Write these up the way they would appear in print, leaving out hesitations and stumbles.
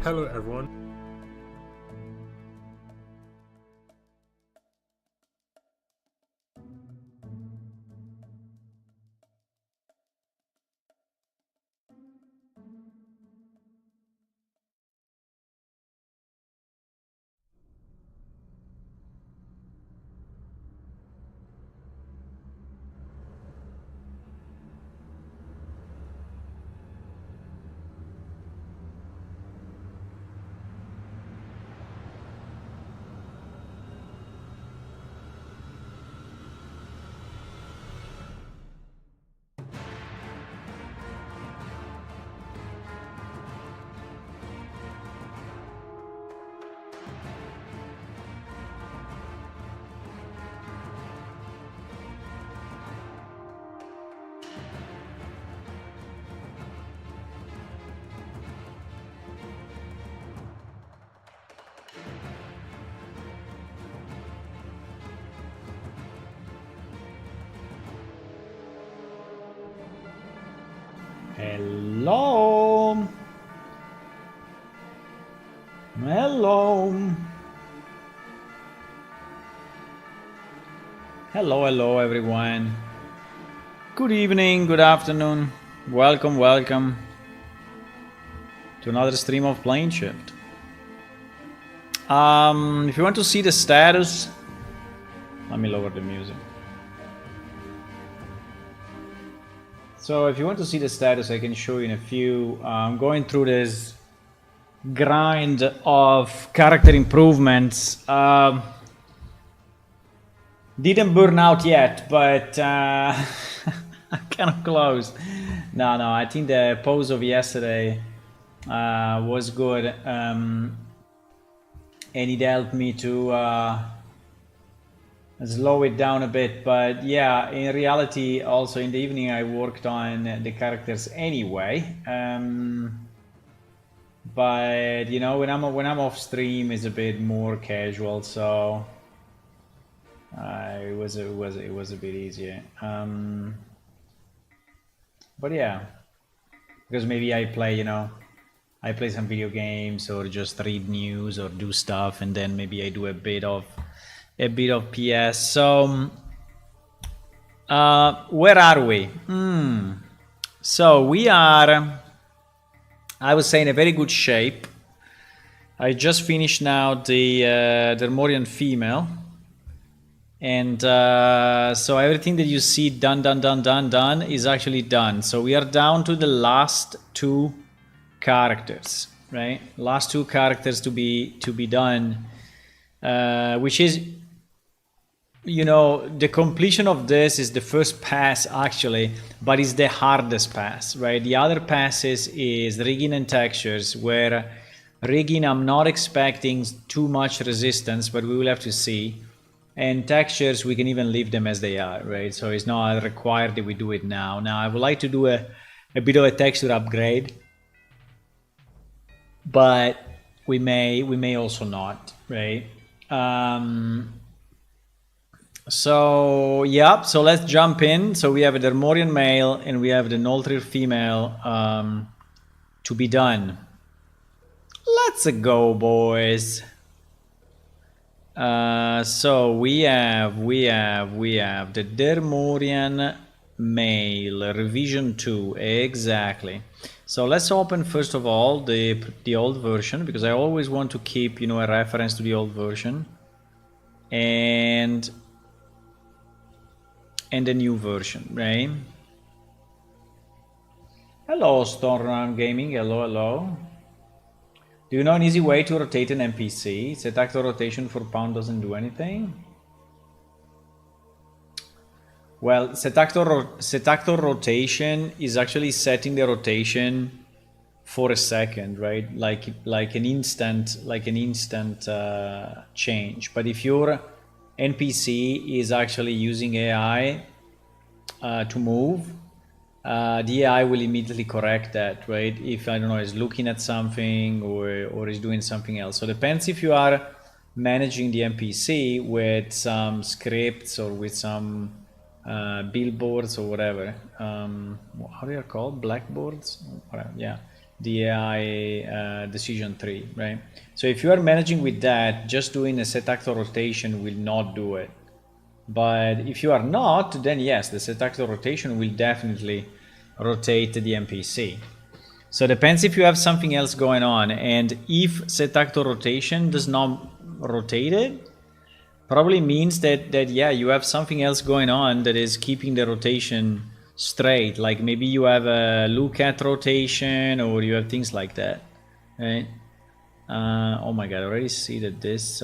Hello everyone. Hello. Hello. Hello everyone. Good evening, good afternoon. Welcome to another stream of Plane Shift. If you want to see the status, let me lower the music. So if you want to see the status, I can show you in a few. I'm going through this grind of character improvements. Didn't burn out yet, but kind of close. No, I think the pose of yesterday was good, and it helped me to slow it down a bit. But yeah, in reality, also in the evening I worked on the characters anyway. But you know, when I'm off stream, it's a bit more casual, so it was a bit easier. But yeah, because maybe I play some video games or just read news or do stuff, and then maybe I do a bit of PS. So where are we? So we are, I would say, in a very good shape. I just finished now the Dermorian female, and so everything that you see done is actually done. So we are down to the last two characters, right? Last two characters to be done, which is, you know, the completion of this is the first pass actually, but it's the hardest pass, right? The other passes is rigging and textures, where Rigging, I'm not expecting too much resistance, but we will have to see. And textures, we can even leave them as they are, right? So it's not required that we do it now. Now, I would like to do a bit of a texture upgrade, but we may also not, right? So yeah, so let's jump in. So we have a Dermorian male and we have the Noltrir female to be done. Let's go, boys. So we have the Dermorian male revision 2 exactly. So let's open first of all the old version, because I always want to keep, you know, a reference to the old version and the new version, right? Hello, Storm Gaming. Hello. Do you know an easy way to rotate an NPC? Set actor rotation for pound doesn't do anything. Well, set actor rotation is actually setting the rotation for a second, right? Like an instant change. But if your NPC is actually using AI to move, the AI will immediately correct that, right? If, I don't know, is looking at something or is doing something else. So it depends if you are managing the NPC with some scripts or with some billboards or whatever. How they are called? Blackboards? Whatever. Yeah, the AI decision tree, right? So if you are managing with that, just doing a set actor rotation will not do it. But if you are not, then yes, the set actor rotation will definitely rotate the NPC. So it depends if you have something else going on, and if set actor rotation does not rotate it, probably means that yeah, you have something else going on that is keeping the rotation straight. Like maybe you have a look at rotation, or you have things like that, right? Oh my god, I already see that this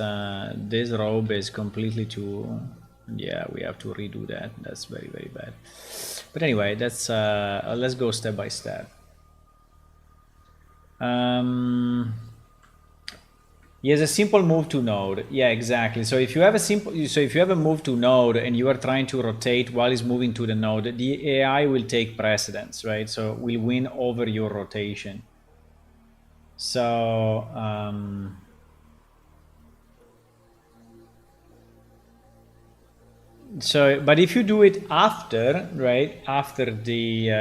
robe is completely too. Yeah, we have to redo that. That's very, very bad. But anyway, that's let's go step by step. Yes, a simple move to node. Yeah, exactly. So if you have a move to node and you are trying to rotate while it's moving to the node, the AI will take precedence, right? So will win over your rotation. So but if you do it after, right, after the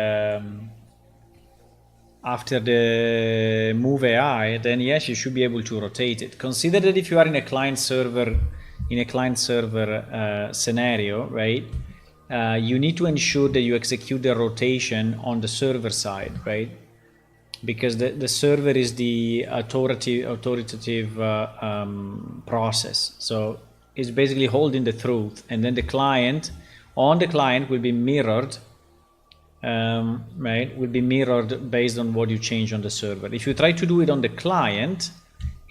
move AI, then yes, you should be able to rotate it. Consider that if you are in a client server scenario, right, you need to ensure that you execute the rotation on the server side, right? Because the server is the authoritative process. So it's basically holding the truth, and then the client will be mirrored, right? Will be mirrored based on what you change on the server. If you try to do it on the client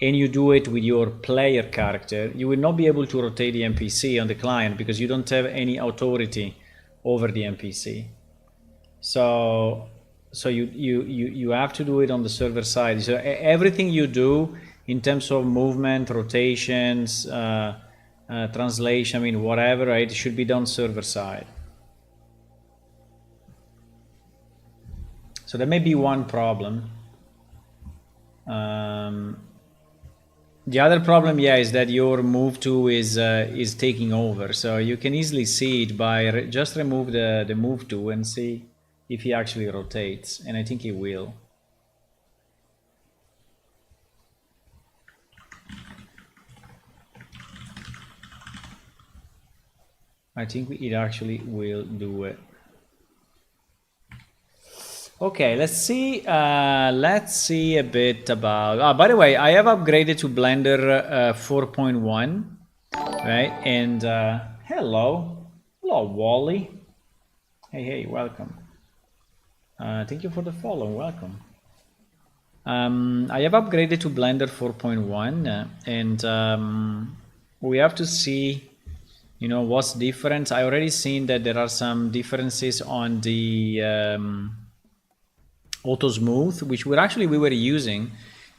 and you do it with your player character, you will not be able to rotate the NPC on the client because you don't have any authority over the NPC. So you have to do it on the server side. So everything you do in terms of movement, rotations, translation, I mean, whatever, right, it should be done server side. So that may be one problem. The other problem, yeah, is that your move to is taking over. So you can easily see it by just remove the move to and see if he actually rotates, and I think he will. I think it actually will do it. Okay, let's see a bit about. By the way, I have upgraded to Blender 4.1, right? And hello, Wally. Hey, welcome. Thank you for the follow. Welcome. I have upgraded to Blender 4.1, and we have to see, you know, what's different. I already seen that there are some differences on the auto smooth, which we were using,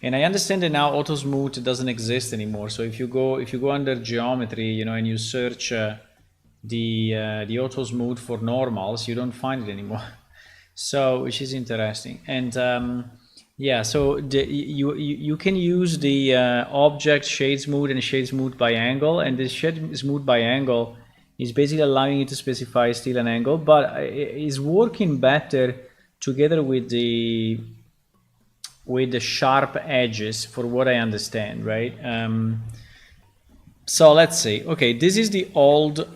And I understand that now auto smooth doesn't exist anymore. So if you go under geometry, you know, and you search the auto smooth for normals, you don't find it anymore. So, which is interesting. And yeah, so you can use the object shade smooth and shade smooth by angle, and this shade smooth by angle is basically allowing you to specify still an angle, but is working better together with the sharp edges, for what I understand, right? So let's see. Okay, this is the old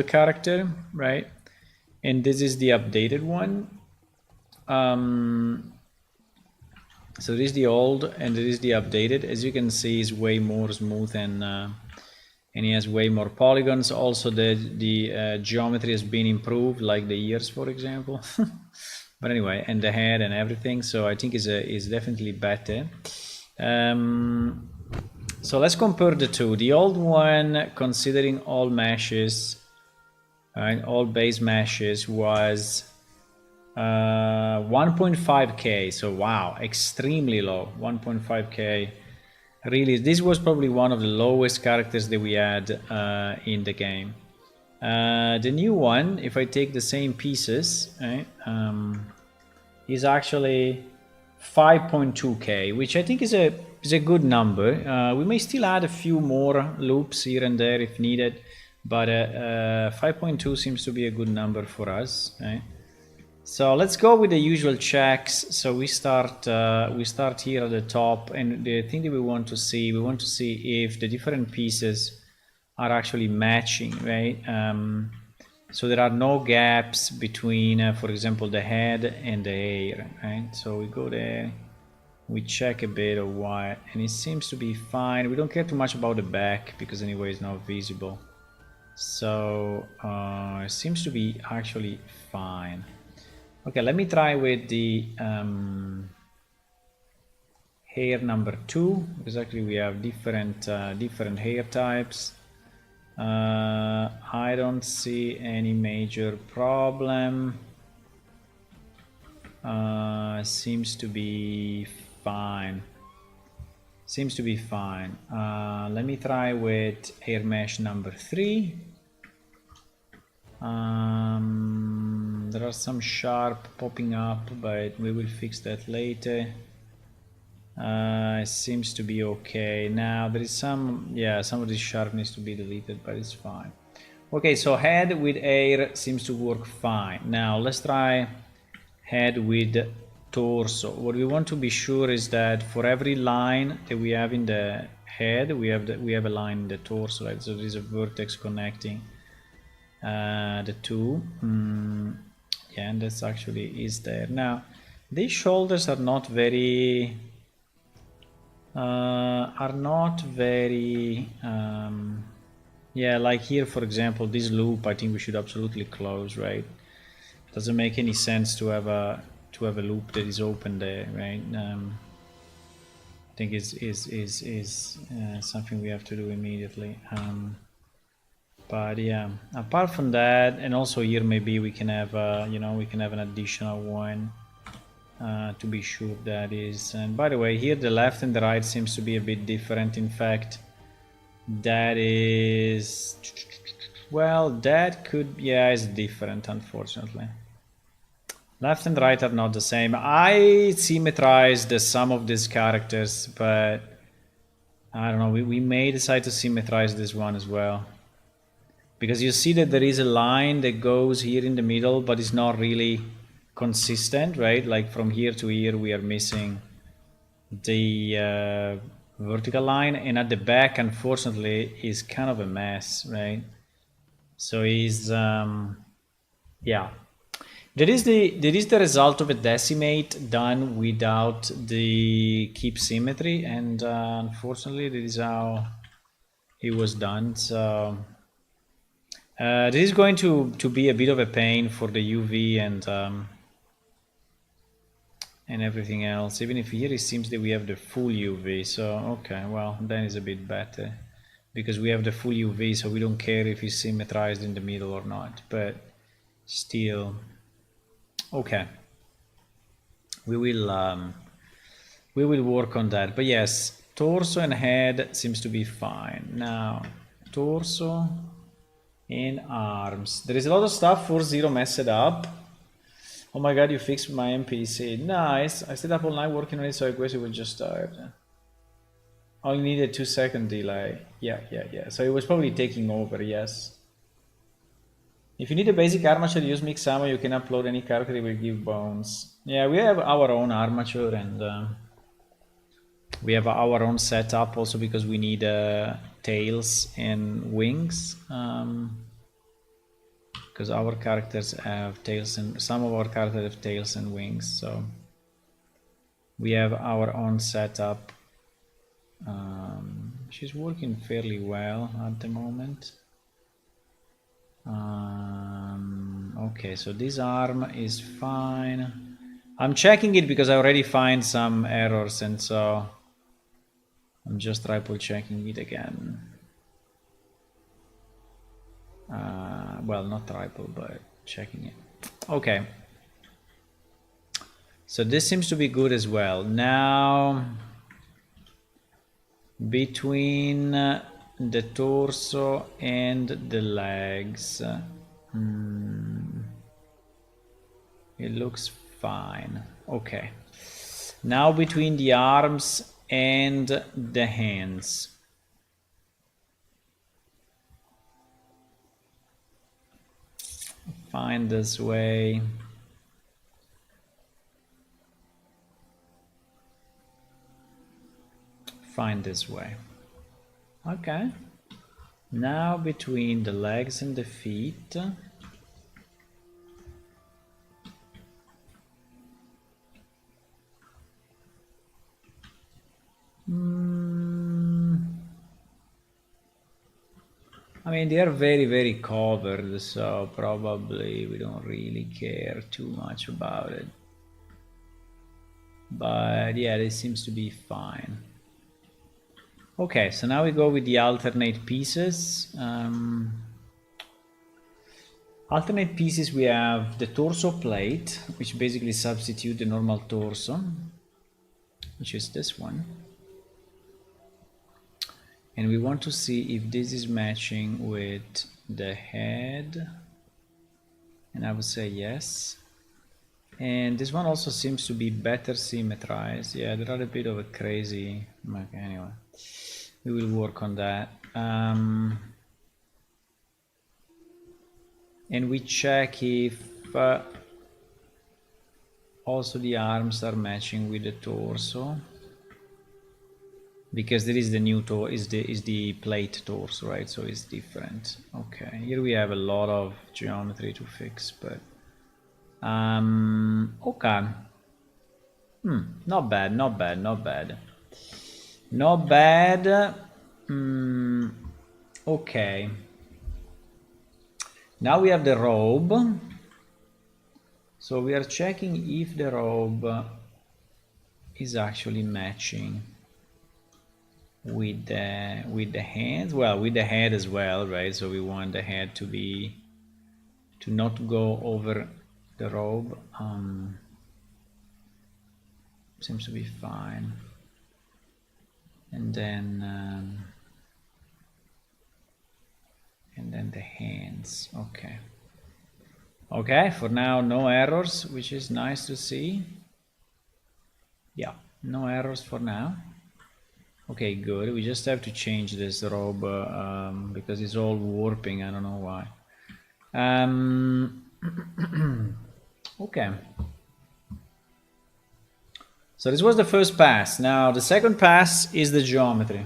character, right? And this is the updated one. So this is the old and this is the updated. As you can see, it's way more smooth and he has way more polygons. Also, the geometry has been improved, like the ears, for example. But anyway, and the head and everything. So I think is definitely better. So let's compare the two. The old one, considering all meshes, right, all base meshes, was 1.5k. So wow, extremely low. 1.5k. Really, this was probably one of the lowest characters that we had in the game. The new one, if I take the same pieces, right, is actually 5.2k, which I think is a good number. We may still add a few more loops here and there if needed, but 5.2 seems to be a good number for us, right? So let's go with the usual checks. So we start here at the top, and the thing that we want to see if the different pieces are actually matching, right? So there are no gaps between, for example, the head and the hair, right? So we go there, we check a bit of what, and it seems to be fine. We don't care too much about the back because anyway it's not visible. So it seems to be actually fine. Okay, let me try with the hair number 2, because actually we have different hair types. I don't see any major problem. Seems to be fine. Let me try with hair mesh number 3. There are some sharp popping up, but we will fix that later. It seems to be okay. Now there is some of this sharp needs to be deleted, but it's fine. Okay, so head with hair seems to work fine. Now let's try head with torso. What we want to be sure is that for every line that we have in the head, we have a line in the torso, right? So there is a vertex connecting the two. Yeah, and that's actually is there. Now these shoulders are not very yeah, like here for example, this loop I think we should absolutely close, right? Doesn't make any sense to have a loop that is open there, right? I think is something we have to do immediately. But yeah, apart from that, and also here maybe we can have we can have an additional one to be sure that is. And by the way, here the left and the right seems to be a bit different. In fact, that is, well, that could, yeah, is different, unfortunately. Left and right are not the same. I symmetrized some of these characters, but I don't know, we may decide to symmetrize this one as well. Because you see that there is a line that goes here in the middle, but it's not really consistent, right? Like from here to here we are missing the vertical line, and at the back unfortunately is kind of a mess, right? So is yeah, that is the result of a decimate done without the keep symmetry, and unfortunately this is how it was done. So this is going to be a bit of a pain for the UV and everything else. Even if here it seems that we have the full UV, so okay, well then it's a bit better because we have the full UV, so we don't care if it's symmetrized in the middle or not. But still, okay, we will We will work on that. But yes, torso and head seems to be fine. Now, torso and arms. There is a lot of stuff. 4-0 messed up. Oh my god, you fixed my NPC. Nice. I stayed up all night working on it, so I guess it will just start. Only needed 2-second delay. Yeah. So it was probably taking over, yes. If you need a basic armature, use mix ammo. You can upload any character, it will give bones. Yeah, we have our own armature and we have our own setup also because we need tails and wings. Because our characters have tails and some of our characters have tails and wings, so we have our own setup. She's working fairly well at the moment. Okay, so this arm is fine. I'm checking it because I already find some errors, and so I'm just triple checking it again. Well, not triple, but checking it. Okay. So this seems to be good as well. Now, between the torso and the legs, it looks fine. Okay. Now between the arms and the hands. Find this way. Find this way. Okay. Now between the legs and the feet. I mean, they are very, very covered, so probably we don't really care too much about it. But yeah, this seems to be fine. Okay, so now we go with the alternate pieces. Alternate pieces, we have the torso plate, which basically substitute the normal torso, which is this one. And we want to see if this is matching with the head. And I would say yes. And this one also seems to be better symmetrized. Yeah, there are a bit of a crazy... Okay, anyway, we will work on that. And we check if also the arms are matching with the torso. Because there is the new is the plate torso, right? So it's different. Okay, here we have a lot of geometry to fix, but okay. Not bad. Okay. Now we have the robe. So we are checking if the robe is actually matching with the hands, well, with the head as well, right? So we want the head to not go over the robe. Seems to be fine. And then the hands. Okay, for now no errors, which is nice to see. Yeah, no errors for now. Okay, good. We just have to change this robe because it's all warping. I don't know why. Okay. So this was the first pass. Now the second pass is the geometry.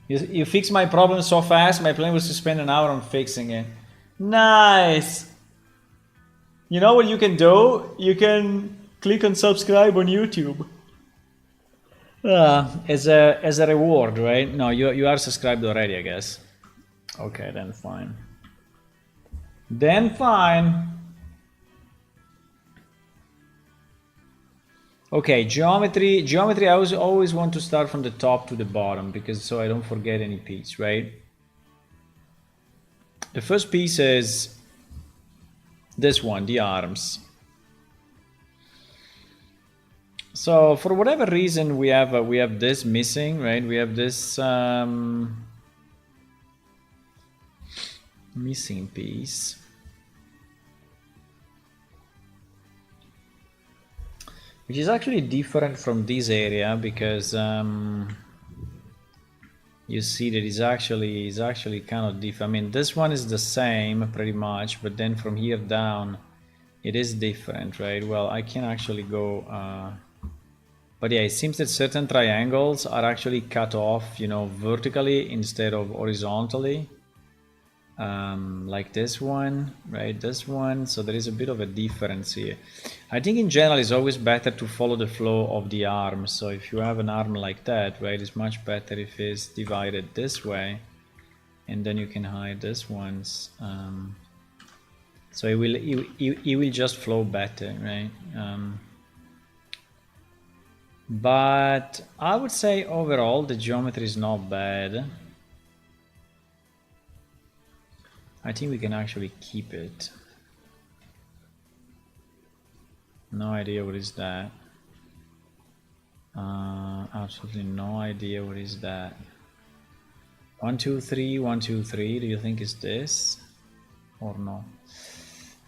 You fixed my problem so fast. My plan was to spend an hour on fixing it. Nice. You know what you can do? You can click on subscribe on YouTube as a reward, right? No, you are subscribed already, I guess. Okay, then fine. Okay, geometry. I always want to start from the top to the bottom because so I don't forget any piece, right? The first piece is this one, the arms. So for whatever reason we have this missing, right? We have this missing piece. Which is actually different from this area because you see that is actually kind of different. I mean, this one is the same pretty much, but then from here down, it is different, right? Well, I can actually go, but yeah, it seems that certain triangles are actually cut off, you know, vertically instead of horizontally. Like this one, right? This one. So there is a bit of a difference here. I think in general it's always better to follow the flow of the arm. So if you have an arm like that, right, it's much better if it's divided this way, and then you can hide this ones. So it will just flow better, right? But I would say overall the geometry is not bad. I think we can actually keep it. No idea what is that. Absolutely no idea what is that. 1 2 3 1 2 3. Do you think it's this or no?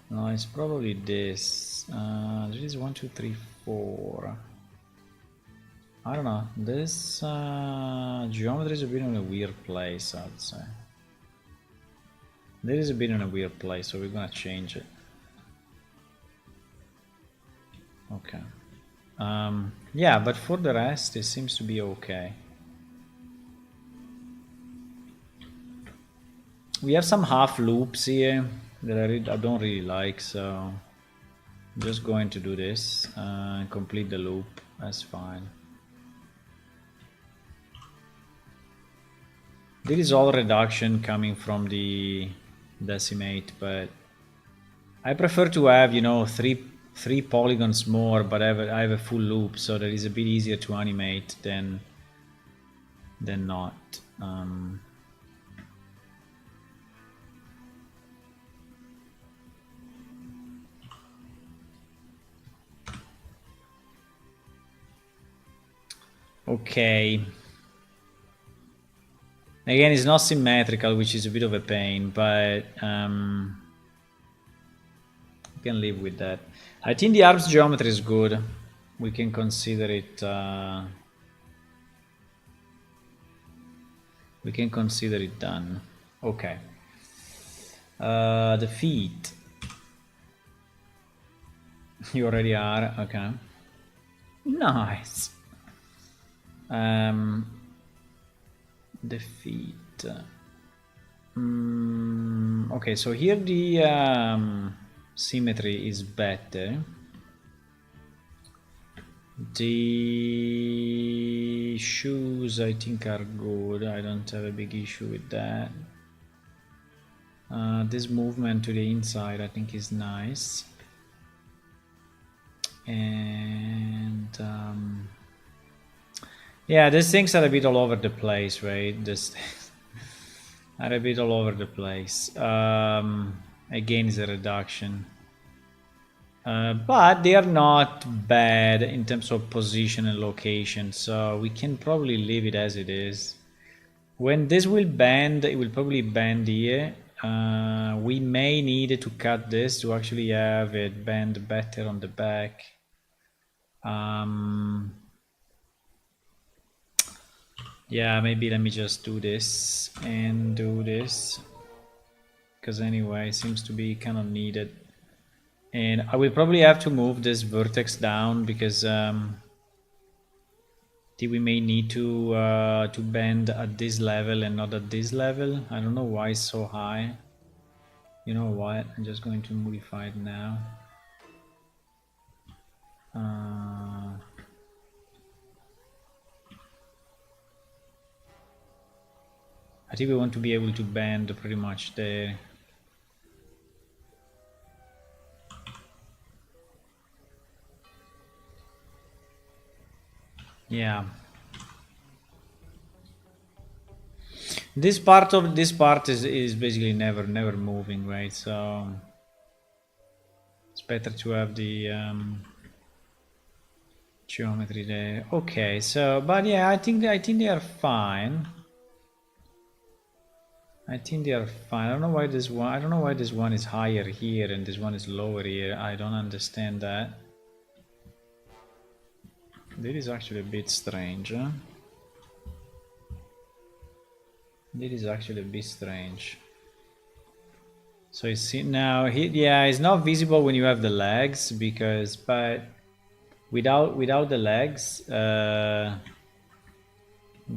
No, it's probably this. There is 1 2 3 4. I don't know. This geometry is a bit in a weird place, I'd say. There is a bit in a weird place, so we're gonna change it. Okay. Yeah, but for the rest, it seems to be okay. We have some half loops here that I don't really like, so I'm just going to do this and complete the loop. That's fine. There is all reduction coming from the decimate, but I prefer to have, you know, three polygons more, but I have a full loop, so that is a bit easier to animate than not. Okay. Again, it's not symmetrical, which is a bit of a pain, but you can live with that. I think the arms geometry is good. We can consider it. We can consider it done. Okay. The feet. You already are. Okay. Nice. The feet. Okay, so here the symmetry is better. The shoes I think are good. I don't have a big issue with that. This movement to the inside I think is nice. And yeah, these things are a bit all over the place, right? This are a bit all over the place. Again, it's a reduction. But they are not bad in terms of position and location, so we can probably leave it as it is. When this will bend, it will probably bend here. We may need to cut this to actually have it bend better on the back. Yeah, maybe let me just do this and do this, because anyway, it seems to be kind of needed. And I will probably have to move this vertex down because we may need to bend at this level and not at this level. I don't know why it's so high. You know what? I'm just going to modify it now. I think we want to be able to bend pretty much there. Yeah. This part is basically never moving, right? So it's better to have the geometry there. Okay, so but yeah, I think they are fine. I think they are fine. I don't know why this one is higher here and this one is lower here. I don't understand that. That is actually a bit strange. Huh? That is actually a bit strange. So you see now, yeah, it's not visible when you have the legs because, but without the legs, that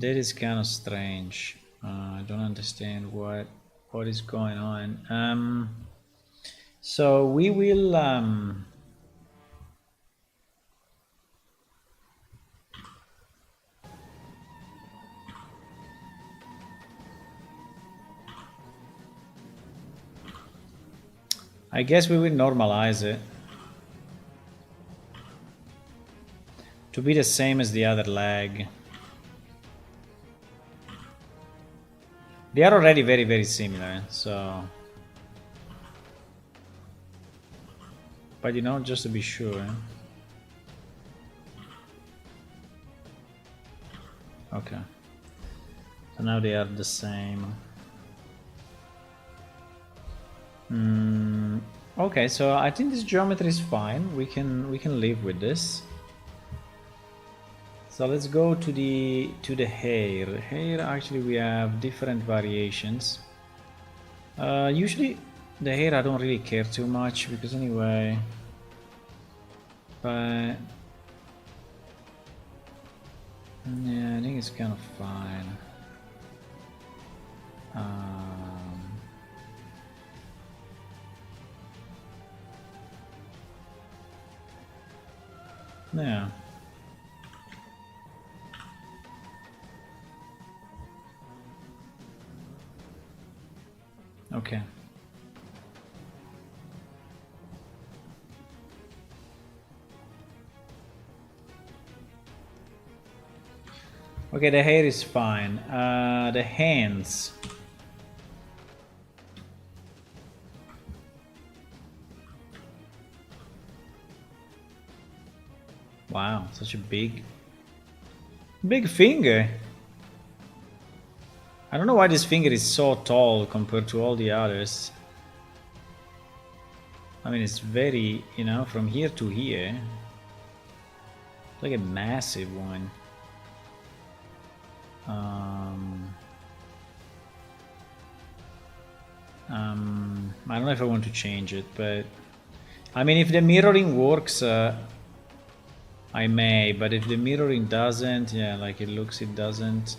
is kind of strange. I don't understand what is going on. So we will. I guess we will normalize it to be the same as the other leg. They are already very, very similar, so. But you know, just to be sure. Okay. So now they are the same. Okay, so I think this geometry is fine. We can live with this. So let's go to the hair. Hair, actually we have different variations. Usually the hair I don't really care too much because anyway. But yeah, I think it's kind of fine. Yeah. Okay. Okay, the hair is fine. The hands. Wow, such a big finger. I don't know why this finger is so tall compared to all the others. I mean, it's very, you know, from here to here. It's like a massive one. I don't know if I want to change it, but I mean, if the mirroring works, I may, but if the mirroring doesn't, yeah, like it looks, it doesn't.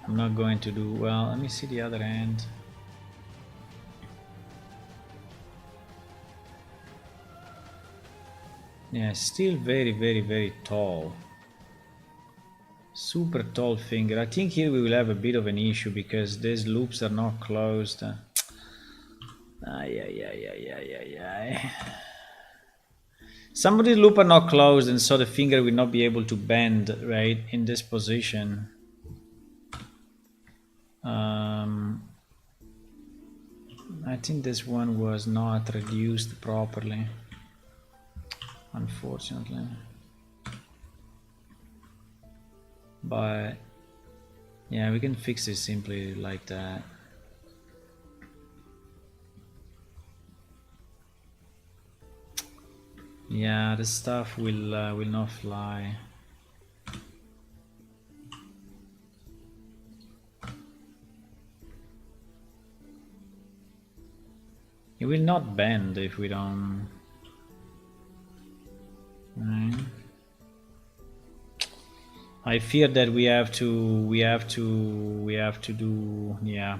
I'm not going to do well. Let me see the other end. Yeah, still very, very, very tall. Super tall finger. I think here we will have a bit of an issue because these loops are not closed. Some of the loops are not closed and so the finger will not be able to bend, right, in this position. I think this one was not reduced properly, unfortunately. But yeah, we can fix it simply like that. Yeah, this stuff will not fly. It will not bend if we don't. Right. I fear that we have to do, yeah.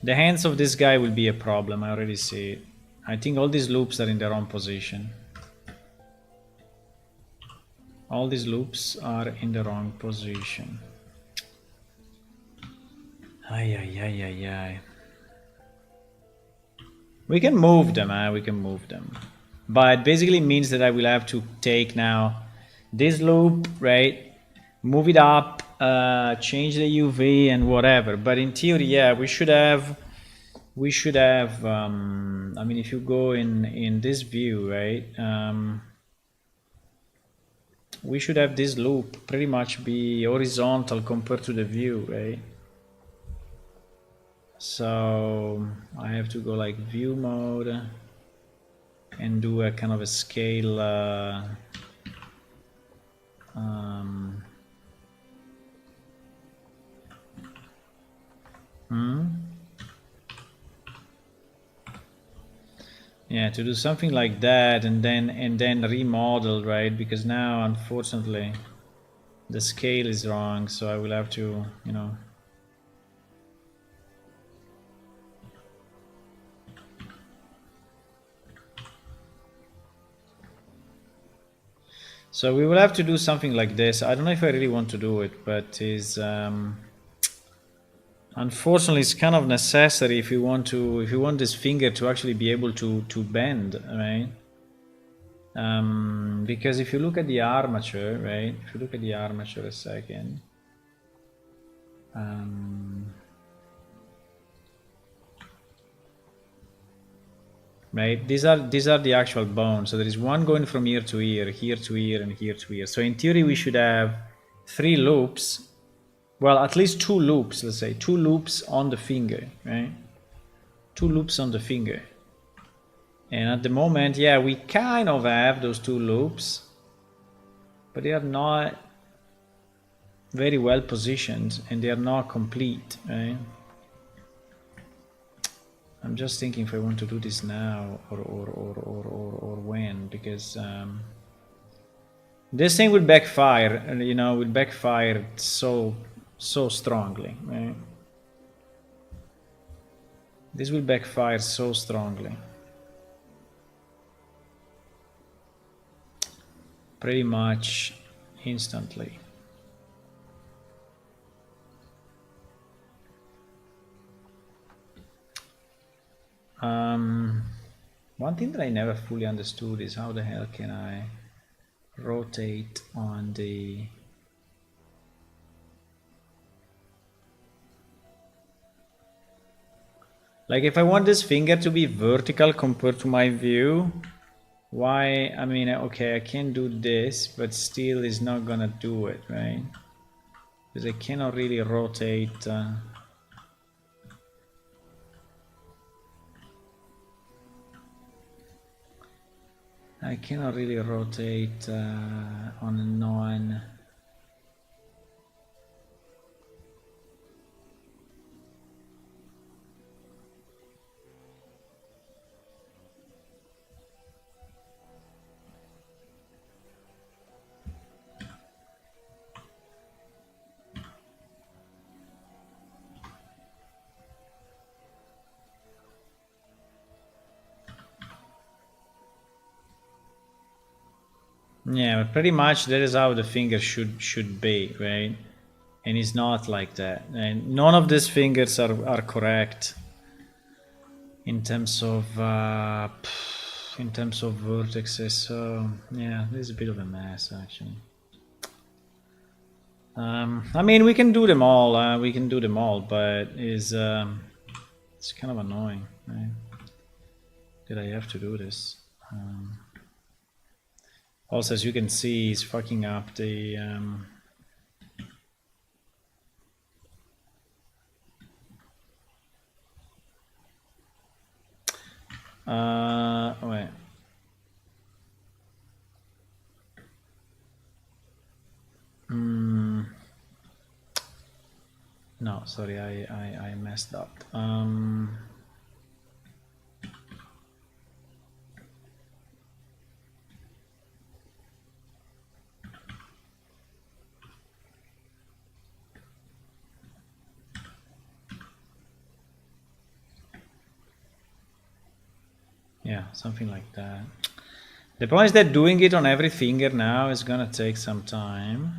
The hands of this guy will be a problem, I already see it. I think all these loops are in the wrong position. All these loops are in the wrong position. Ay. We can move them, we can move them. But it basically means that I will have to take now this loop, right? Move it up, change the UV and whatever. But in theory, yeah, we should have, I mean, if you go in this view, right? we should have this loop pretty much be horizontal compared to the view, right? So I have to go like view mode and do a kind of a scale yeah, to do something like that and then remodel, right? Because now unfortunately the scale is wrong, so I will have to, you know. So we will have to do something like this. I don't know if I really want to do it, but is unfortunately it's kind of necessary if you want this finger to actually be able to bend, right? Because if you look at the armature, right? If you look at the armature a second, right? These are the actual bones. So there is one going from ear to ear, here to ear, and here to ear. So in theory, we should have 3 loops. Well, at least 2 loops. Let's say 2 loops on the finger, right? 2 loops on the finger. And at the moment, yeah, we kind of have those 2 loops, but they are not very well positioned and they are not complete, right? I'm just thinking if I want to do this now or when, because this thing will backfire, you know, will backfire so strongly, right? This will backfire so strongly. Pretty much instantly. One thing that I never fully understood is how the hell can I rotate on the like if I want this finger to be vertical compared to my view, why? I mean, okay, I can do this, but still is not gonna do it, right? Because I cannot really rotate I cannot really rotate on a non. Yeah, but pretty much that is how the finger should be, right? And it's not like that. And none of these fingers are correct in terms of vertices. So yeah, this is a bit of a mess actually. I mean, we can do them all. We can do them all, but it's kind of annoying, right? Did I have to do this? Also, as you can see, he's fucking up the. Wait. No, sorry, I messed up. Yeah, something like that. The point is that doing it on every finger now is gonna take some time.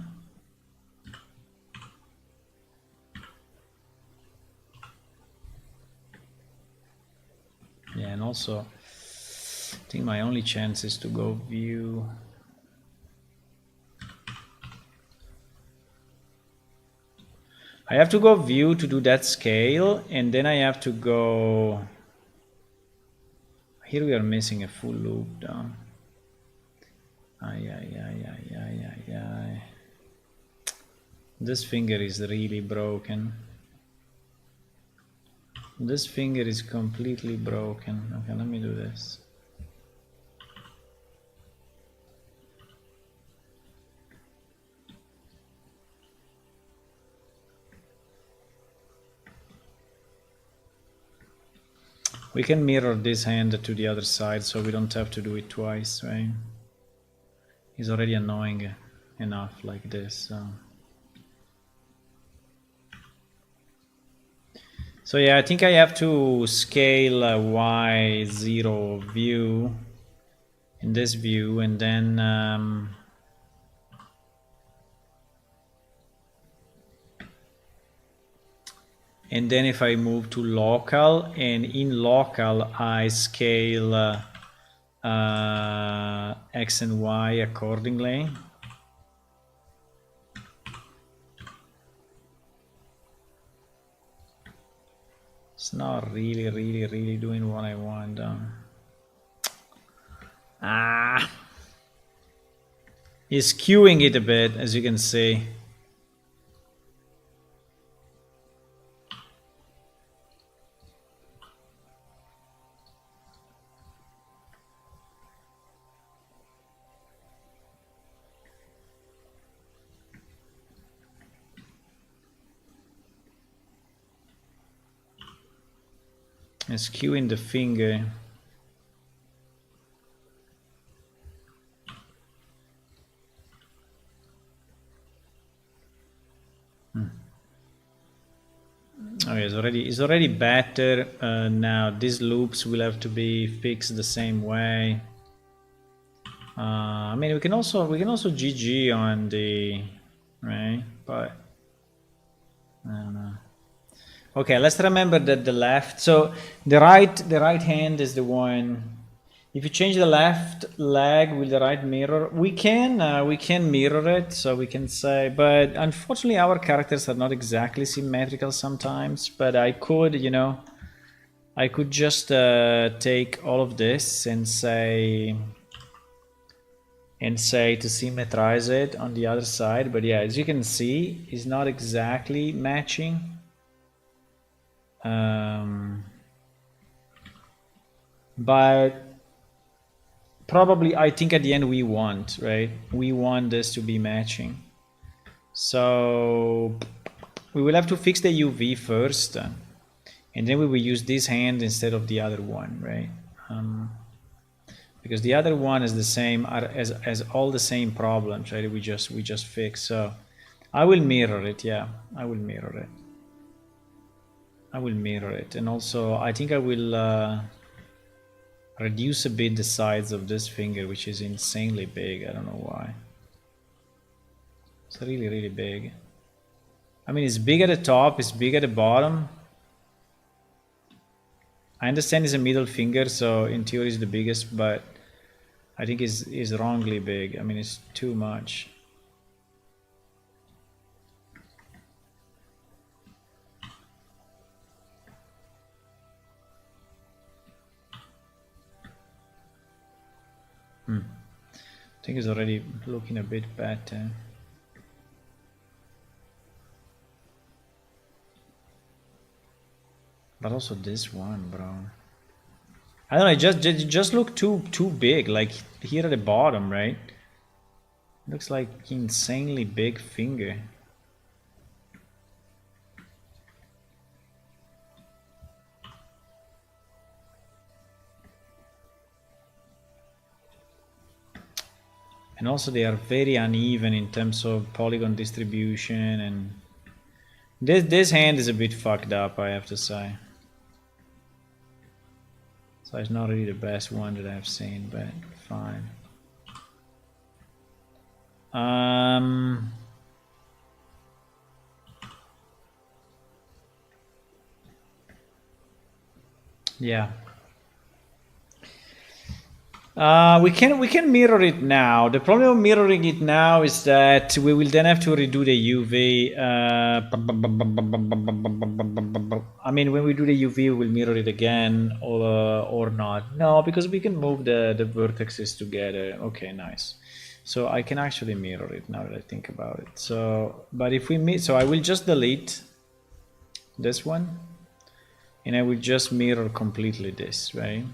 Yeah, and also, I think my only chance is to go view. I have to go view to do that scale, and then I have to go. Here we are missing a full loop down. Ay, ay, ay, ay, ay, ay, ay. This finger is really broken. This finger is completely broken. Okay, let me do this. We can mirror this hand to the other side so we don't have to do it twice, right? It's already annoying enough like this, so yeah, I think I have to scale Y0 view in this view, and then if I move to local, and in local I scale X and Y accordingly. It's not really doing what I want. It's skewing it a bit, as you can see. It's skewing the finger. Okay, it's already better. Now these loops will have to be fixed the same way. I mean, we can also GG on the right, but I don't know. Okay, let's remember that the left. So the right hand is the one. If you change the left leg with the right mirror, we can mirror it. So we can say, but unfortunately, our characters are not exactly symmetrical sometimes. But I could, I could just take all of this and say to symmetrize it on the other side. But yeah, as you can see, it's not exactly matching. But probably I think at the end we want, right? We want this to be matching. So we will have to fix the UV first, and then we will use this hand instead of the other one, right? Because the other one is the same as all the same problems, right? We just fix. So I will mirror it. Yeah, I will mirror it. I will mirror it, and also I think I will reduce a bit the size of this finger, which is insanely big. I don't know why. It's really big. I mean, it's big at the top, it's big at the bottom. I understand it's a middle finger, so in theory it's the biggest, but I think it's wrongly big. I mean, it's too much. I think it's already looking a bit better. But also this one, bro. I don't know, it just look too big, like here at the bottom, right? Looks like insanely big finger. And also they are very uneven in terms of polygon distribution, and this hand is a bit fucked up, I have to say. So it's not really the best one that I've seen, but fine. Yeah. We can mirror it now. The problem of mirroring it now is that we will then have to redo the UV. I mean, when we do the UV, we'll mirror it again or not. No, because we can move the vertices together. Okay, nice. So I can actually mirror it now that I think about it. So, but if we so I will just delete this one, and I will just mirror completely this, right?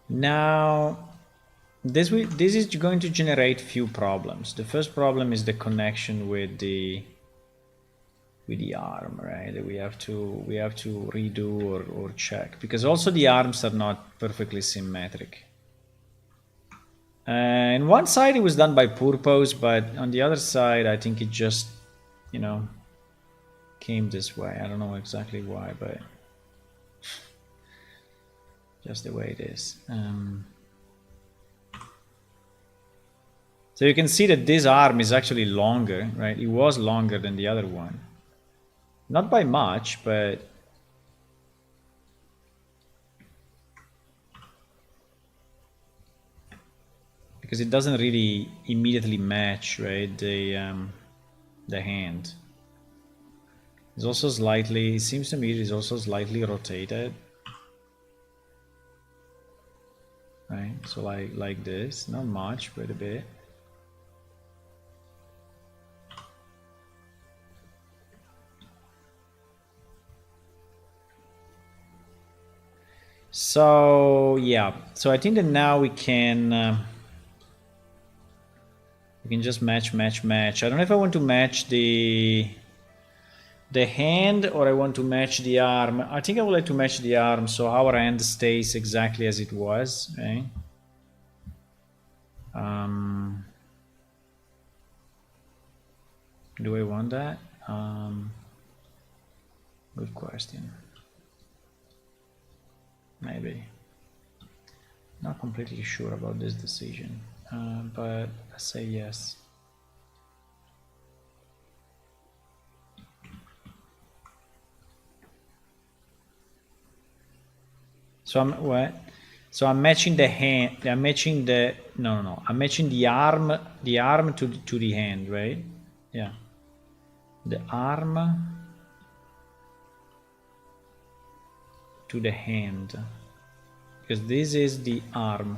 Now, this is going to generate few problems. The first problem is the connection with the arm, right? That we have to redo or check, because also the arms are not perfectly symmetric. And one side it was done by purpose, but on the other side I think it just, you know, came this way. I don't know exactly why, but just the way it is. So you can see that this arm is actually longer, right? It was longer than the other one. Not by much, but because it doesn't really immediately match, right? The hand. It's also slightly, it seems to me it is also slightly rotated. Right? So like this, not much, but a bit. So yeah, so I think that now we can just match. I don't know if I want to match the hand or I want to match the arm. I think I would like to match the arm, so our hand stays exactly as it was, right? Do I want that? Good question. Maybe. Not completely sure about this decision, but let's say yes. So I'm what? So I'm matching the hand. I'm matching the no. I'm matching the arm to the hand, right? Yeah. The arm to the hand, because this is the arm.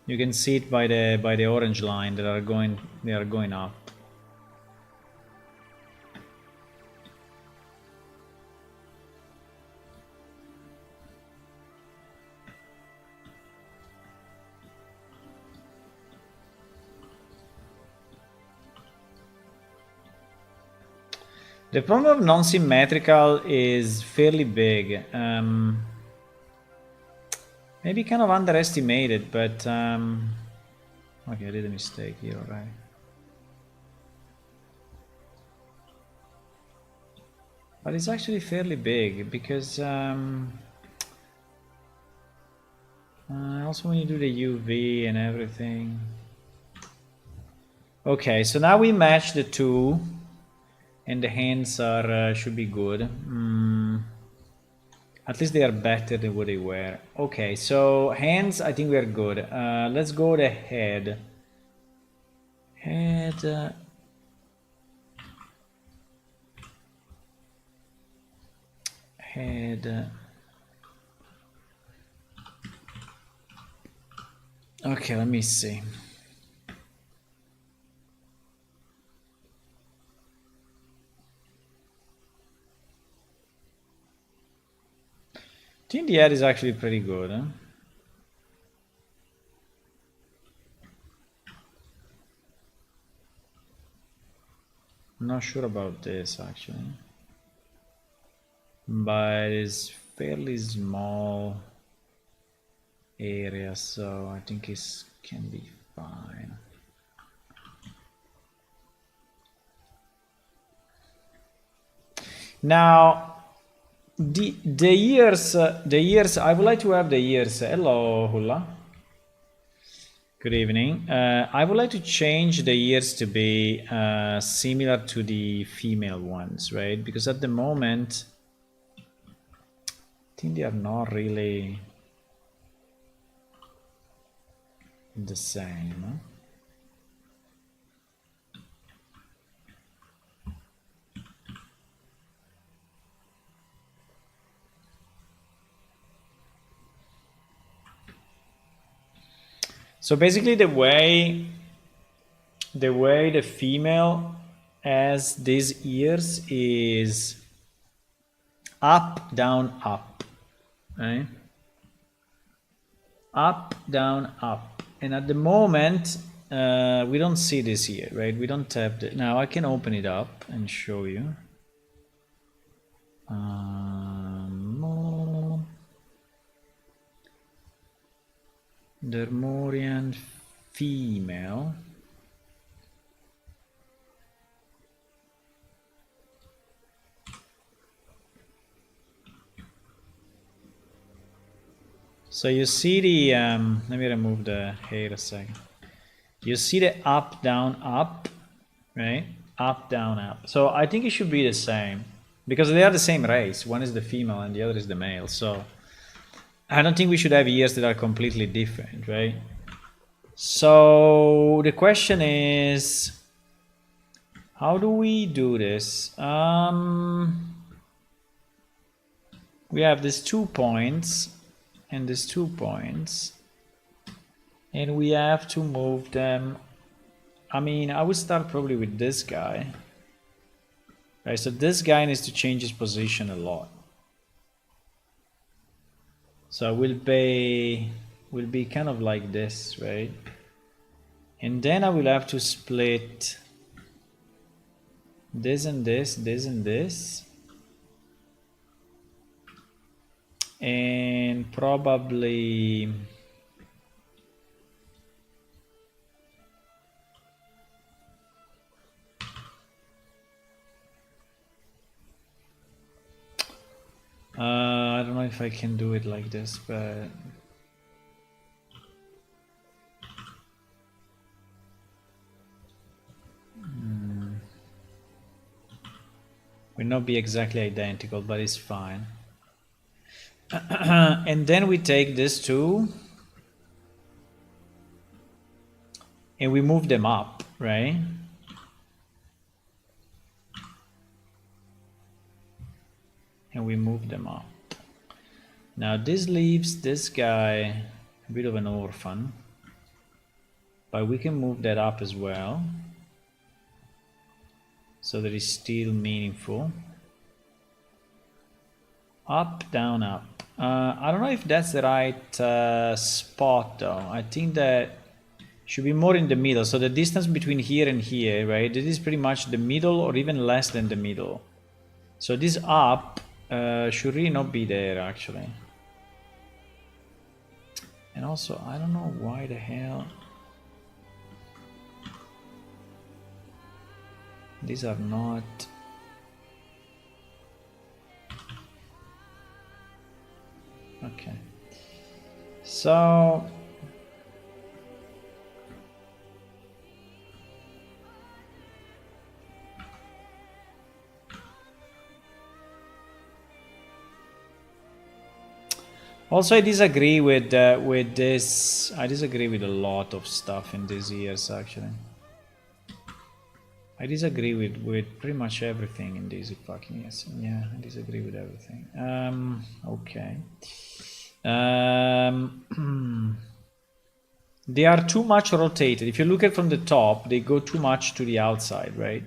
You can see it by the orange line that are going. They are going up. The problem of non-symmetrical is fairly big. Maybe kind of underestimated, but okay, I did a mistake here, alright. But it's actually fairly big because also when you do the UV and everything. Okay, so now we match the two, and the hands are should be good. At least they are better than what they were. Okay, so hands, I think we are good. Let's go to head. Head. Head. Okay, let me see. I think the head is actually pretty good, huh? I'm not sure about this actually, but it's fairly small area, so I think it can be fine. Now the ears, I would like to have the ears. Hello, Hula. Good evening. I would like to change the ears to be similar to the female ones, right? Because at the moment, I think they are not really the same. Huh? So basically the way the female has these ears is up, down, up, right? Up, down, up. And at the moment, we don't see this here, right? We don't have the... Now I can open it up and show you. Dermorian female. So you see the, let me remove the hair a second. You see the up, down, up, right? Up, down, up. So I think it should be the same because they are the same race. One is the female and the other is the male. So I don't think we should have ears that are completely different, right? So the question is, how do we do this? We have these 2 points and these 2 points, and we have to move them. I mean, I would start probably with this guy. Right, so this guy needs to change his position a lot. So will be kind of like this, right? And then I will have to split this and this, this and this. And probably I don't know if I can do it like this, but will not be exactly identical, but it's fine. And then we take these two and we move them up, right? And we move them up. Now this leaves this guy a bit of an orphan, but we can move that up as well, so that it's still meaningful. Up, down, up. I don't know if that's the right spot though. I think that should be more in the middle. So the distance between here and here, right? This is pretty much the middle or even less than the middle. So this up should really not be there actually. And also, I don't know why the hell these are not... Okay. So also I disagree with this. I disagree with a lot of stuff in these years actually. I disagree with pretty much everything in these fucking years. Yeah, I disagree with everything. Okay. They are too much rotated. If you look at from the top, they go too much to the outside, right?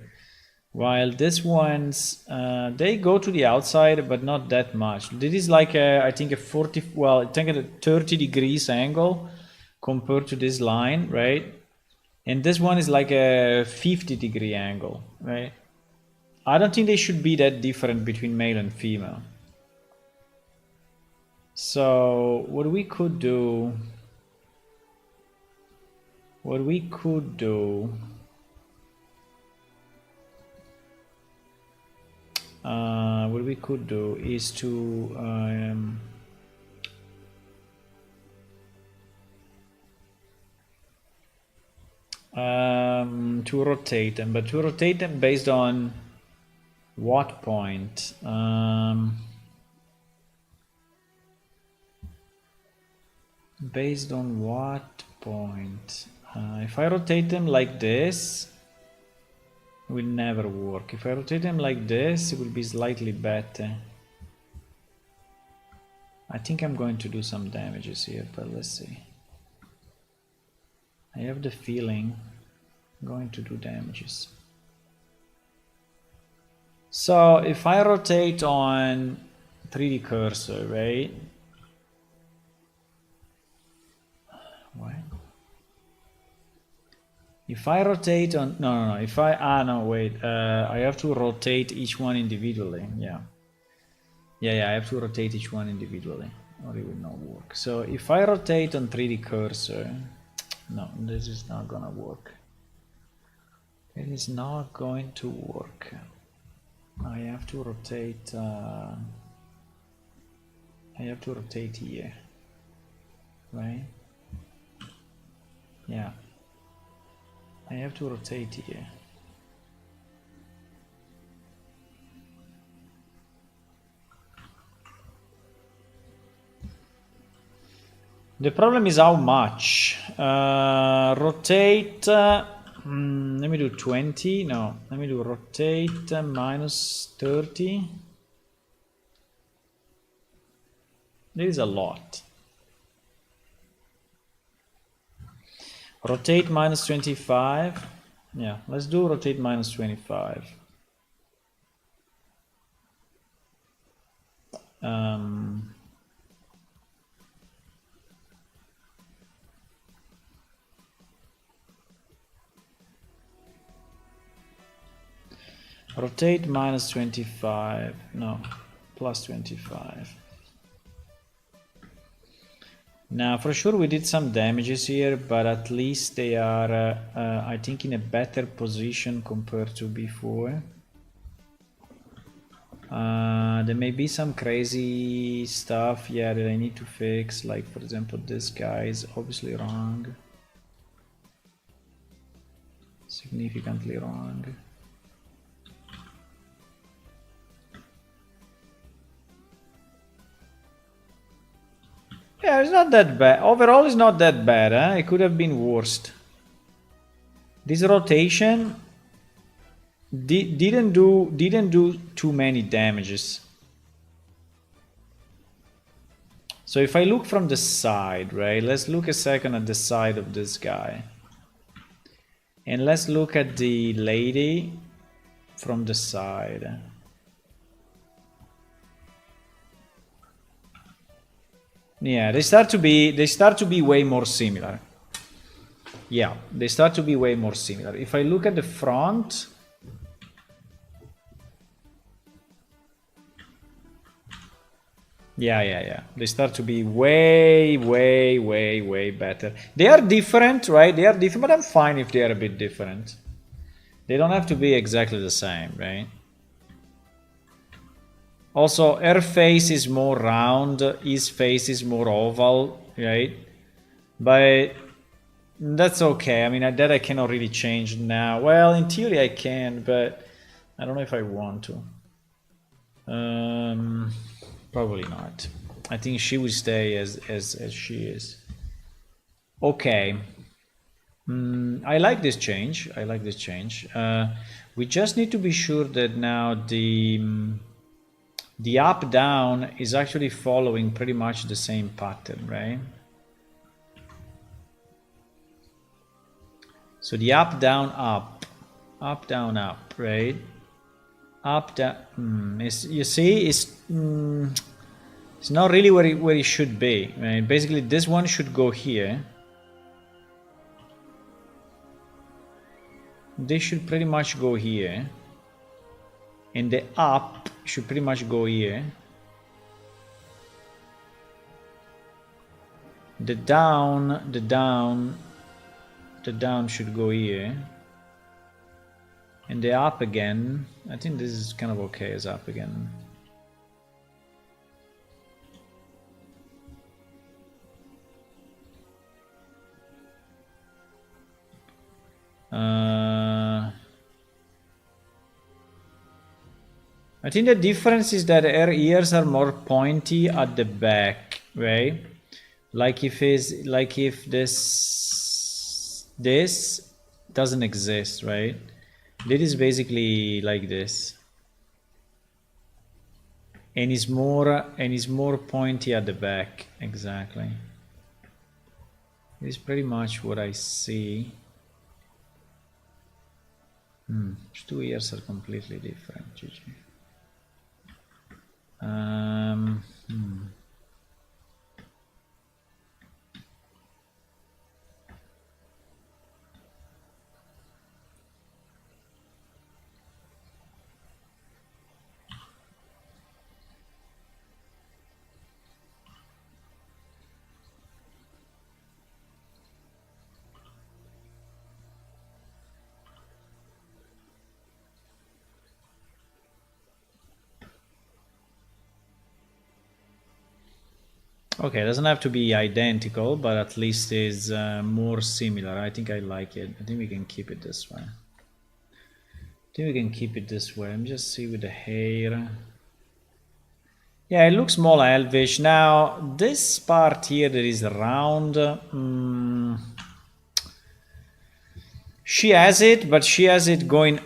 While this ones, they go to the outside, but not that much. This is like I think a 40, well, I think a 30 degrees angle compared to this line, right? And this one is like a 50-degree angle, right? I don't think they should be that different between male and female. So what we could do... What we could do is to rotate them, but to rotate them based on what point? Based on what point? If I rotate them like this, it will never work. If I rotate them like this, it will be slightly better. I think I'm going to do some damages here, but let's see. I have the feeling I'm going to do damages. So if I rotate on 3D cursor, right? What? If I rotate on, no, if I, no, wait, I have to rotate each one individually, yeah. Yeah, I have to rotate each one individually, or it will not work. So if I rotate on 3D cursor, no, this is not gonna work. It is not going to work. I have to rotate, here, right? Yeah. I have to rotate here. The problem is how much. Rotate, let me do 20, no, let me do rotate minus 30. There is a lot. Rotate minus 25. Yeah, let's do rotate minus 25. Rotate minus 25. No, plus 25. Now, for sure, we did some damages here, but at least they are, I think, in a better position compared to before. There may be some crazy stuff, yeah, that I need to fix, like, for example, this guy is obviously wrong. Significantly wrong. Yeah, it's not that bad. Overall, it's not that bad, huh? It could have been worse. This rotation didn't do too many damages. So if I look from the side, right? Let's look a second at the side of this guy. And let's look at the lady from the side. Yeah, they start to be way more similar. Yeah, they start to be way more similar. If I look at the front, yeah. They start to be way better. They are different, right? They are different, but I'm fine if they are a bit different. They don't have to be exactly the same, right? Also, her face is more round, his face is more oval, right? But that's okay. I mean, that I cannot really change now. Well, in theory I can, but I don't know if I want to. Probably not. I think she will stay as she is. Okay. I like this change. We just need to be sure that now the up down is actually following pretty much the same pattern, right? So the up down up down up, right? Up down. You see, it's not really where it should be. Right? Basically, this one should go here. This should pretty much go here, and the up should pretty much go here. The down should go here, and the up again. I think this is kind of okay as up again. I think the difference is that her ears are more pointy at the back, right? Like if this doesn't exist, right? This is basically like this, and is more pointy at the back, exactly. It's pretty much what I see. 2 years are completely different. GG. Um, hmm. Okay, it doesn't have to be identical, but at least is more similar. I think I like it. I think we can keep it this way. I'm just see with the hair. Yeah, it looks more elvish. Now, this part here that is round, she has it, but she has it going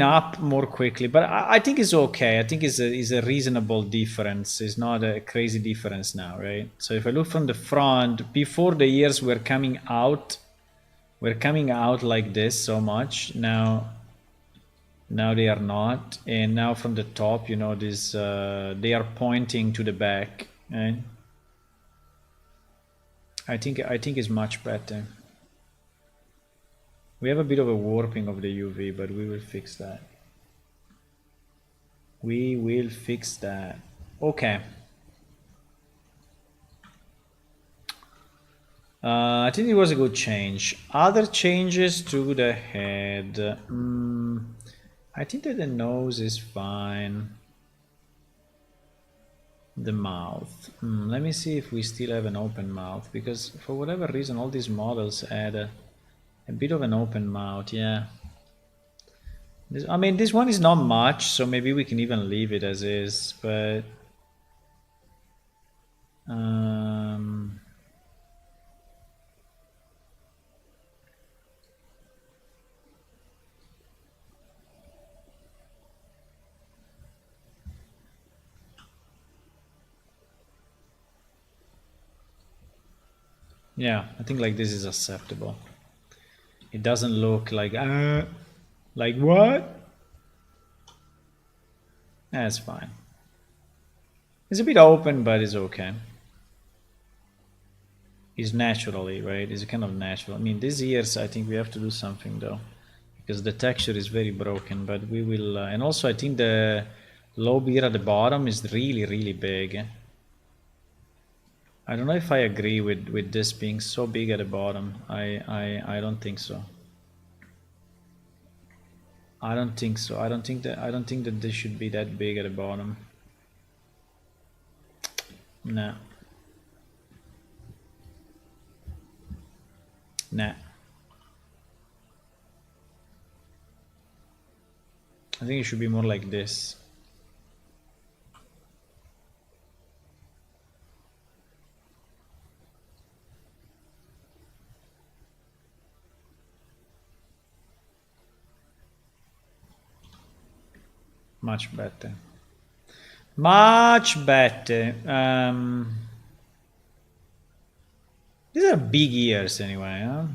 up more quickly. But I think it's okay. I think it's a reasonable difference. It's not a crazy difference now, right? So if I look from the front, before the ears were coming out like this so much. Now they are not, and now from the top, this they are pointing to the back, right? I think it's much better. We have a bit of a warping of the UV, but we will fix that. Okay. I think it was a good change. Other changes to the head. I think that the nose is fine. The mouth. Let me see if we still have an open mouth, because for whatever reason all these models had a bit of an open mouth. Yeah. I mean, this one is not much, so maybe we can even leave it as is, but yeah, I think like this is acceptable. It doesn't look like what? That's fine. It's a bit open, but it's okay. It's naturally, right? It's kind of natural. I mean, these ears, I think we have to do something though, because the texture is very broken, but we will, and also I think the lobe ear at the bottom is really, really big. I don't know if I agree with this being so big at the bottom. I don't think so. I don't think so. I don't think that this should be that big at the bottom. Nah. Nah. I think it should be more like this. Much better. Much better. These are big ears anyway, huh?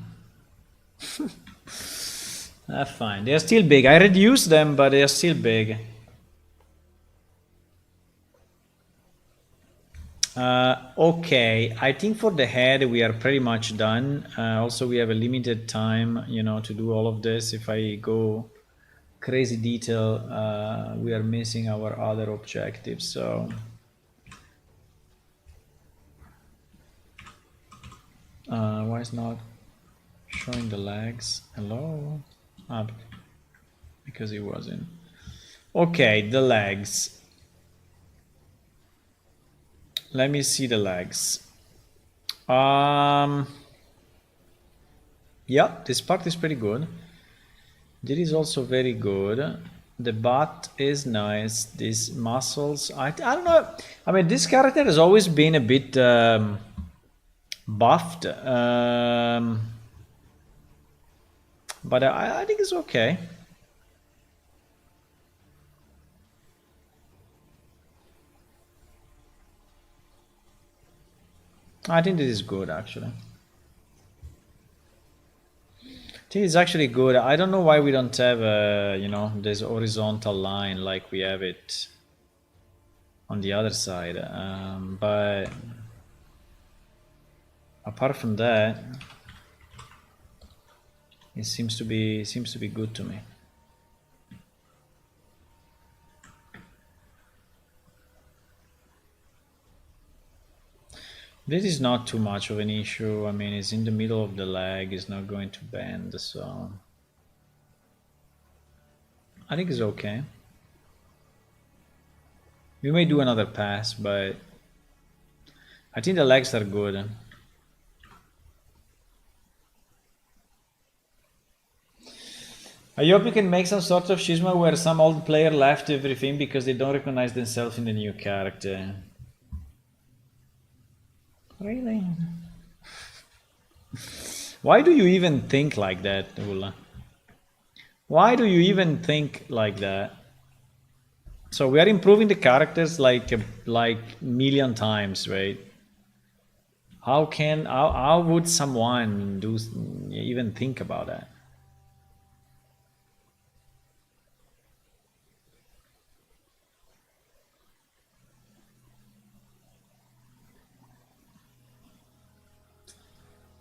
Fine. They are still big. I reduced them, but they are still big. Okay, I think for the head we are pretty much done. Also, we have a limited time, to do all of this. If I go crazy detail, we are missing our other objectives. So why is not showing the legs? Hello? Because it wasn't. Okay, the legs. Let me see the legs. Yeah, this part is pretty good. This is also very good. The butt is nice. These muscles, I don't know. I mean, this character has always been a bit buffed, but I think it's okay. I think this is good, actually. think it's actually good. I don't know why we don't have, you know, this horizontal line like we have it on the other side. But apart from that, it seems to be good to me. This is not too much of an issue. I mean, it's in the middle of the leg. It's not going to bend, so I think it's okay. We may do another pass, but I think the legs are good. I hope you can make some sort of schisma where some old player left everything because they don't recognize themselves in the new character. Really? Why do you even think like that, Ulla? Why do you even think like that? So we are improving the characters like million times, right? How would someone even think about that?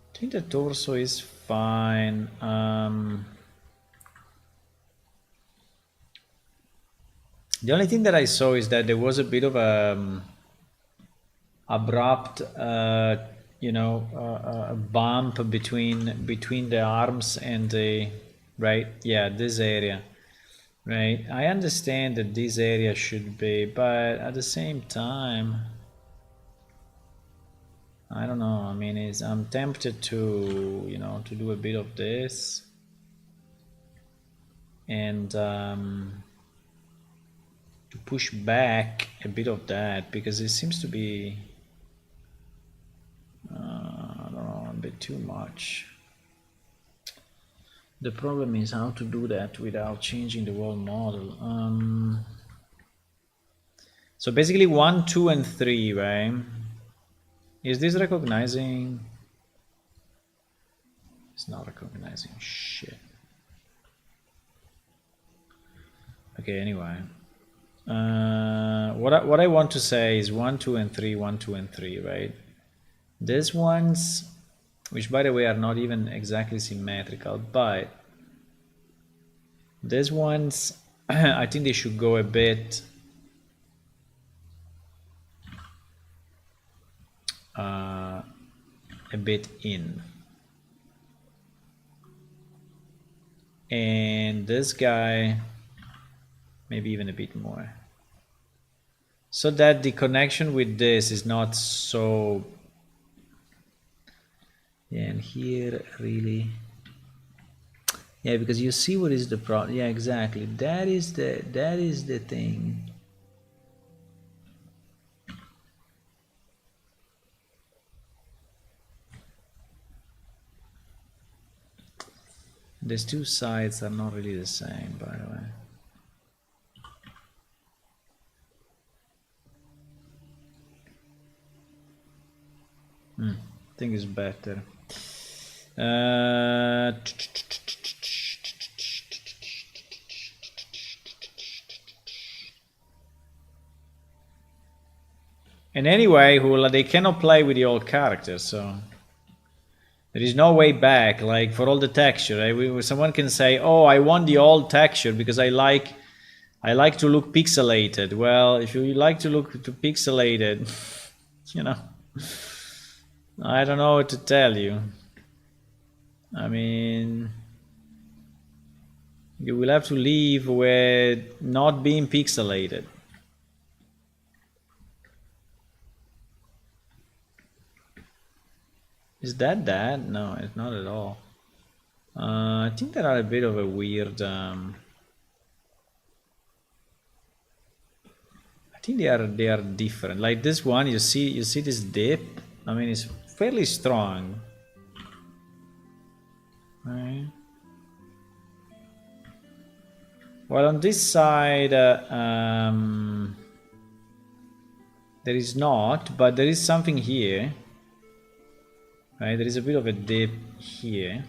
I think the torso is fine. The only thing that I saw is that there was a bit of a abrupt, you know, a bump between the arms and the right. Yeah, this area, right. I understand that this area should be, but at the same time, I don't know. I mean, I'm tempted to, you know, to do a bit of this and to push back a bit of that because it seems to be, I don't know, a bit too much. The problem is how to do that without changing the whole model. So basically 1, 2, and 3, right? Is this recognizing? It's not recognizing shit. Okay, anyway. What I want to say is 1, 2, and 3, 1, 2, and 3, right? These ones, which by the way are not even exactly symmetrical, but these ones, I think they should go a bit in. And this guy, maybe even a bit more. So that the connection with this is not so... Yeah, and here really... Yeah, because you see what is the problem. Yeah, exactly. That is the thing. These two sides are not really the same, by the way. I think it's better. And anyway, Hula, they cannot play with the old characters, so there is no way back. Like for all the texture, right? Someone can say, "Oh, I want the old texture because I like to look pixelated." Well, if you like to look pixelated, you know, I don't know what to tell you. I mean, you will have to live with not being pixelated. Is that? No, it's not at all. I think there are a bit of a weird... I think they are different. Like this one, you see this dip. I mean, it's fairly strong. Right. Well, on this side, there is not, but there is something here. Right, there is a bit of a dip here.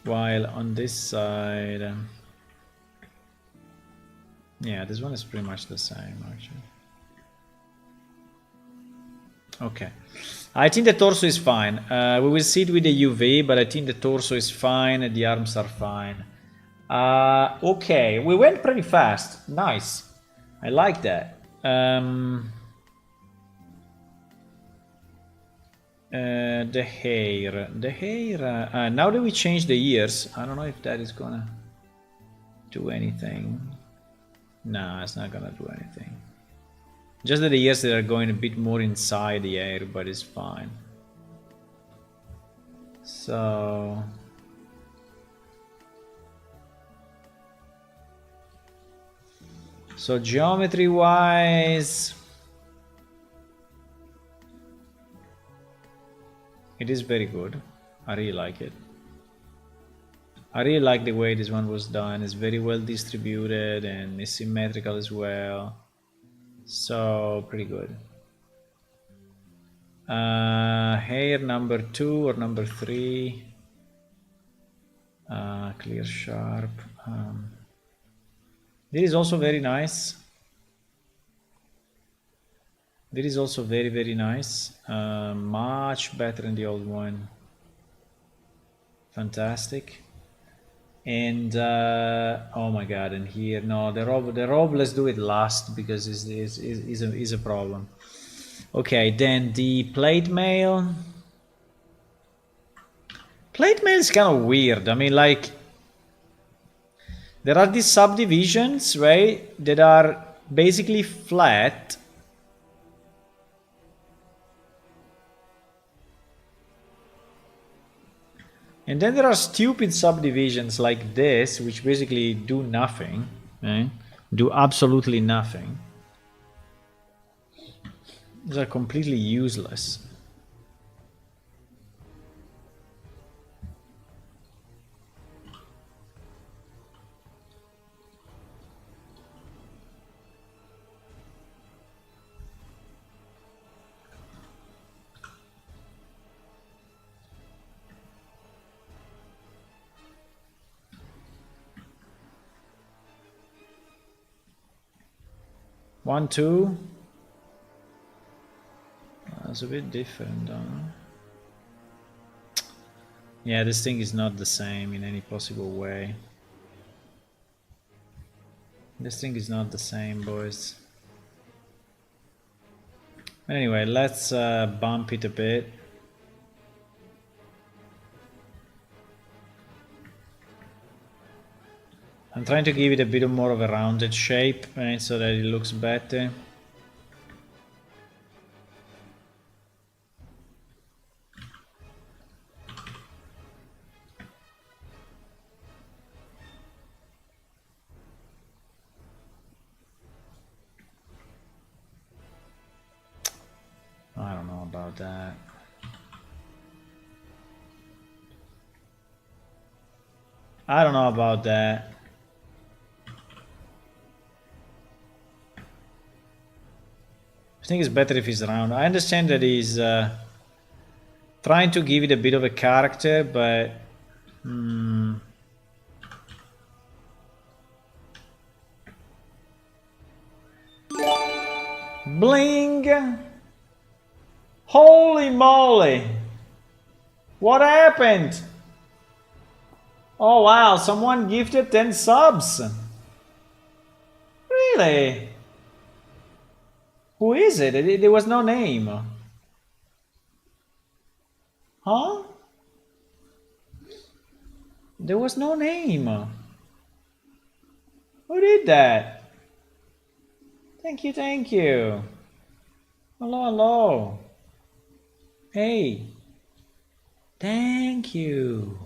While on this side, yeah, this one is pretty much the same actually. Okay, I think the torso is fine. We will see it with the UV, but I think the torso is fine and the arms are fine. Okay, we went pretty fast. Nice. I like that. The hair. The hair. Now that we changed the ears, I don't know if that is gonna do anything. Nah, it's not gonna do anything. Just that the ears that are going a bit more inside the air, but it's fine. So geometry wise, it is very good. I really like it. I really like the way this one was done. It's very well distributed and it's symmetrical as well. So pretty good. Hair number 2 or number 3. Clear sharp. This is also very nice. This is also very, very nice. Much better than the old one. Fantastic. And oh my god, and here, no, the robe, let's do it last because is a problem. Okay, then the plate mail. Plate mail is kind of weird. I mean, like, there are these subdivisions, right, that are basically flat. And then there are stupid subdivisions like this, which basically do nothing, right? Do absolutely nothing. These are completely useless. One, two. That's a bit different, huh? Yeah, this thing is not the same in any possible way. This thing is not the same, boys. Anyway, let's bump it a bit. I'm trying to give it a bit more of a rounded shape, right, so that it looks better. I don't know about that. I don't know about that. I think it's better if he's round. I understand that he's trying to give it a bit of a character, but bling! Holy moly! What happened? Oh wow, someone gifted 10 subs. Really? Who is it? There was no name. Huh? There was no name. Who did that? Thank you, thank you. Hello, hello. Hey. Thank you.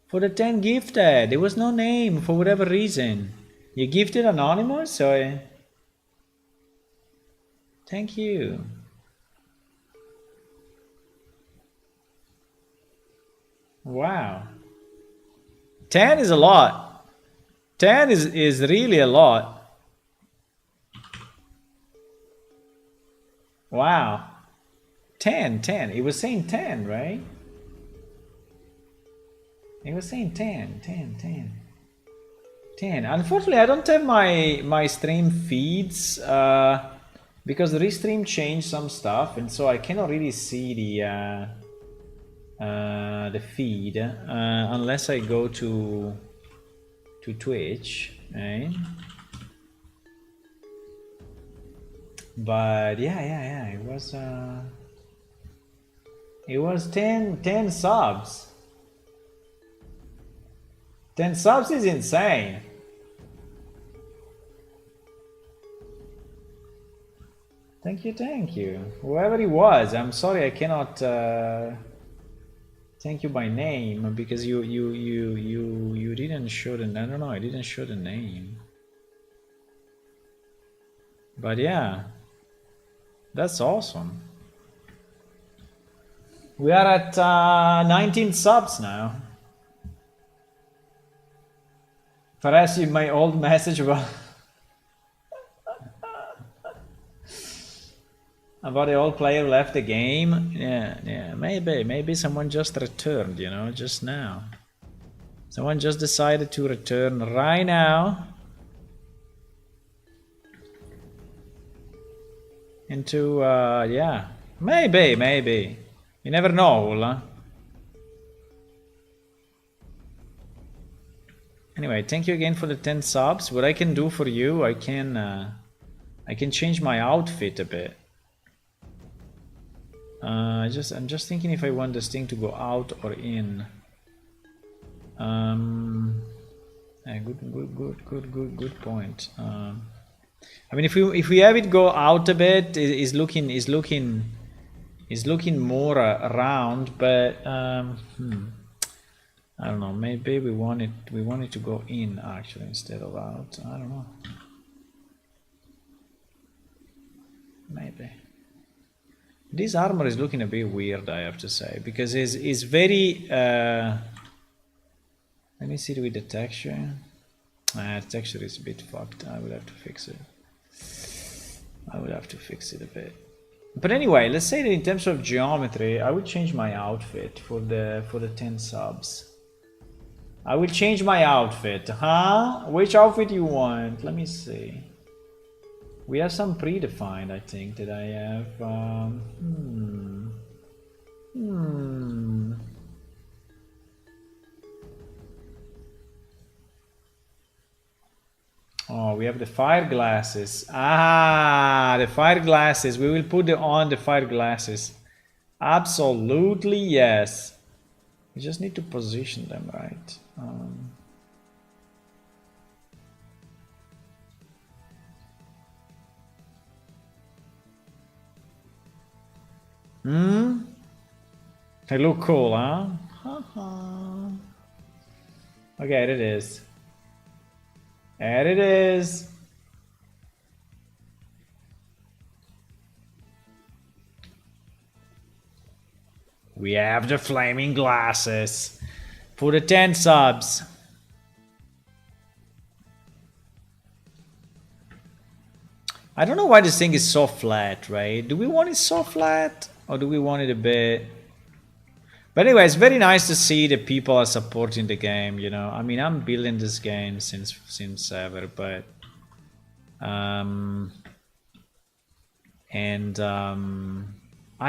For the 10 gifted. There was no name for whatever reason. You gifted anonymous or... Thank you. Wow. 10 is a lot. 10 is really a lot. Wow. 10. It was saying 10, right? He was saying 10, 10, 10. 10. Unfortunately, I don't have my stream feeds because the restream changed some stuff, and so I cannot really see the feed unless I go to Twitch, right? But yeah, it was 10 subs. 10 subs is insane. Thank you. Whoever he was, I'm sorry I cannot thank you by name because you didn't show the, I don't know, I didn't show the name. But yeah, that's awesome. We are at 19 subs now. Perhaps my old message about about the old player left the game. Yeah, maybe someone just returned, you know, just now. Someone just decided to return right now into yeah, maybe you never know, Ola. Anyway, thank you again for the 10 subs. What I can do for you, I can change my outfit a bit. I'm just thinking if I want this thing to go out or in. Good point. I mean, if we have it go out a bit, is looking more round, but I don't know. Maybe we want it to go in actually instead of out. I don't know. Maybe. This armor is looking a bit weird, I have to say, because it's very. Let me see it with the texture. The texture is a bit fucked. I will have to fix it a bit. But anyway, let's say that in terms of geometry, I will change my outfit for the 10 subs. I will change my outfit, huh? Which outfit you want? Let me see. We have some predefined, I think, that I have. Oh, we have the fire glasses. Ah, the fire glasses. We will put on the fire glasses. Absolutely, yes. We just need to position them right. They look cool, huh? Okay, there it is. There it is. We have the flaming glasses for the 10 subs. I don't know why this thing is so flat, right? Do we want it so flat or do we want it a bit? But anyway, it's very nice to see that people are supporting the game, you know. I mean, I'm building this game since ever, but I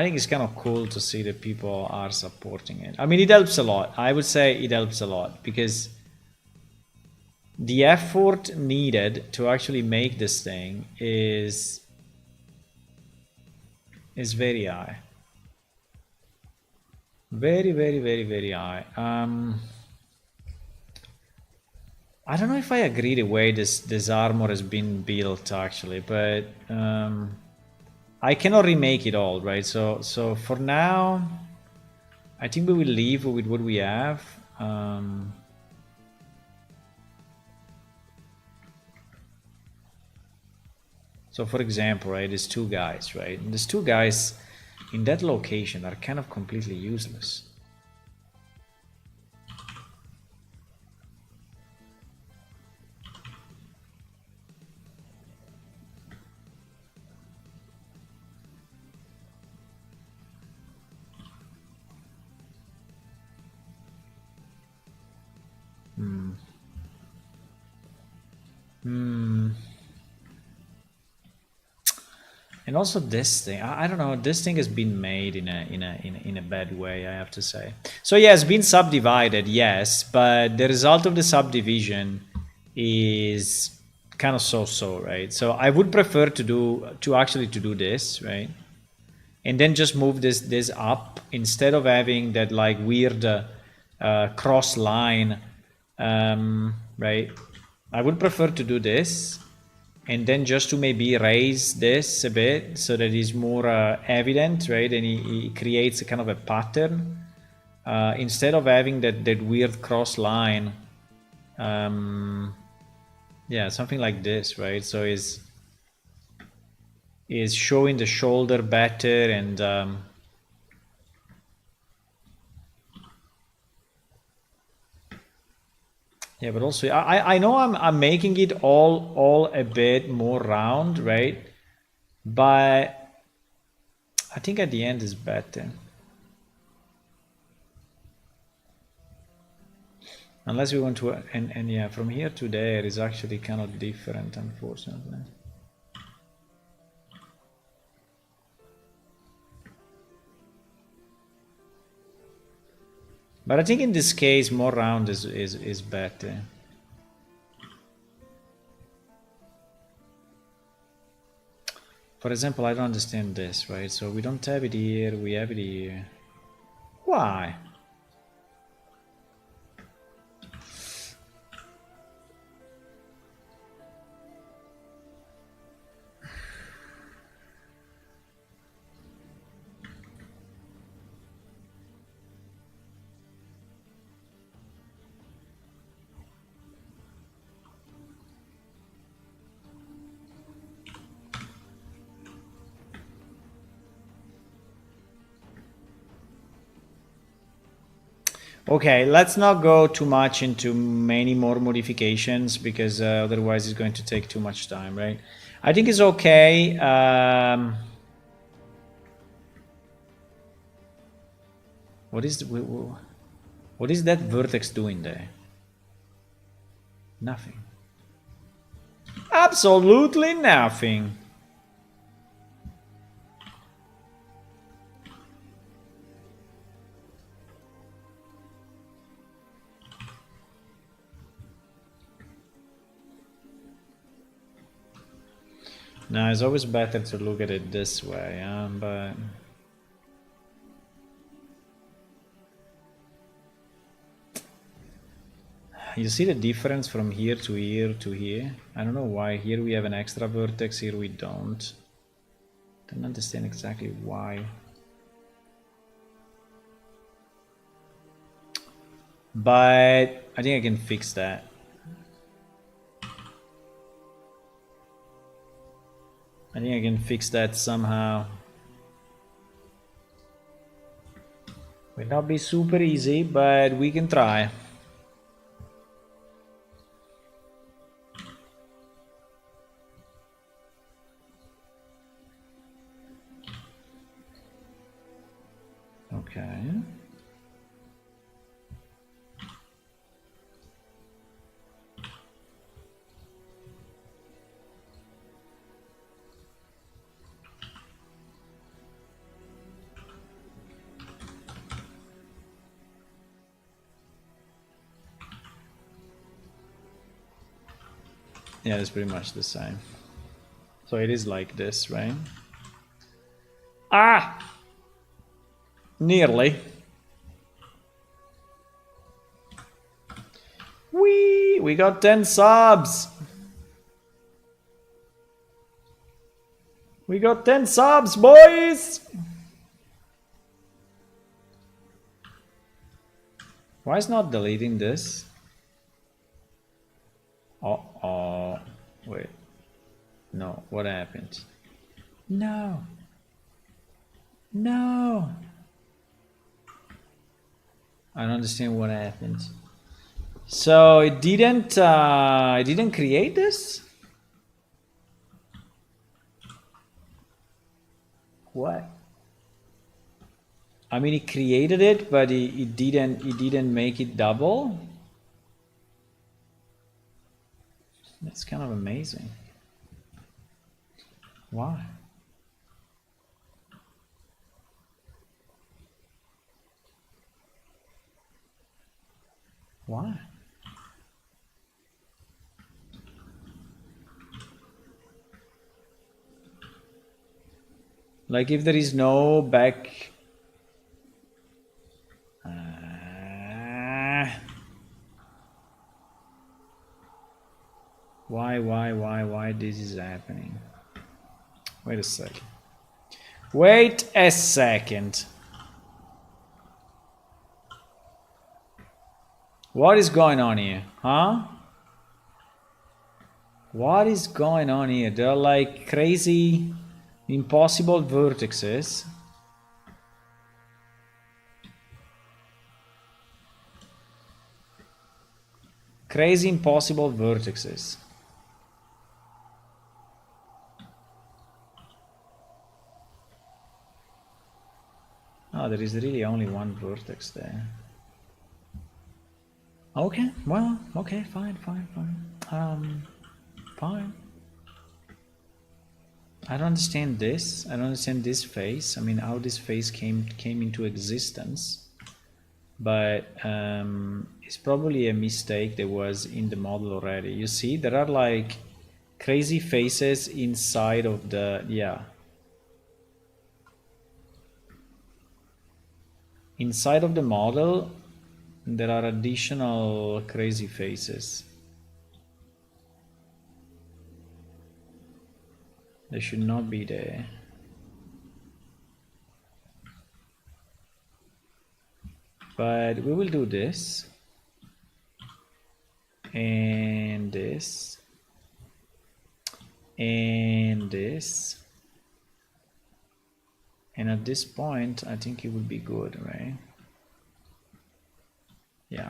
think it's kind of cool to see that people are supporting it. I mean, it helps a lot. I would say it helps a lot because the effort needed to actually make this thing is very high. Very high. I don't know if I agree the way this armor has been built actually, but I cannot remake it all, right? So for now, I think we will leave with what we have. So for example, right, there's two guys, right? And these two guys in that location are kind of completely useless. And also this thing, I don't know. This thing has been made in a bad way, I have to say. So yeah, it's been subdivided, yes, but the result of the subdivision is kind of so-so, right? So I would prefer to do this, right? And then just move this up instead of having that like weird cross line, right? I would prefer to do this, and then just to maybe raise this a bit so that it's more evident, right? And it creates a kind of a pattern instead of having that weird cross line. Yeah, something like this, right? So is showing the shoulder better, and yeah, but also I know I'm making it all a bit more round, right? But I think at the end is better. Unless we want to, and yeah, from here to there is actually kind of different, unfortunately. But I think in this case, more round is better. For example, I don't understand this, right? So we don't have it here, we have it here. Why? Okay, let's not go too much into many more modifications because otherwise it's going to take too much time, right? I think it's okay. What is that vertex doing there? Nothing. Absolutely nothing. No, it's always better to look at it this way, but you see the difference from here to here to here? I don't know why. Here we have an extra vertex, here we don't. Don't understand exactly why. But I think I can fix that. I think I can fix that somehow. Will not be super easy, but we can try. Okay. Yeah, it's pretty much the same. So it is like this, right? Ah! Nearly. We got 10 subs! We got 10 subs, boys! Why is not deleting this? Oh, wait. No, what happened? No. No. I don't understand what happened. So it didn't create this? What? I mean, it created it, but it didn't make it double. That's kind of amazing. Why? Why? Like if there is no back... Why this is happening? Wait a second. Wait a second. What is going on here? Huh? What is going on here? There are like crazy, impossible vertices. Crazy, impossible vertices. Oh, there is really only one vertex there. Okay, well, okay, fine. Fine. I don't understand this. I don't understand this phase. I mean, how this phase came into existence. But it's probably a mistake that was in the model already. You see, there are like crazy phases inside of the, yeah. Inside of the model, there are additional crazy phases. They should not be there. But we will do this. And this. And this. And at this point, I think it would be good, right? Yeah,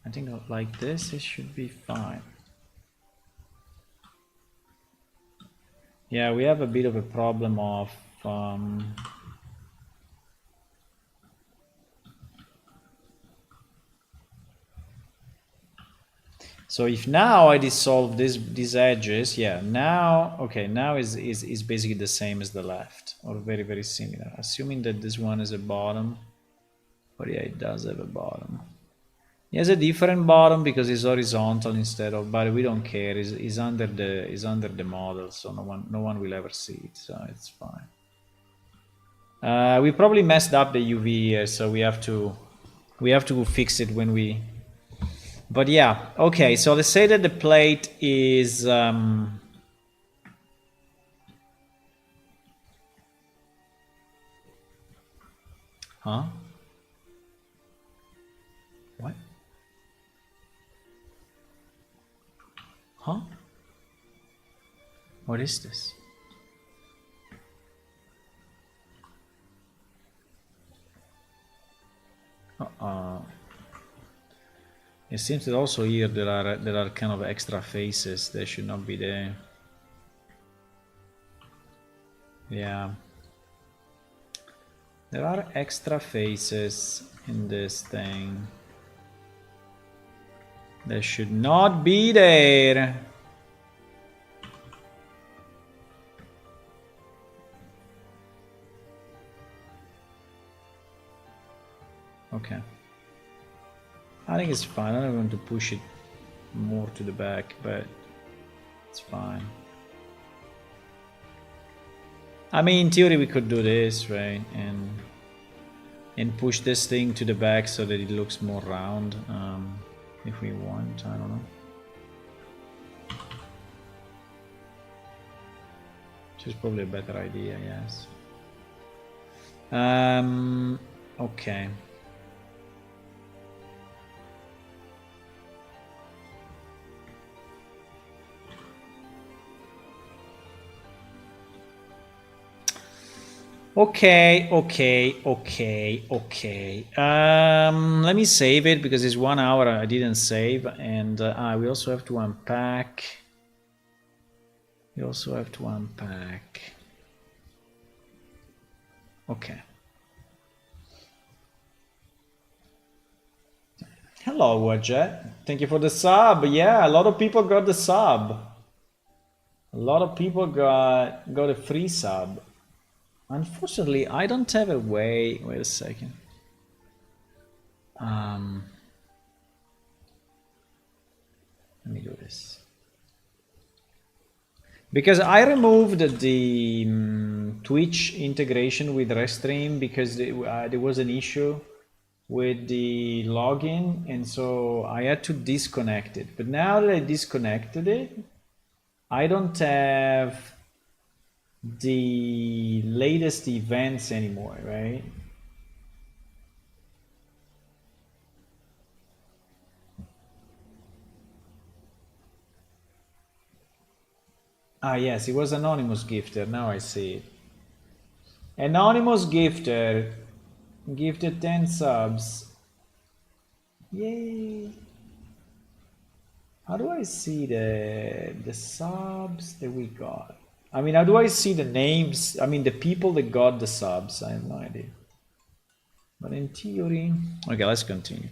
I think like this, it should be fine. Yeah, we have a bit of a problem of so if now I dissolve these edges, yeah, now, okay, now is basically the same as the left, or very, very similar, assuming that this one is a bottom. But yeah, it does have a bottom. It has a different bottom because it's horizontal instead of, but we don't care. It's under the model, so no one will ever see it, so it's fine. We probably messed up the UV here, so we have to fix it when we. But yeah, okay. So let's say that the plate is. Huh? What? Huh? What is this? It seems that also here there are kind of extra faces. They should not be there. Yeah. There are extra faces in this thing. They should not be there. Okay. I think it's fine. I don't want to push it more to the back, but it's fine. I mean, in theory, we could do this, right? And push this thing to the back so that it looks more round. If we want, I don't know. Which is probably a better idea, yes. Okay. Okay. Let me save it because it's 1 hour I didn't save, and we also have to unpack. Okay. Hello, Wajet. Thank you for the sub. Yeah, a lot of people got the sub. A lot of people got a free sub. Unfortunately, I don't have a way. Wait a second. Let me do this. Because I removed the Twitch integration with Restream because there was an issue with the login, and so I had to disconnect it. But now that I disconnected it, I don't have the latest events anymore, right? Ah, yes, it was Anonymous Gifter. Now I see it. Anonymous Gifter gifted 10 subs. Yay! How do I see the subs that we got? I mean, how do I see the names? I mean, the people that got the subs. I have no idea. But in theory, okay, let's continue.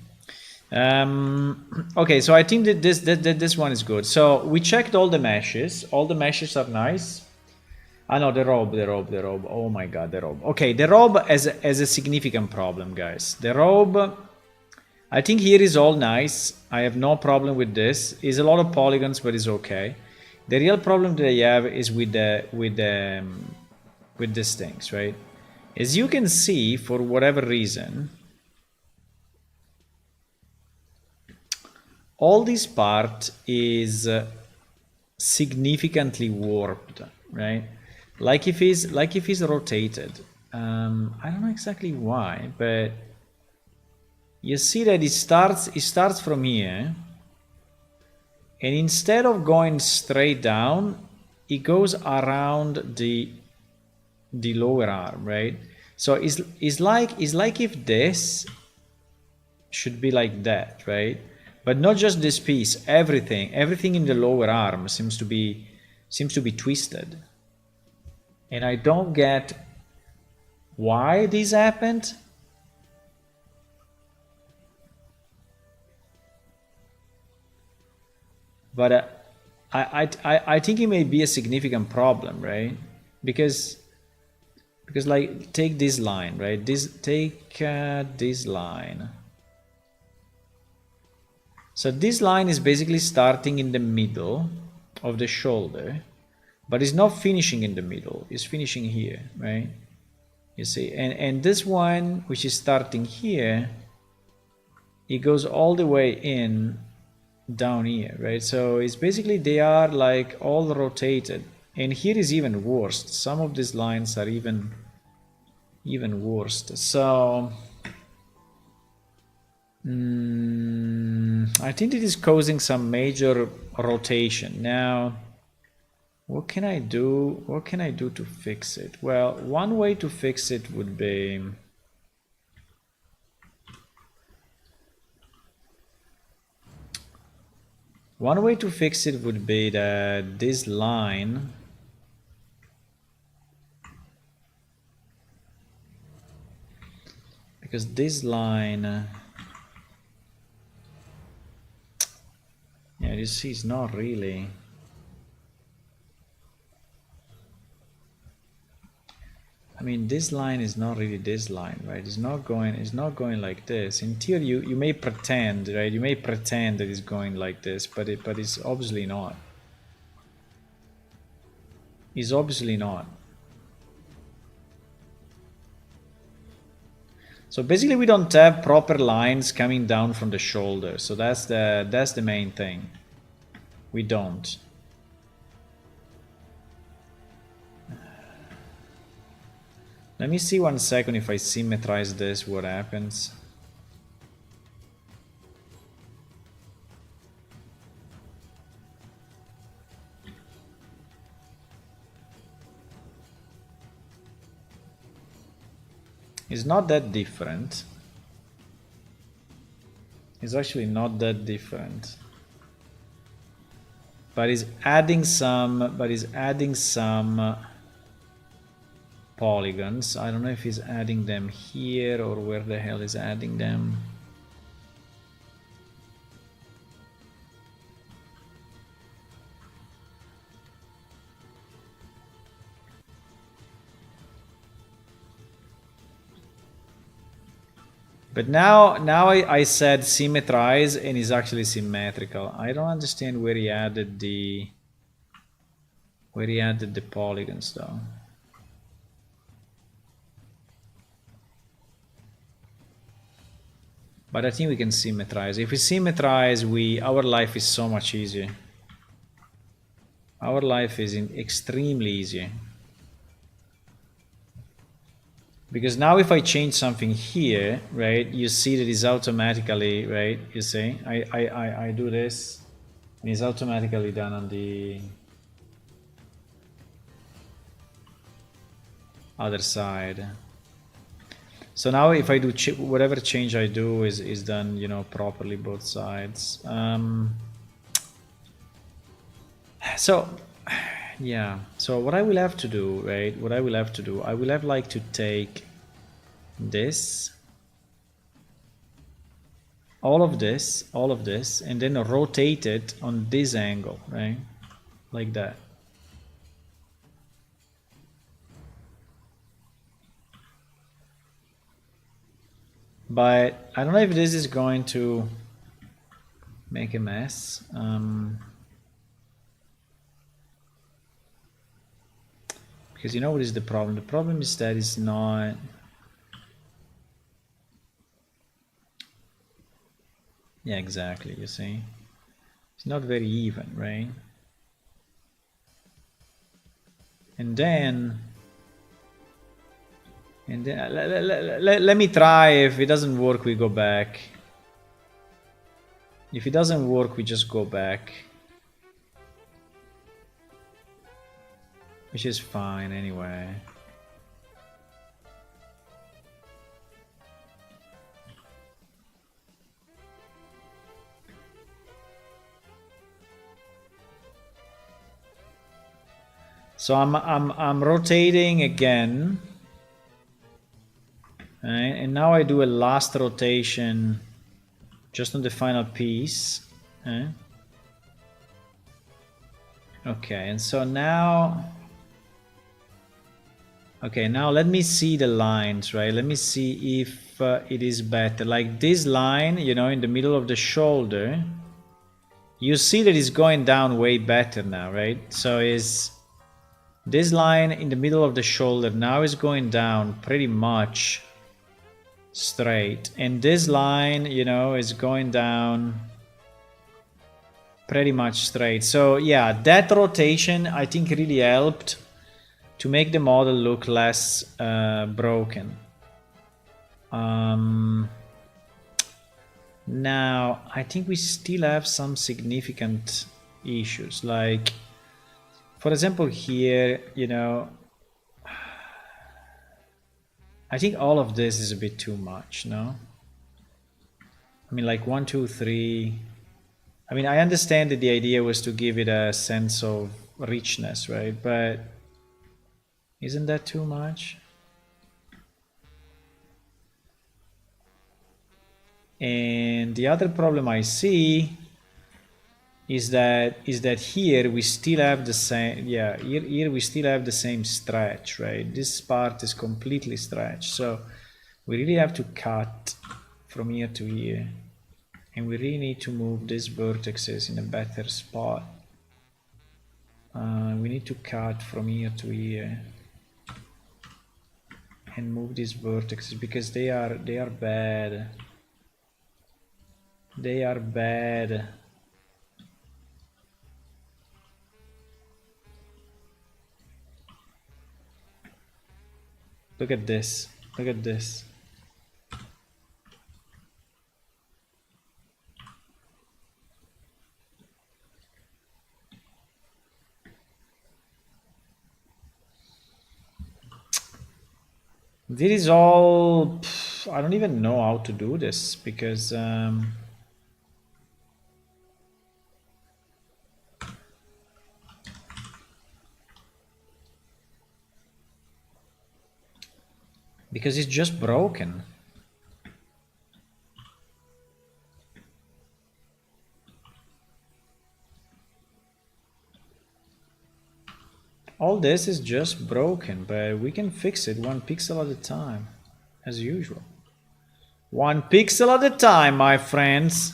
Okay, so I think that this one is good. So we checked all the meshes. All the meshes are nice. Ah no, the robe. Oh my god, the robe. Okay, the robe has a significant problem, guys. The robe, I think here is all nice. I have no problem with this. It's a lot of polygons, but it's okay. The real problem that I have is with these things, right? As you can see, for whatever reason, all this part is significantly warped, right? Like if it's rotated. I don't know exactly why, but you see that it starts from here, and instead of going straight down, it goes around the lower arm, right? So it's like if this should be like that, right? But not just this piece, everything in the lower arm seems to be twisted. And I don't get why this happened. But I think it may be a significant problem, right? Because like take this line, right? Take this line. So this line is basically starting in the middle of the shoulder, but it's not finishing in the middle. It's finishing here, right? You see, and this one, which is starting here, it goes all the way in down here, right? So it's basically they are like all rotated, and here is even worse. Some of these lines are even worse. So I think it is causing some major rotation. Now, what can I do? What can I do to fix it? Well, one way to fix it would be that this line because this line yeah, you see it's not really I mean this line is not really this line, right? It's not going like this. In theory you may pretend, right? You may pretend that it's going like this, but it's obviously not. It's obviously not. So basically we don't have proper lines coming down from the shoulder. So that's the main thing. We don't. Let me see 1 second if I symmetrize this, what happens. It's not that different. It's actually not that different. But it's adding some polygons. I don't know if he's adding them here or where the hell is adding them. But now I said symmetrize and it's actually symmetrical. I don't understand where he added the polygons though. But I think we can symmetrize. If we symmetrize, our life is so much easier. Our life is extremely easy. Because now if I change something here, right, you see that it's automatically, right, you see, I do this, and it's automatically done on the other side. So now if I do whatever change I do is done, you know, properly both sides. So yeah, so what I will have to do, right, I will have like to take this, all of this, and then rotate it on this angle, right, like that. But I don't know if this is going to make a mess. Because you know what is the problem? The problem is that it's not... Yeah, exactly, you see? It's not very even, right? And then let me try. If it doesn't work, we go back. If it doesn't work, we just go back. Which is fine anyway. So I'm rotating again. Right? And now I do a last rotation just on the final piece. Right? Okay, and so now... Okay, now let me see the lines, right? Let me see if it is better. Like this line, you know, in the middle of the shoulder, you see that it's going down way better now, right? So is this line in the middle of the shoulder now is going down pretty much straight. And this line, you know, is going down pretty much straight. So yeah, that rotation I think really helped to make the model look less broken. Now, I think we still have some significant issues. Like, for example, here, you know, I think all of this is a bit too much, no? I mean, like 1, 2, 3. I mean, I understand that the idea was to give it a sense of richness, right? But isn't that too much? And the other problem I see is that here we still have the same, yeah, here we still have the same stretch, right? This part is completely stretched, so we really have to cut from here to here, and we really need to move these vertices in a better spot. We need to cut from here to here and move these vertices because they are bad. They are bad. Look at this. Look at this. This is all... I don't even know how to do this because... because it's just broken. All this is just broken, but we can fix it 1 pixel at a time, as usual. One pixel at a time, my friends.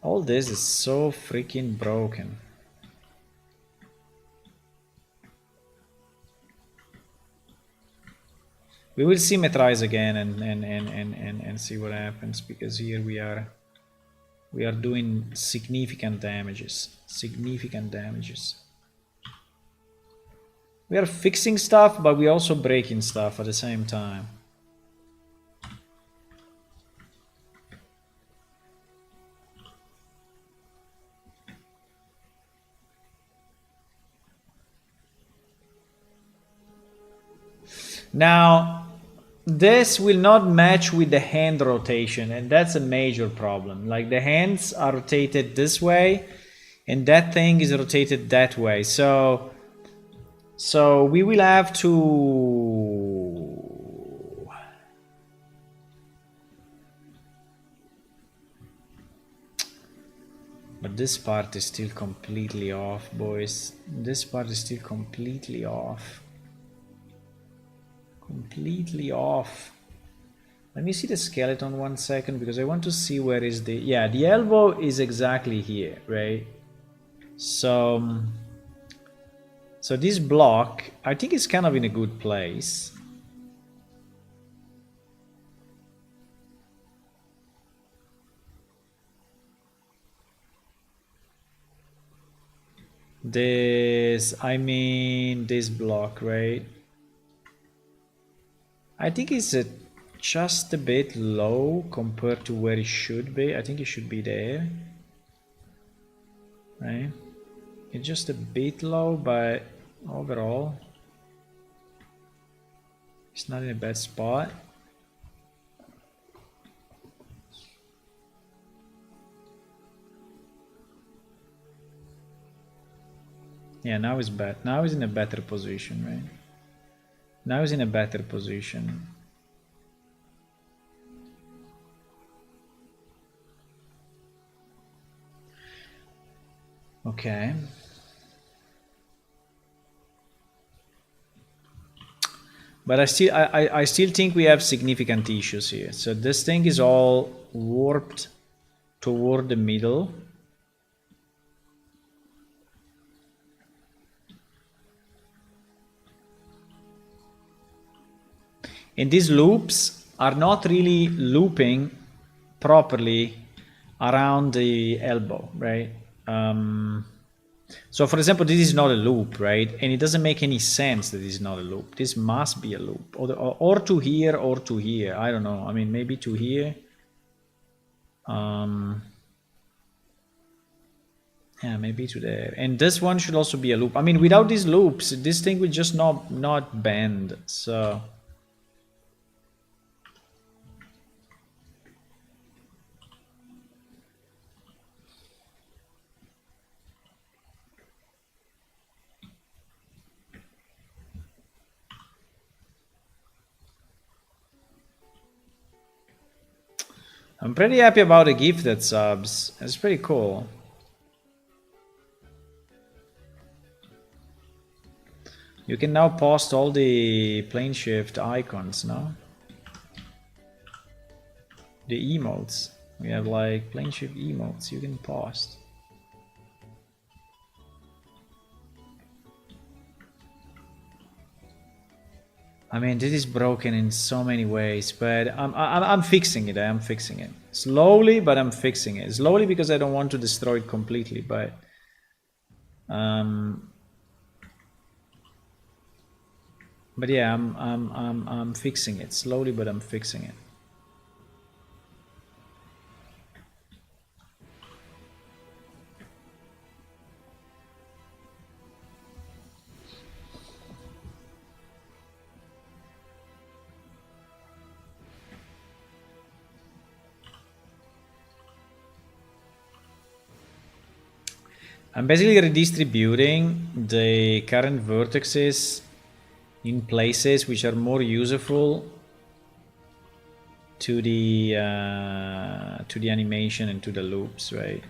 All this is so freaking broken. We will symmetrize again and see what happens, because here we are doing significant damages. Significant damages. We are fixing stuff, but we're also breaking stuff at the same time. Now, this will not match with the hand rotation, and that's a major problem. Like, the hands are rotated this way, and that thing is rotated that way. So we will have to... But this part is still completely off, boys. This part is still completely off. Completely off. Let me see the skeleton 1 second, because I want to see where is the... Yeah, the elbow is exactly here, right? So this block, I think it's kind of in a good place. This block, right? I think it's just a bit low compared to where it should be. I think it should be there, right? It's just a bit low, but overall it's not in a bad spot. Yeah, now it's bad. Now it's in a better position, right? Now it's in a better position. Okay. But I still think we have significant issues here. So this thing is all warped toward the middle. And these loops are not really looping properly around the elbow, right? So for example, this is not a loop, right? And it doesn't make any sense that this is not a loop. This must be a loop, or to here or to here. I don't know. I mean, maybe to here. Yeah, maybe to there. And this one should also be a loop. I mean, without these loops, this thing will just not bend. So I'm pretty happy about the gifted subs. It's pretty cool. You can now post all the plane shift icons, no? The emotes. We have like plane shift emotes you can post. I mean, this is broken in so many ways, but I'm fixing it. I'm fixing it slowly, but I'm fixing it slowly because I don't want to destroy it completely. But yeah, I'm fixing it slowly, but I'm fixing it. I'm basically redistributing the current vertices in places which are more useful to the animation and to the loops, right?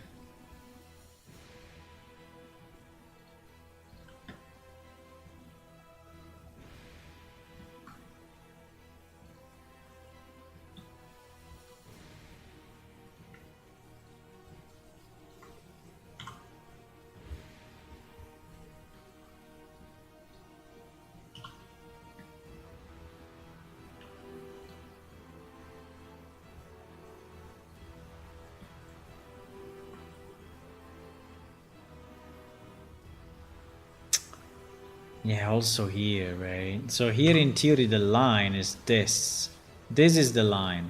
Yeah, also here, right? So here in theory the line is this. This is the line.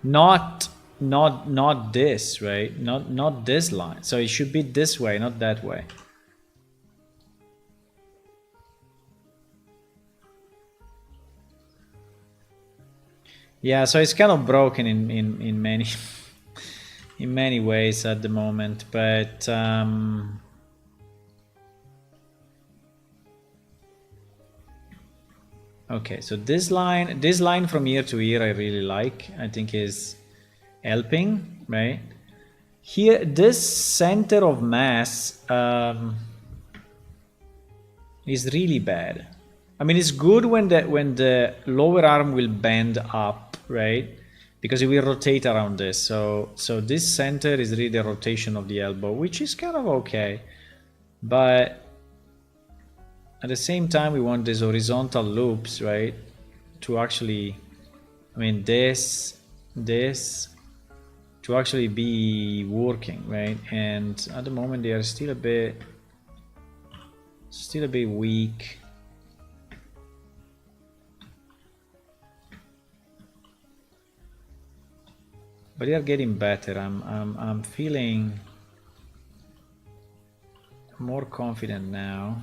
Not this, right? Not this line. So it should be this way, not that way. Yeah, so it's kind of broken in many in many ways at the moment, but okay, so this line from here to here I really like. I think is helping, right? Here, this center of mass is really bad. I mean, it's good when the lower arm will bend up, right? Because it will rotate around this. So this center is really the rotation of the elbow, which is kind of okay. But at the same time, we want these horizontal loops, right? To actually, I mean, this, to actually be working, right? And at the moment, they are still a bit weak. But they are getting better. I'm feeling more confident now.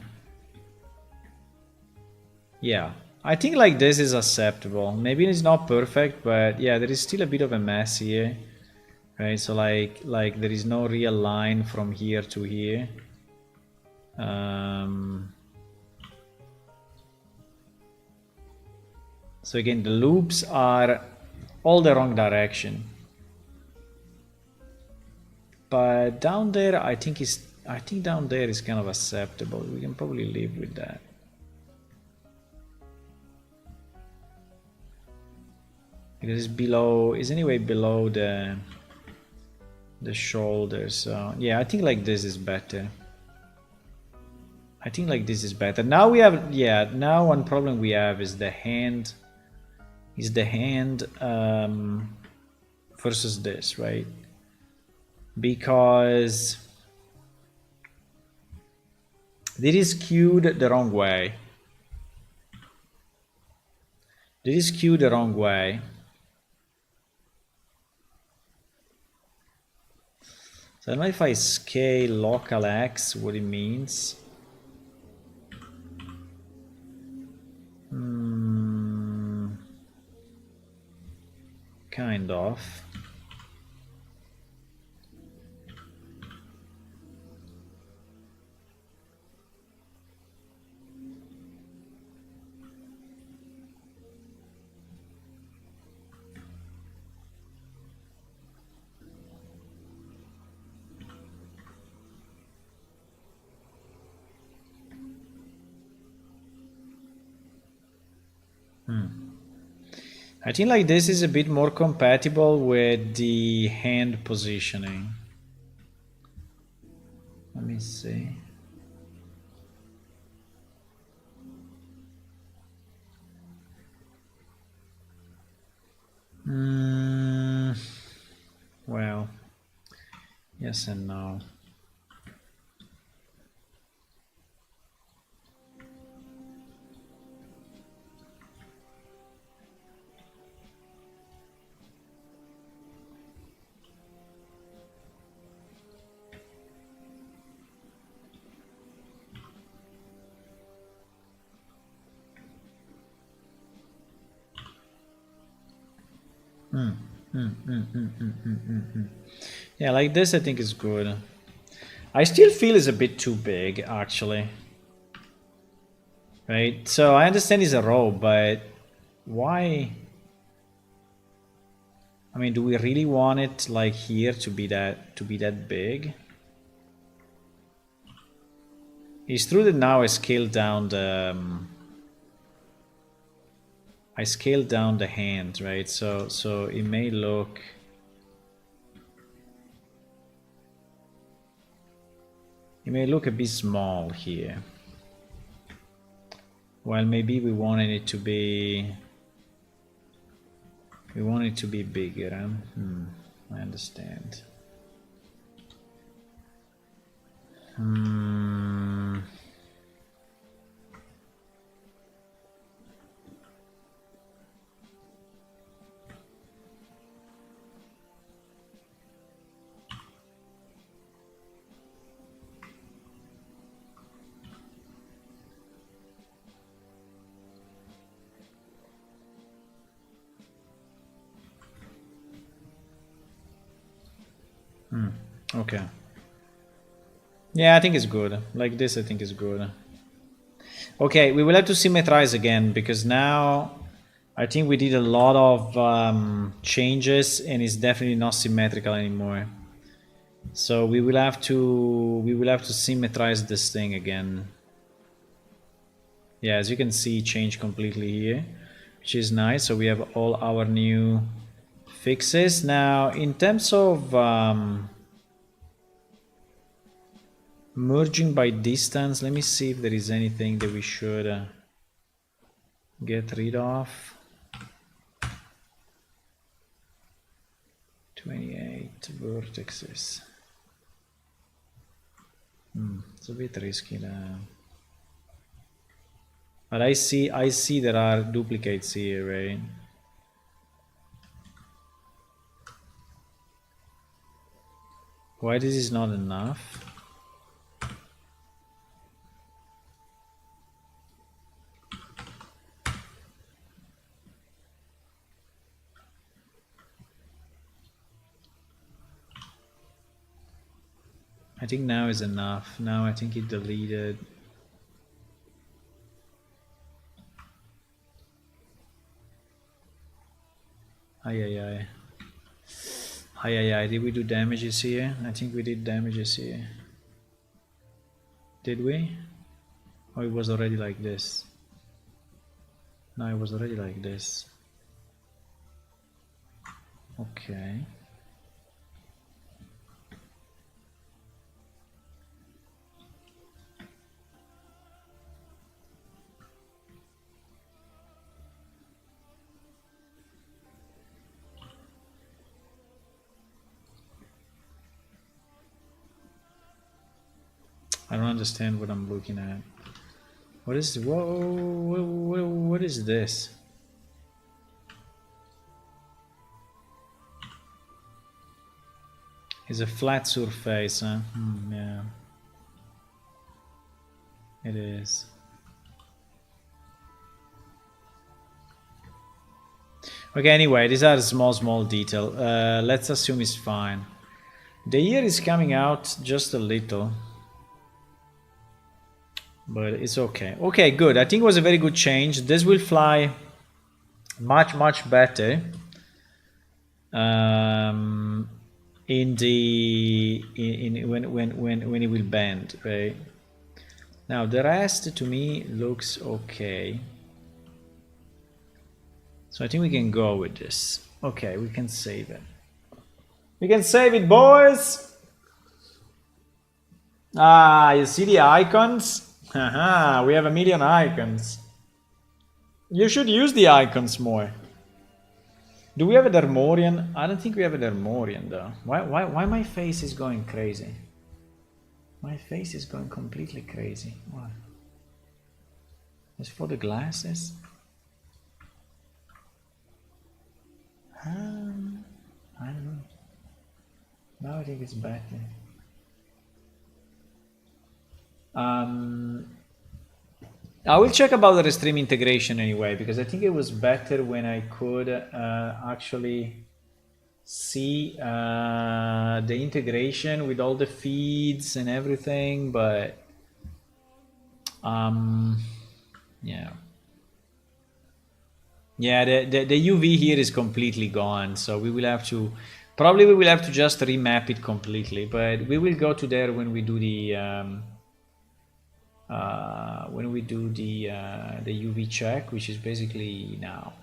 Yeah, I think like this is acceptable. Maybe it's not perfect, but yeah, there is still a bit of a mess here, right? So like there is no real line from here to here. So again, the loops are all the wrong direction. But down there, I think down there is kind of acceptable. We can probably live with that. Because it's anyway below the shoulder. So yeah, I think like this is better. I think like this is better. Now we have, yeah, now one problem we have is the hand. Versus this, right? Because this is skewed the wrong way. This is skewed the wrong way. So I don't know if I scale local X, what it means. Kind of. I think like this is a bit more compatible with the hand positioning. Let me see. Well, yes and no. Yeah, like this I think is good. I still feel it's a bit too big, actually. Right? So I understand it's a row, but why? I mean, do we really want it like here to be that big? It's true that now I scaled down the hand, right? So it may look a bit small here. Well, maybe we wanted it to be bigger. Huh? I understand. Okay. Yeah, I think it's good. Like this, I think is good. Okay, we will have to symmetrize again because now I think we did a lot of changes and it's definitely not symmetrical anymore. So we will have to symmetrize this thing again. Yeah, as you can see, change completely here, which is nice. So we have all our new fixes. Now, in terms of merging by distance, let me see if there is anything that we should get rid of. 28 vertices. It's a bit risky now. But I see there are duplicates here, right? Why this is not enough? I think now is enough. Now I think it deleted. Ay. Did we do damages here? I think we did damages here. Did we? Or it was already like this? No, it was already like this. Okay. I don't understand what I'm looking at. What is what is this? It's a flat surface, huh? Yeah. It is. Okay, anyway, these are small detail. Let's assume it's fine. The year is coming out just a little. But it's okay. Okay, good. I think it was a very good change. This will fly much better in the when it will bend, right? Now the rest to me looks okay. So I think we can go with this. Okay, we can save it. We can save it, boys. Ah, you see the icons? Haha, we have 1,000,000 icons. You should use the icons more. Do we have a Dermorian? I don't think we have a Dermorian though. Why my face is going crazy? My face is going completely crazy. Why? It's for the glasses? I don't know. Now I think it's better. I will check about the Restream integration anyway, because I think it was better when I could actually see the integration with all the feeds and everything, but yeah. Yeah, the UV here is completely gone, so we will have to just remap it completely, but we will go to there when we do the UV check, which is basically now.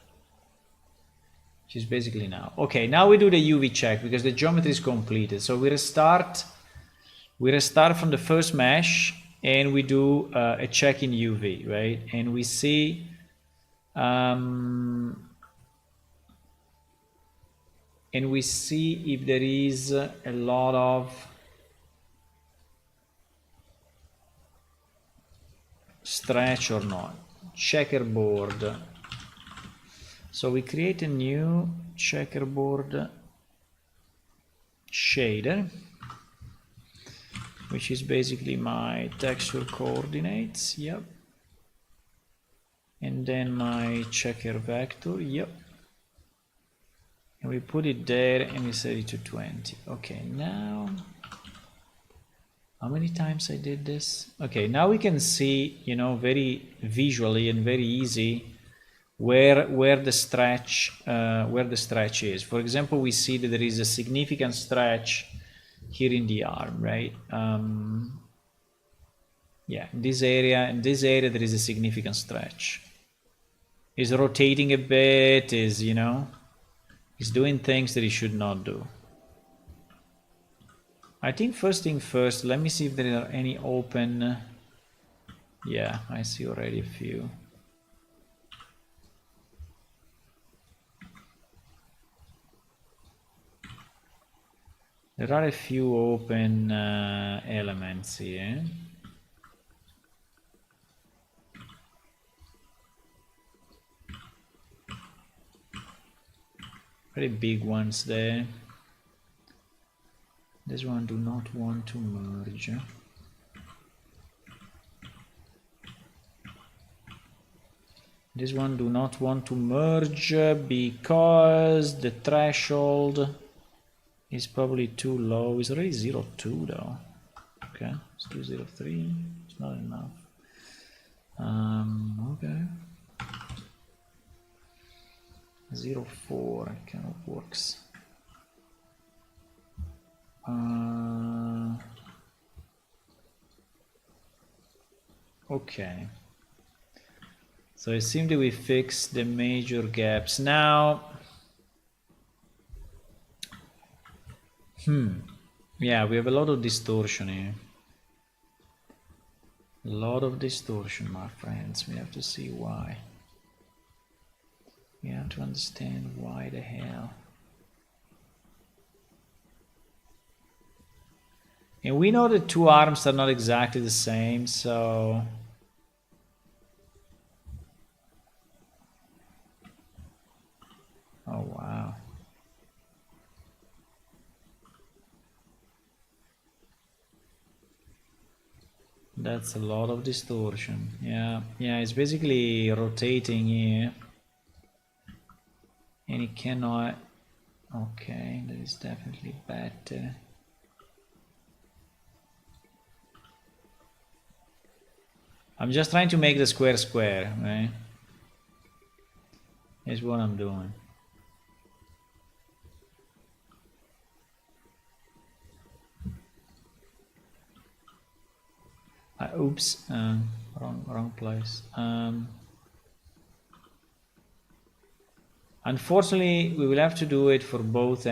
Okay, now we do the UV check because the geometry is completed. So we restart from the first mesh and we do a check in UV, right? And we see if there is a lot of stretch or not. Checkerboard. So we create a new checkerboard shader, which is basically my texture coordinates. Yep. And then my checker vector. Yep. And we put it there and we set it to 20. Okay, now How many times I did this? Okay, now we can see, you know, very visually and very easy where the stretch is. For example, we see that there is a significant stretch here in the arm, right? Yeah, in this area there is a significant stretch. Is rotating a bit, is, you know, is doing things that he should not do. I think first thing first, let me see if there are any open. Yeah, I see already a few. There are a few open elements here. Very big ones there. This one do not want to merge. This one do not want to merge because the threshold is probably too low. It's already 0.2 though. Okay, let's do 0.3. It's not enough. Okay. 0.4 kind of works. Okay. So it seems that we fixed the major gaps. Now, yeah, we have a lot of distortion here. A lot of distortion, my friends. We have to see why. We have to understand why the hell. And we know the two arms are not exactly the same, so... Oh, wow. That's a lot of distortion. Yeah, it's basically rotating here. And it cannot... Okay, that is definitely better. I'm just trying to make the square square, right? That's what I'm doing. Oops, wrong place. Unfortunately, we will have to do it for both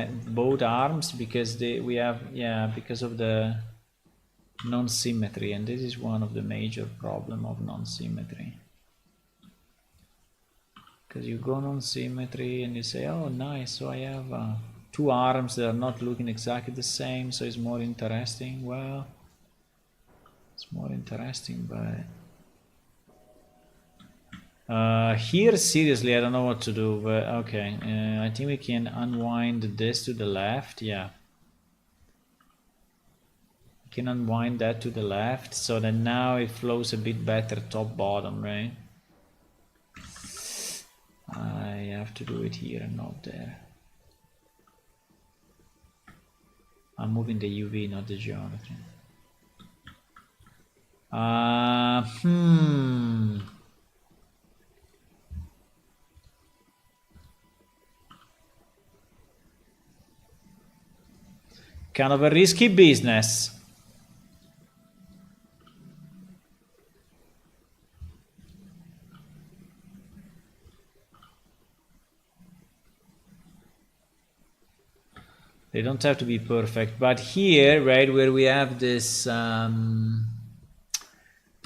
arms because because of the non-symmetry, and this is one of the major problem of non-symmetry. Because you go non-symmetry and you say, oh nice, so I have two arms that are not looking exactly the same, so it's more interesting. Well, it's more interesting, but here seriously I don't know what to do, but okay, I think we can unwind this to the left. Yeah, we can unwind that to the left so that now it flows a bit better top bottom, right? I have to do it here and not there. I'm moving the UV, not the geometry. Kind of a risky business. They don't have to be perfect, but here, right, where we have this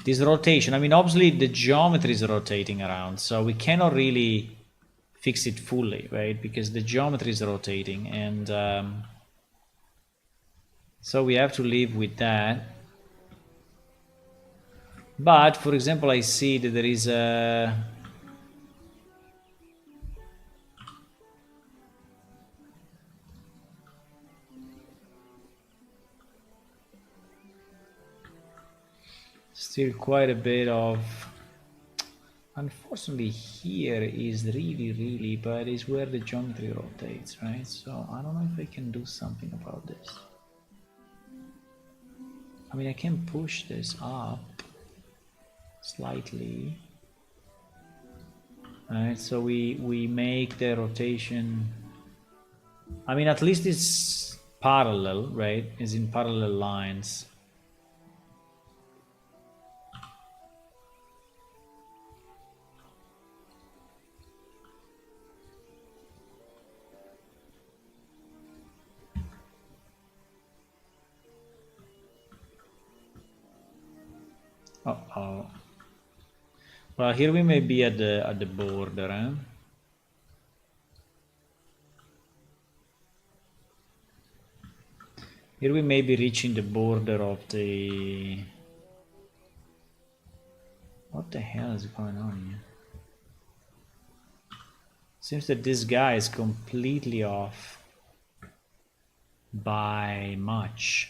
this rotation, I mean, obviously the geometry is rotating around, so we cannot really fix it fully, right, because the geometry is rotating, and so we have to live with that. But, for example, I see that there is a... still quite a bit of... Unfortunately, here is really, but is where the geometry rotates, right? So I don't know if I can do something about this. I mean, I can push this up slightly. Alright, so we make the rotation. I mean, at least it's parallel, right? It's in parallel lines. Uh-oh. Well, here we may be at the border, eh? Here we may be reaching the border of the... What the hell is going on here? Seems that this guy is completely off by much.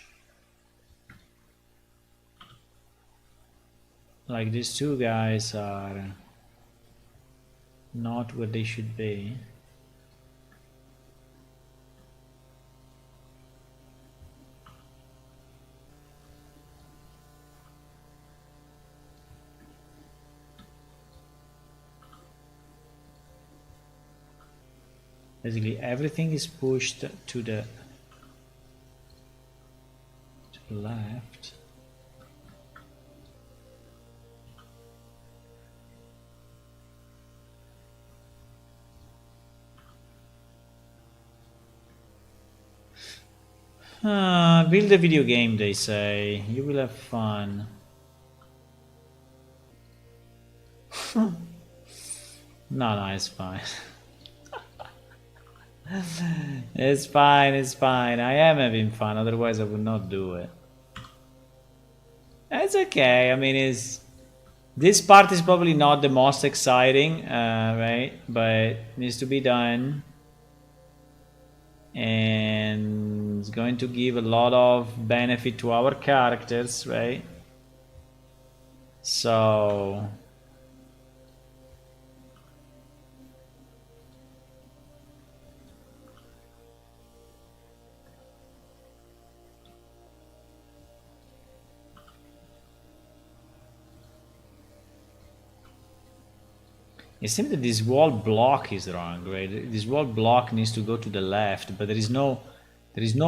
Like these two guys are not where they should be. Basically everything is pushed to the left. Build a video game, they say. You will have fun. No, it's fine. It's fine, it's fine. I am having fun, otherwise I would not do it. It's okay. I mean, this part is probably not the most exciting, right? But it needs to be done. And it's going to give a lot of benefit to our characters, right? So... It seems that this wall block is wrong, right? This wall block needs to go to the left, but there is no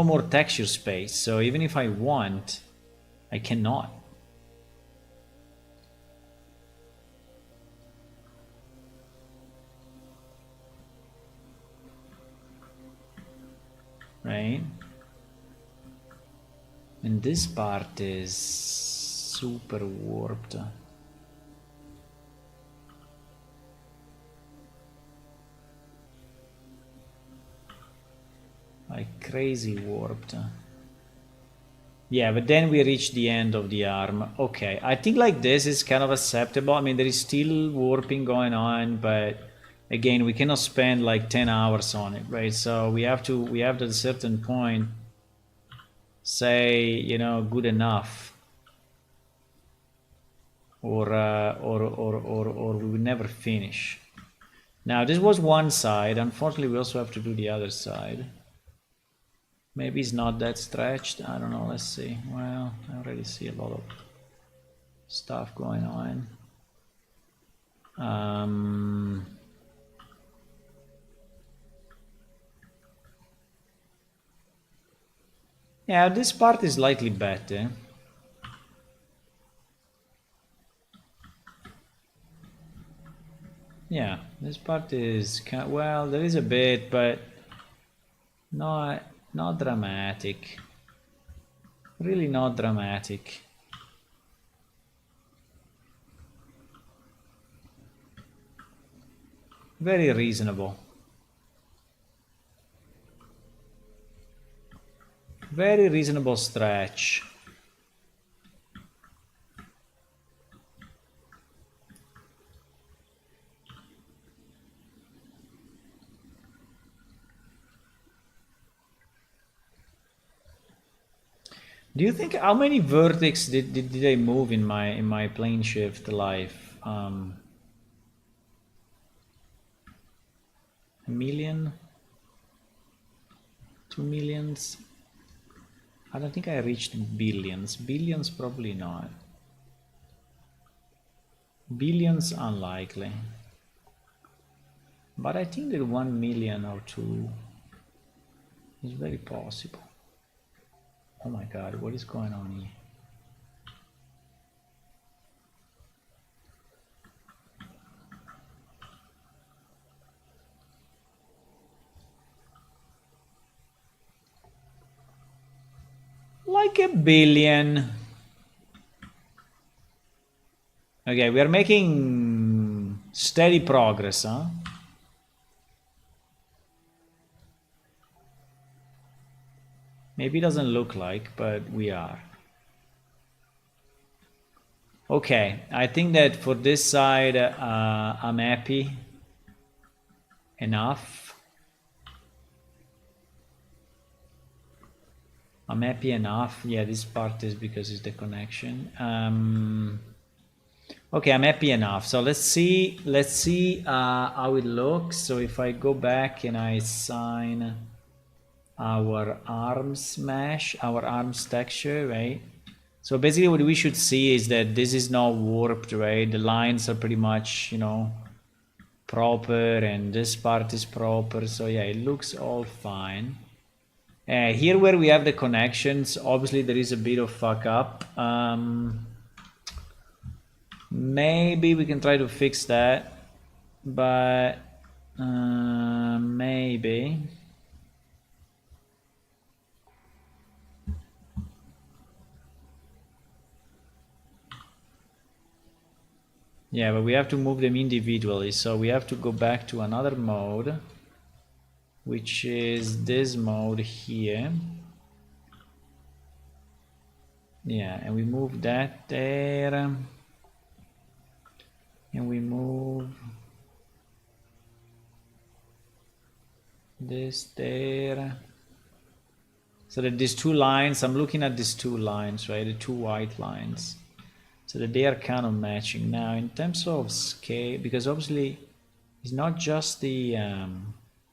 more texture space. So even if I want, I cannot. Right? And this part is super warped. Like crazy warped. Yeah, but then we reach the end of the arm. Okay, I think like this is kind of acceptable. I mean, there is still warping going on, but again, we cannot spend like 10 hours on it, right? So we have at a certain point say, you know, good enough. Or we will never finish. Now, this was one side. Unfortunately, we also have to do the other side. Maybe it's not that stretched. I don't know. Let's see. Well, I already see a lot of stuff going on. Yeah, this part is slightly better. Yeah, this part is kind of, well, there is a bit, but not dramatic. Really not dramatic. Very reasonable. Very reasonable stretch. Do you think how many vertex did I move in my plane shift life? A million? 2 millions? I don't think I reached billions. Billions probably not. Billions unlikely. But I think that 1 million or 2 is very possible. Oh my god, what is going on here? Like a billion. Okay, we are making steady progress, huh? Maybe it doesn't look like, but we are. Okay, I think that for this side, I'm happy enough. I'm happy enough. Yeah, this part is because it's the connection. Okay, I'm happy enough. So let's see how it looks. So if I go back and I assign our arms mesh, our arms texture, right? So basically what we should see is that this is not warped, right? The lines are pretty much, you know, proper, and this part is proper. So yeah, it looks all fine. Here where we have the connections, obviously there is a bit of fuck up. Maybe we can try to fix that, but maybe. Yeah, but we have to move them individually, so we have to go back to another mode, which is this mode here. Yeah, and we move that there, and we move this there. So that these two lines, I'm looking at these two lines, right? The two white lines. So that they are kind of matching. Now, in terms of scale, because obviously it's not just the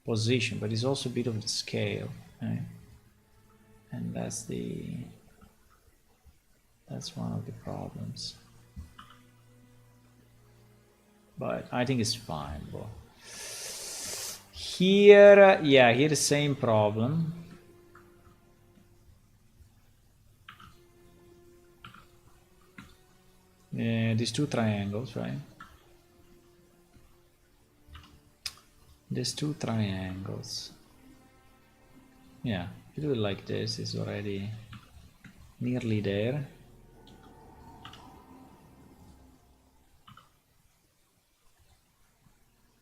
position, but it's also a bit of the scale, right? And that's one of the problems. But I think it's fine, bro. Here, yeah, here the same problem. These two triangles, right? These two triangles. Yeah, if you do it like this, it's already nearly there.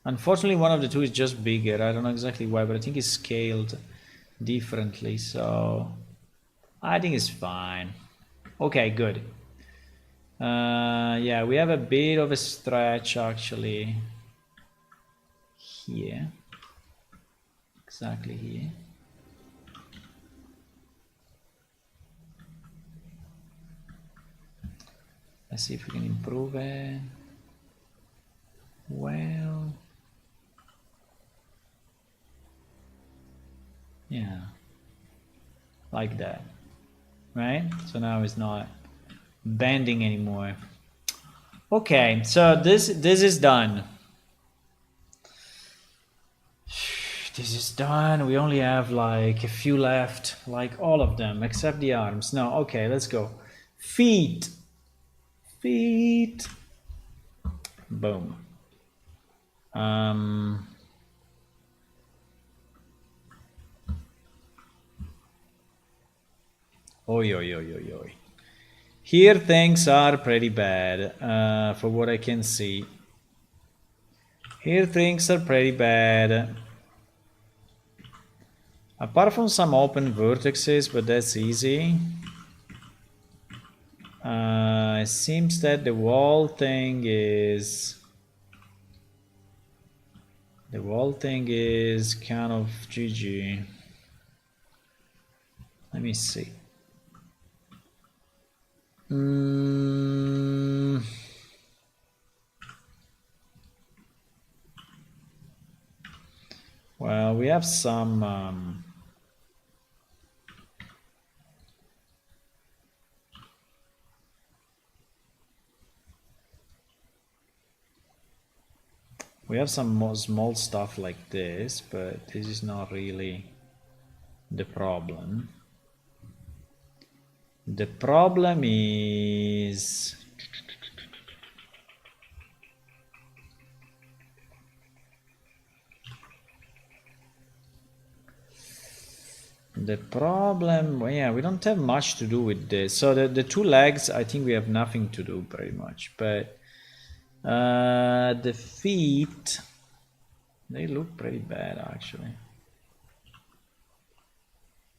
Unfortunately, one of the two is just bigger. I don't know exactly why, but I think it's scaled differently. So I think it's fine. Okay, good. Yeah, we have a bit of a stretch actually here. Exactly here. Let's see if we can improve it. Well, yeah, like that, right? So now it's not bending anymore. Okay, so this is done. This is done. We only have like a few left, like all of them except the arms. No, okay, let's go. Feet. Boom. Oi, oi, oi, oi, oi. Here things are pretty bad, for what I can see. Here things are pretty bad. Apart from some open vertices, but that's easy. It seems that the wall thing is kind of GG. Let me see. Well, we have some We have some more small stuff like this, but this is not really the problem. The problem is well, yeah, we don't have much to do with this. So the two legs, I think we have nothing to do pretty much. But the feet, they look pretty bad actually.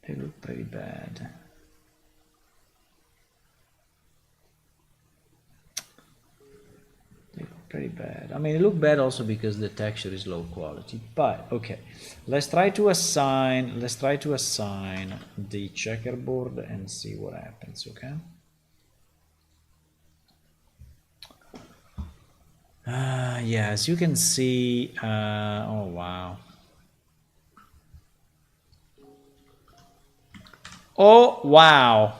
They look pretty bad. They look pretty bad. I mean, they look bad also because the texture is low quality. But okay, let's try to assign the checkerboard and see what happens. Okay. Yeah, as you can see, oh wow. Oh wow.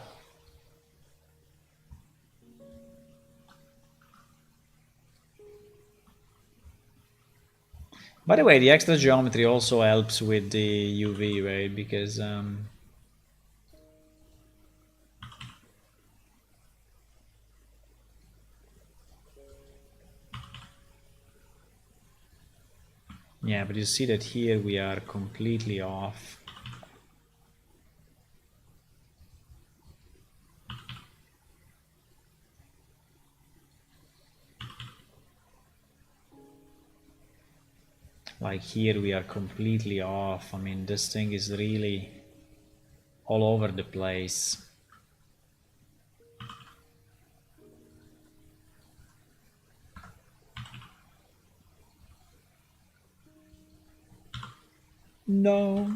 By the way, the extra geometry also helps with the UV, right? Because yeah, but you see that here we are completely off. Like here we are completely off. I mean, this thing is really all over the place. No.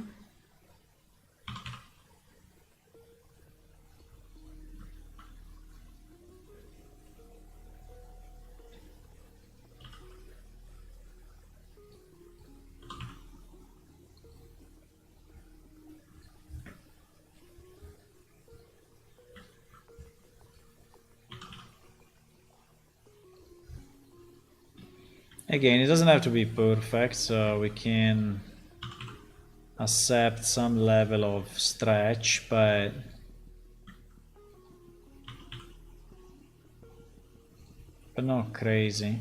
Again, it doesn't have to be perfect, so we can accept some level of stretch, but not crazy.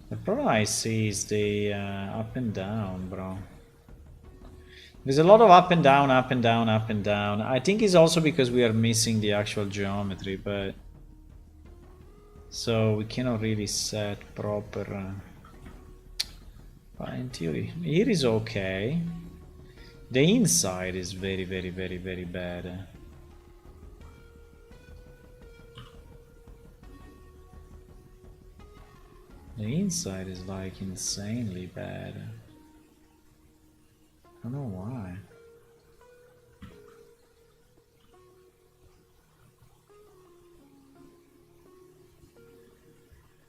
The problem I see is the up and down, bro. There's a lot of up and down, up and down, up and down. I think it's also because we are missing the actual geometry, but so we cannot really set proper. But in theory, here is okay. The inside is very, very, very, very bad. The inside is like insanely bad. I don't know why.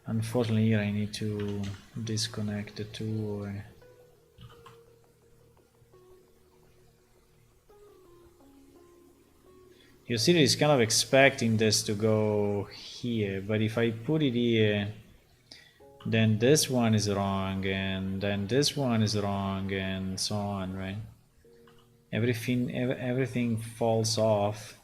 Unfortunately, here I need to disconnect the two. Or you see, it's kind of expecting this to go here, but if I put it here, then this one is wrong, and then this one is wrong, and so on, right? Everything falls off.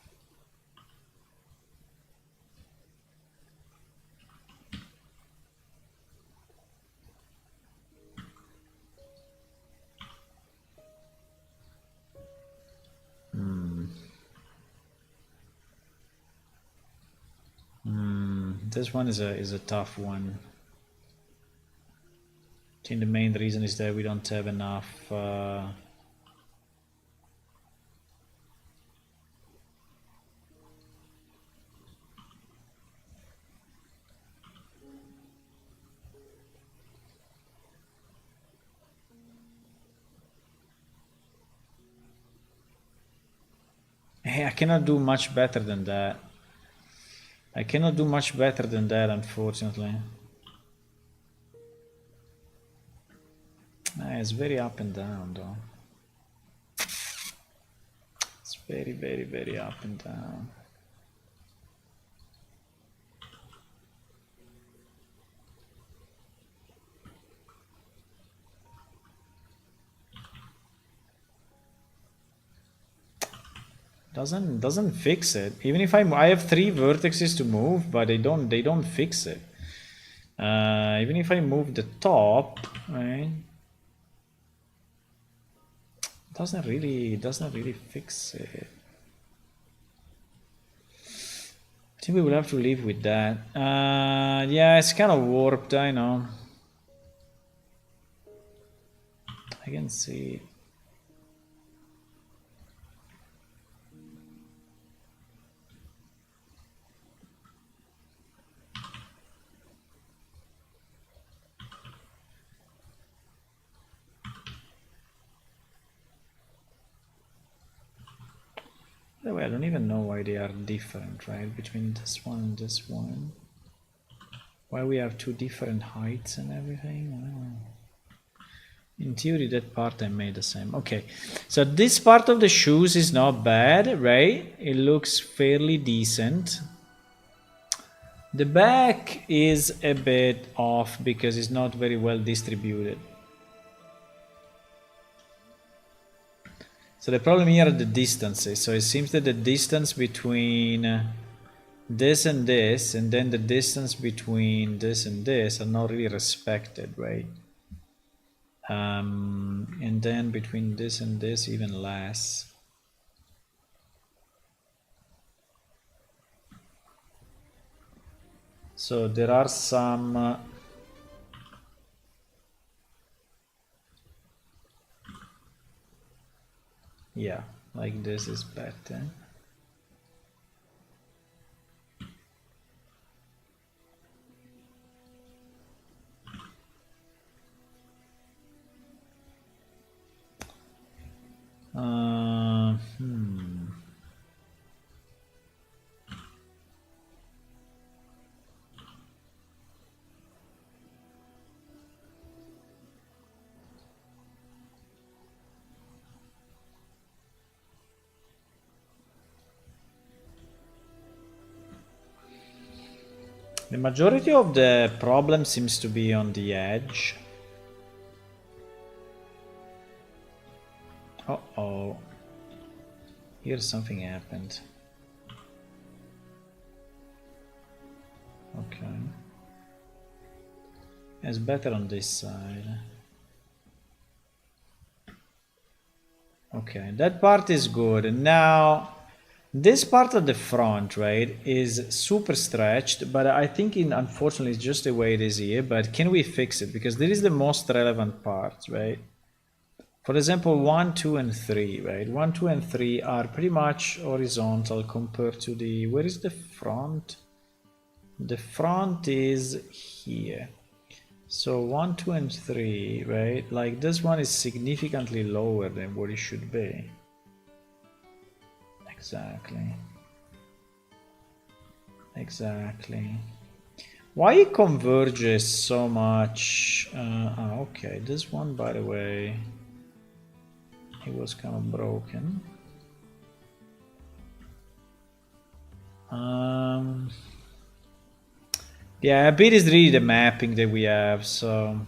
This one is a tough one. I think the main reason is that we don't have enough Hey, I cannot do much better than that. I cannot do much better than that, unfortunately. It's very up and down, though. It's very, very, very up and down. Doesn't fix it. Even if I have 3 vertices to move, but they don't fix it. Even if I move the top, right? Doesn't really fix it. I think we will have to live with that. Yeah, it's kind of warped, I know. I can see. By the way, I don't even know why they are different, right? Between this one and this one. Why we have 2 different heights and everything? I don't know. In theory, that part I made the same. Okay, so this part of the shoes is not bad, right? It looks fairly decent. The back is a bit off because it's not very well distributed. So the problem here are the distances. So it seems that the distance between this and this, and then the distance between this and this are not really respected, right? And then between this and this, even less. So there are some yeah, like this is better. The majority of the problem seems to be on the edge. Uh-oh. Here something happened. Okay. It's better on this side. Okay, that part is good. Now, this part of the front, right, is super stretched, but I think unfortunately it's just the way it is here, but can we fix it? Because this is the most relevant part, right? For example, 1, 2, and 3, right? 1, 2, and 3 are pretty much horizontal compared to the... Where is the front? The front is here. So 1, 2, and 3, right? Like this one is significantly lower than what it should be. Exactly. Exactly. Why it converges so much? Okay, this one, by the way, it was kind of broken. Yeah, a bit is really the mapping that we have, so...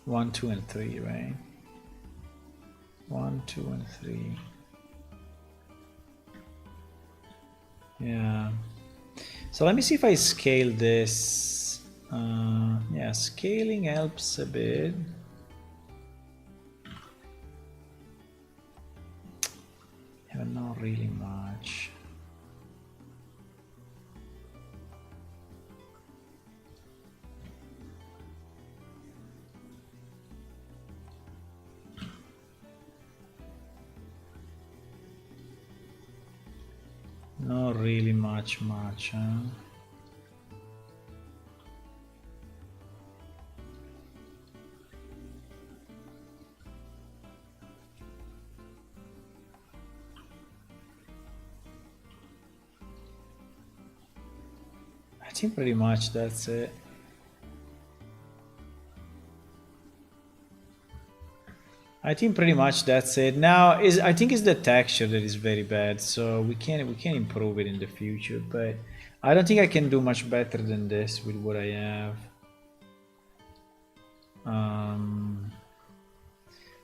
One, 2, and 3, right? 1, 2, and 3. Yeah. So let me see if I scale this. Yeah, scaling helps a bit. Yeah, but not really much. Not really much, huh? I think pretty much that's it. I think pretty much that's it. Now I think it's the texture that is very bad, so we can improve it in the future, but I don't think I can do much better than this with what I have.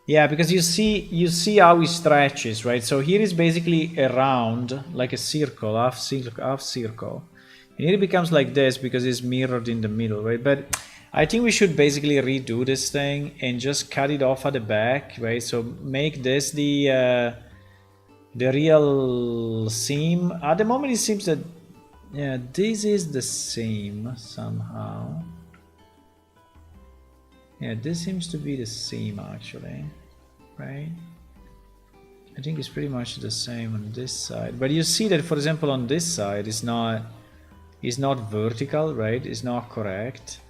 Yeah, because you see how it stretches, right? So here is basically a round, like a circle, half circle. And here it becomes like this because it's mirrored in the middle, right? But I think we should basically redo this thing and just cut it off at the back, right? So make this the real seam. At the moment it seems that, yeah, this is the seam somehow. Yeah, this seems to be the same actually, right? I think it's pretty much the same on this side. But you see that, for example, on this side it's not vertical, right? It's not correct.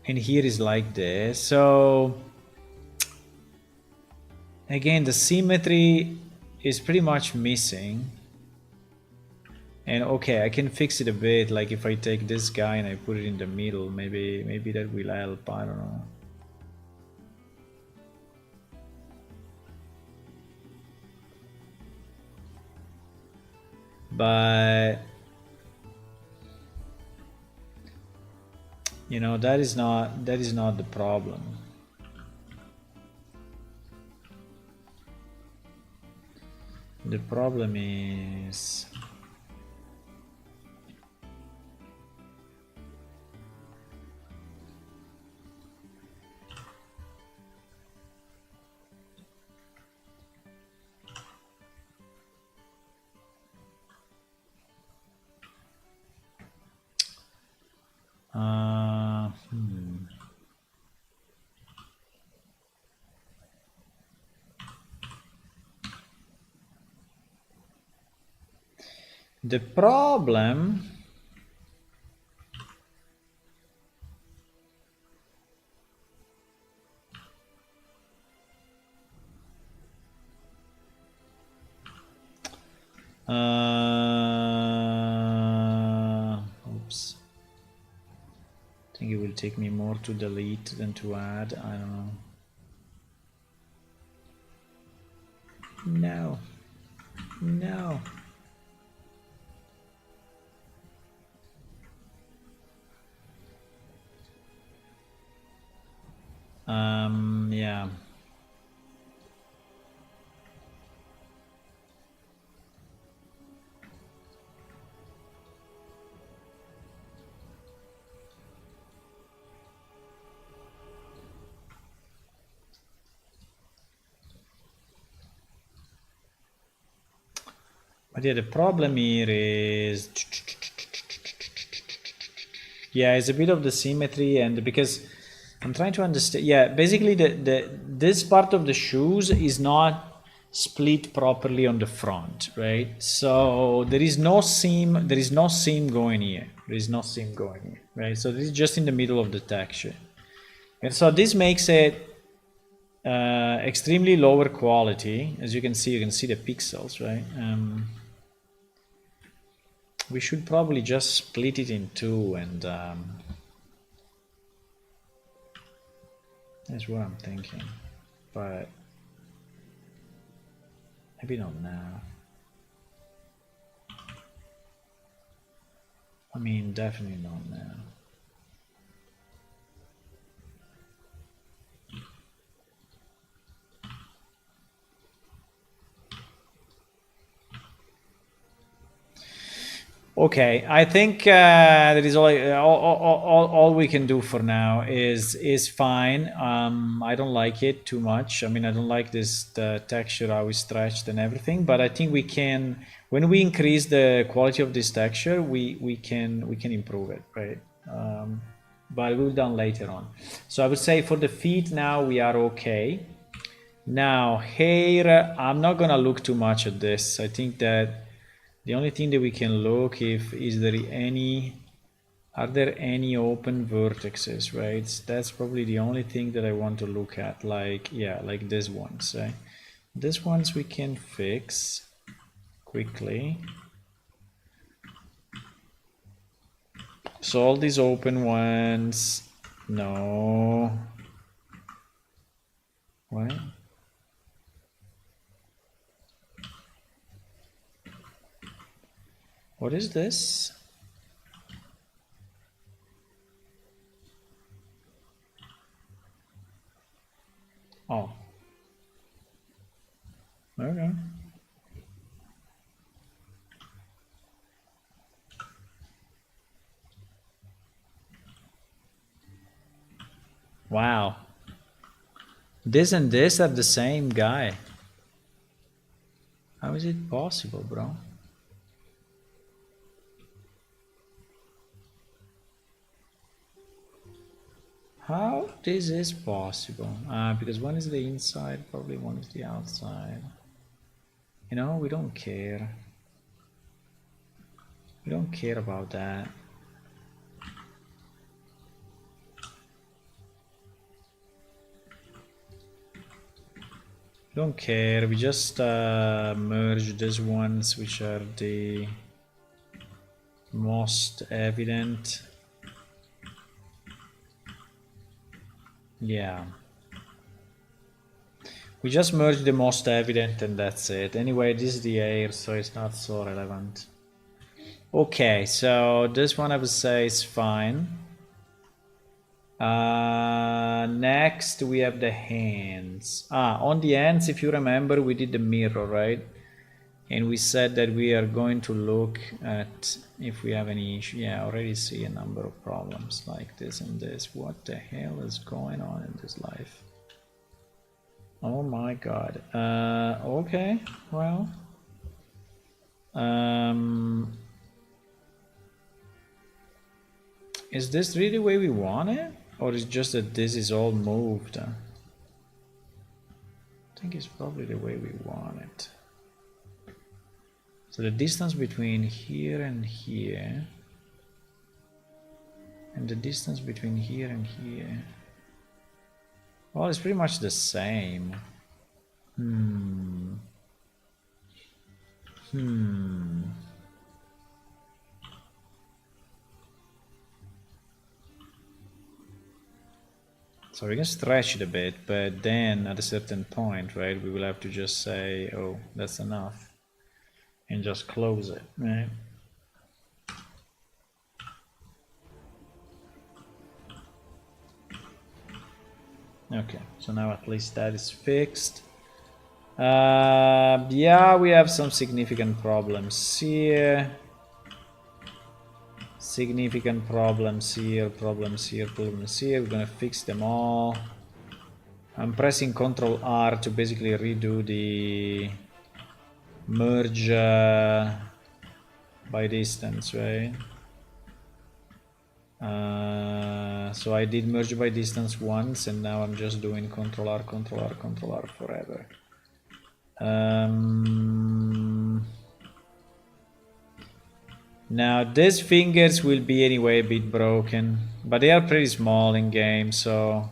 And here is like this. So again, the symmetry is pretty much missing. And okay, I can fix it a bit, like if I take this guy and I put it in the middle, maybe that will help, I don't know. But you know, that is not the problem. The problem is the problem oops. I think it will take me more to delete than to add. I don't know. No. No. Yeah. But yeah, the problem here is, yeah, it's a bit of the symmetry, and because I'm trying to understand, yeah, basically this part of the shoes is not split properly on the front, right? So there is no seam going here. There is no seam going here, right? So this is just in the middle of the texture. And so this makes it extremely lower quality. As you can see the pixels, right? We should probably just split it in two, and that's what I'm thinking, but maybe not now. I mean, definitely not now. Okay, I think that is all we can do for now is fine. I don't like it too much. I mean, I don't like the texture, how it's stretched and everything. But I think we can, when we increase the quality of this texture, we can improve it, right? But we'll done later on. So I would say for the feet now we are okay. Now, here, I'm not gonna look too much at this. I think that the only thing that we can look if is there any, are there any open vertices, right? That's probably the only thing that I want to look at, like, yeah, like these ones, right? These ones we can fix quickly. So all these open ones, no. What? What is this? Oh. Okay. Wow. This and this are the same guy. How is it possible, bro? How this is possible? Because one is the inside, probably one is the outside. You know, we don't care. We don't care about that. We don't care. We just merge these ones which are the most evident. Yeah. We just merge the most evident and that's it. Anyway, this is the air, so it's not so relevant. Okay, so this one I would say is fine. Next we have the hands. On the hands, if you remember, we did the mirror, right? And we said that we are going to look at if we have any issue. Yeah, I already see a number of problems like this and this. What the hell is going on in this life? Oh my god. Okay, well. Is this really the way we want it? Or is it just that this is all moved? I think it's probably the way we want it. So the distance between here and here, and the distance between here and here, well, it's pretty much the same. So we can stretch it a bit, but then at a certain point, right, we will have to just say, oh, that's enough, and just close it, right? Okay, so now at least that is fixed. Yeah, we have some significant problems here. Significant problems here, problems here, problems here. We're gonna fix them all. I'm pressing Ctrl R to basically redo the merge by distance, right? So I did merge by distance once, and now I'm just doing Ctrl R, Ctrl R, Ctrl R forever. Now these fingers will be anyway a bit broken, but they are pretty small in game, so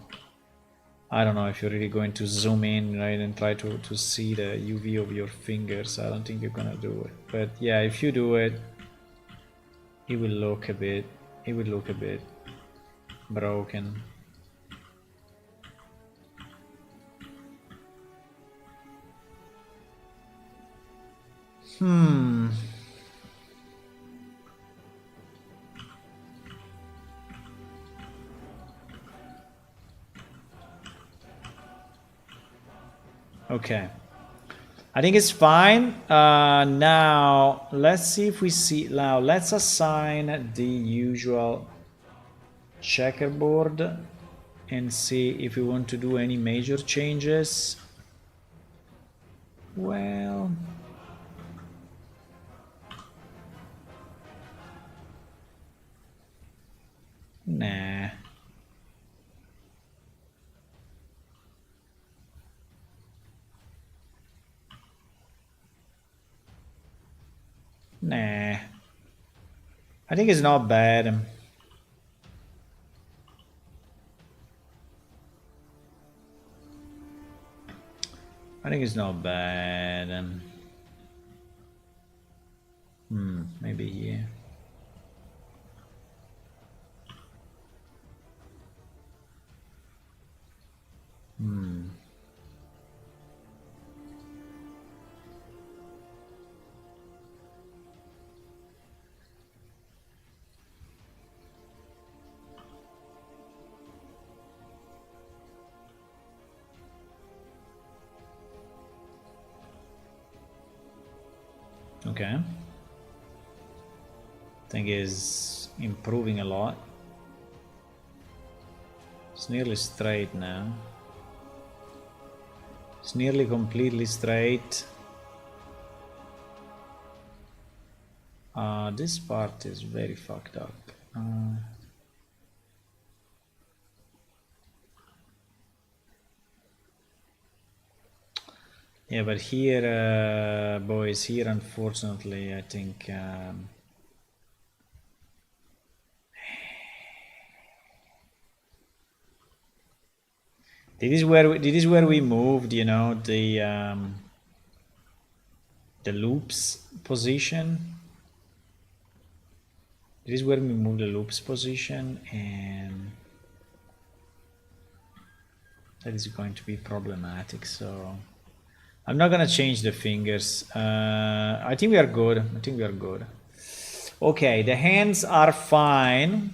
I don't know if you're really going to zoom in, right, and try to see the UV of your fingers. I don't think you're gonna do it, but yeah, if you do it, it will look a bit broken. Okay, I think it's fine. Now let's see if we see. Now let's assign the usual checkerboard and see if we want to do any major changes. Well, nah. Nah. I think it's not bad. I think it's not bad. Maybe here. Okay. Thing is improving a lot. It's nearly straight now. It's nearly completely straight. This part is very fucked up. Yeah, but here, boys, here unfortunately, I think this is where we moved, you know, the loops position. This is where we move the loops position, and that is going to be problematic. So I'm not gonna change the fingers. I think we are good. I think we are good. Okay, the hands are fine.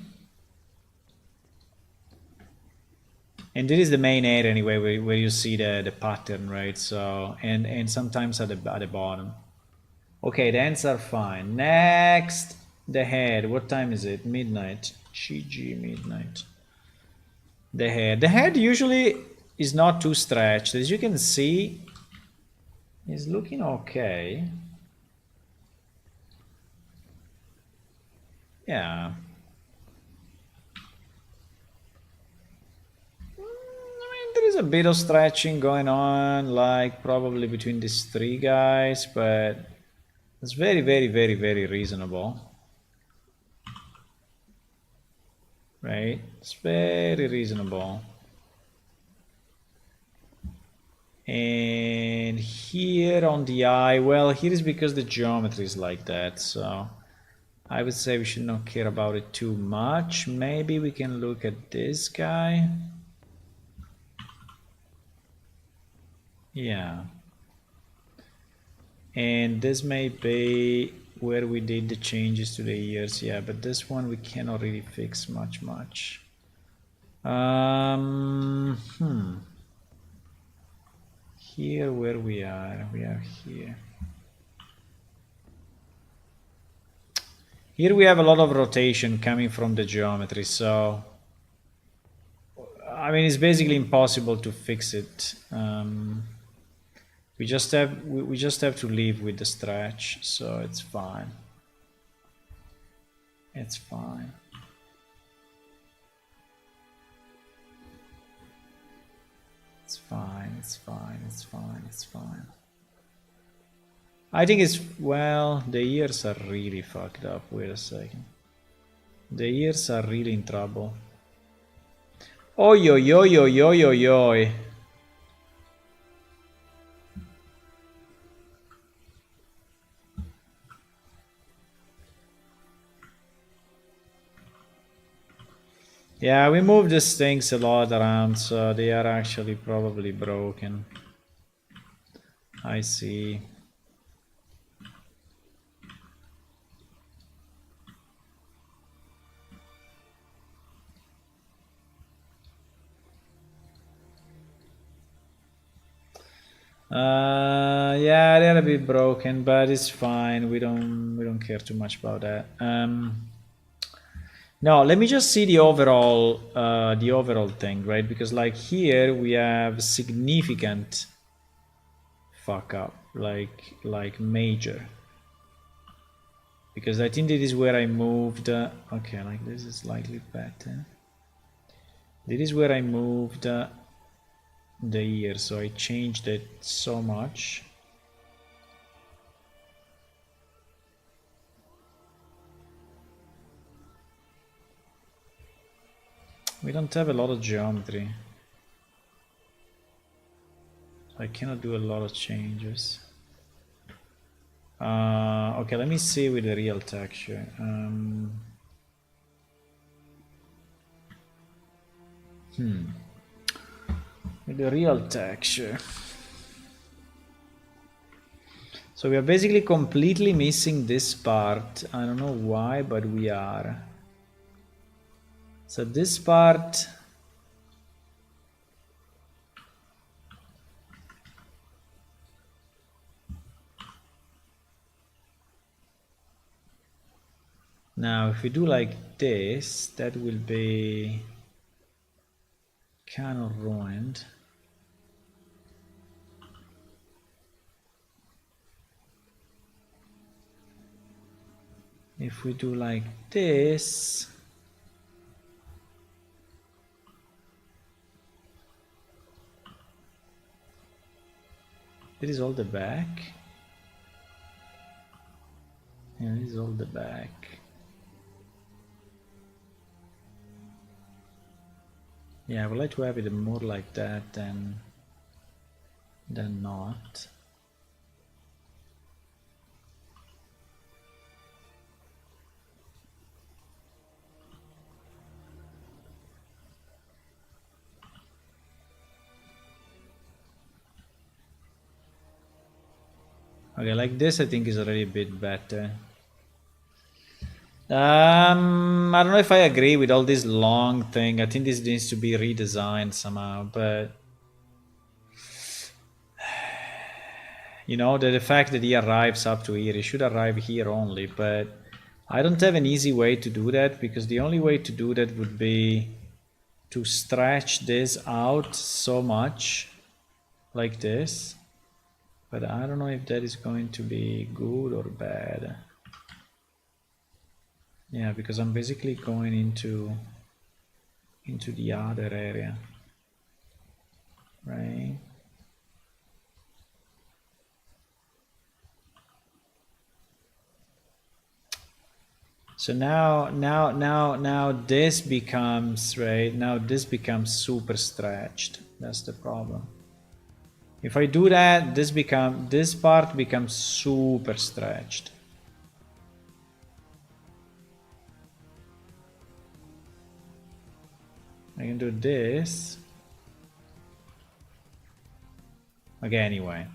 And this is the main area anyway, where you see the pattern, right? So and sometimes at the bottom. Okay, the hands are fine. Next, the head. What time is it? Midnight. GG midnight. The head. The head usually is not too stretched. As you can see, it's looking okay. Yeah. There is a bit of stretching going on, like probably between these three guys, but it's very, very, very, very reasonable. Right? It's very reasonable. And here on the eye, well, here is because the geometry is like that, so I would say we should not care about it too much. Maybe we can look at this guy. Yeah. And this may be where we did the changes to the ears. Yeah, but this one we cannot really fix much. Here where we are here. Here we have a lot of rotation coming from the geometry, so I mean it's basically impossible to fix it. We just have to live with the stretch, so it's fine. It's fine. It's fine. It's fine. It's fine. It's fine. I think it's, well, the ears are really fucked up. Wait a second. The ears are really in trouble. Oi, oi, oi, oi, oi, oi, oi. Yeah, we move these things a lot around, so they are actually probably broken. I see. Yeah, they're a bit broken, but it's fine. We don't care too much about that. No, let me just see the overall thing, right? Because like here we have significant fuck up, like major. Because I think this is where I moved. Okay, like this is slightly better. This is where I moved the ear, so I changed it so much. We don't have a lot of geometry. I cannot do a lot of changes. Okay, let me see with the real texture. With the real texture. So we are basically completely missing this part. I don't know why, but we are. So this part... Now, if we do like this, that will be kind of ruined. If we do like this, it is all the back. Yeah, it is all the back. Yeah, I would like to have it more like that than not. Okay, like this I think is already a bit better. I don't know if I agree with all this long thing. I think this needs to be redesigned somehow, but you know, the fact that he arrives up to here, he should arrive here only, but I don't have an easy way to do that, because the only way to do that would be to stretch this out so much like this, but I don't know if that is going to be good or bad. Yeah, because I'm basically going into the other area, right? So now this becomes, right, now this becomes super stretched. That's the problem. If I do that, this part becomes super stretched. I can do this. Okay, anyway.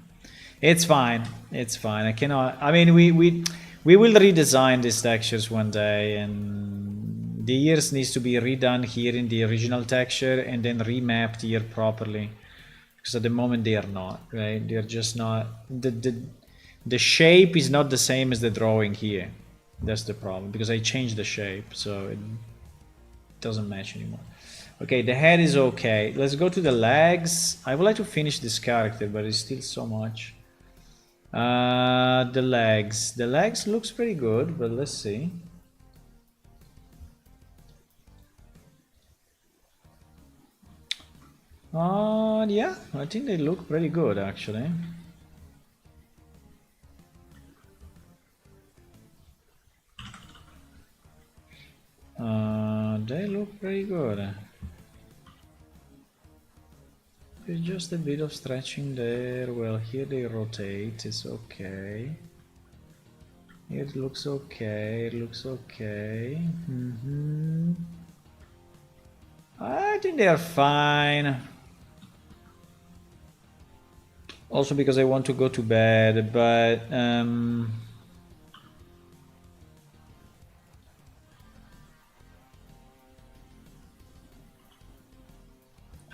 It's fine. It's fine. I cannot... I mean, we will redesign these textures one day, and the ears needs to be redone here in the original texture and then remapped here properly. Because at the moment they are not, right? They're just not... The shape is not the same as the drawing here. That's the problem, because I changed the shape, so it doesn't match anymore. Okay, the head is okay. Let's go to the legs. I would like to finish this character, but it's still so much. The legs. The legs looks pretty good, but let's see. Yeah, I think they look pretty good actually. They look pretty good. There's just a bit of stretching there. Well, here they rotate, it's okay. It looks okay, it looks okay. I think they are fine. Also because I want to go to bed, but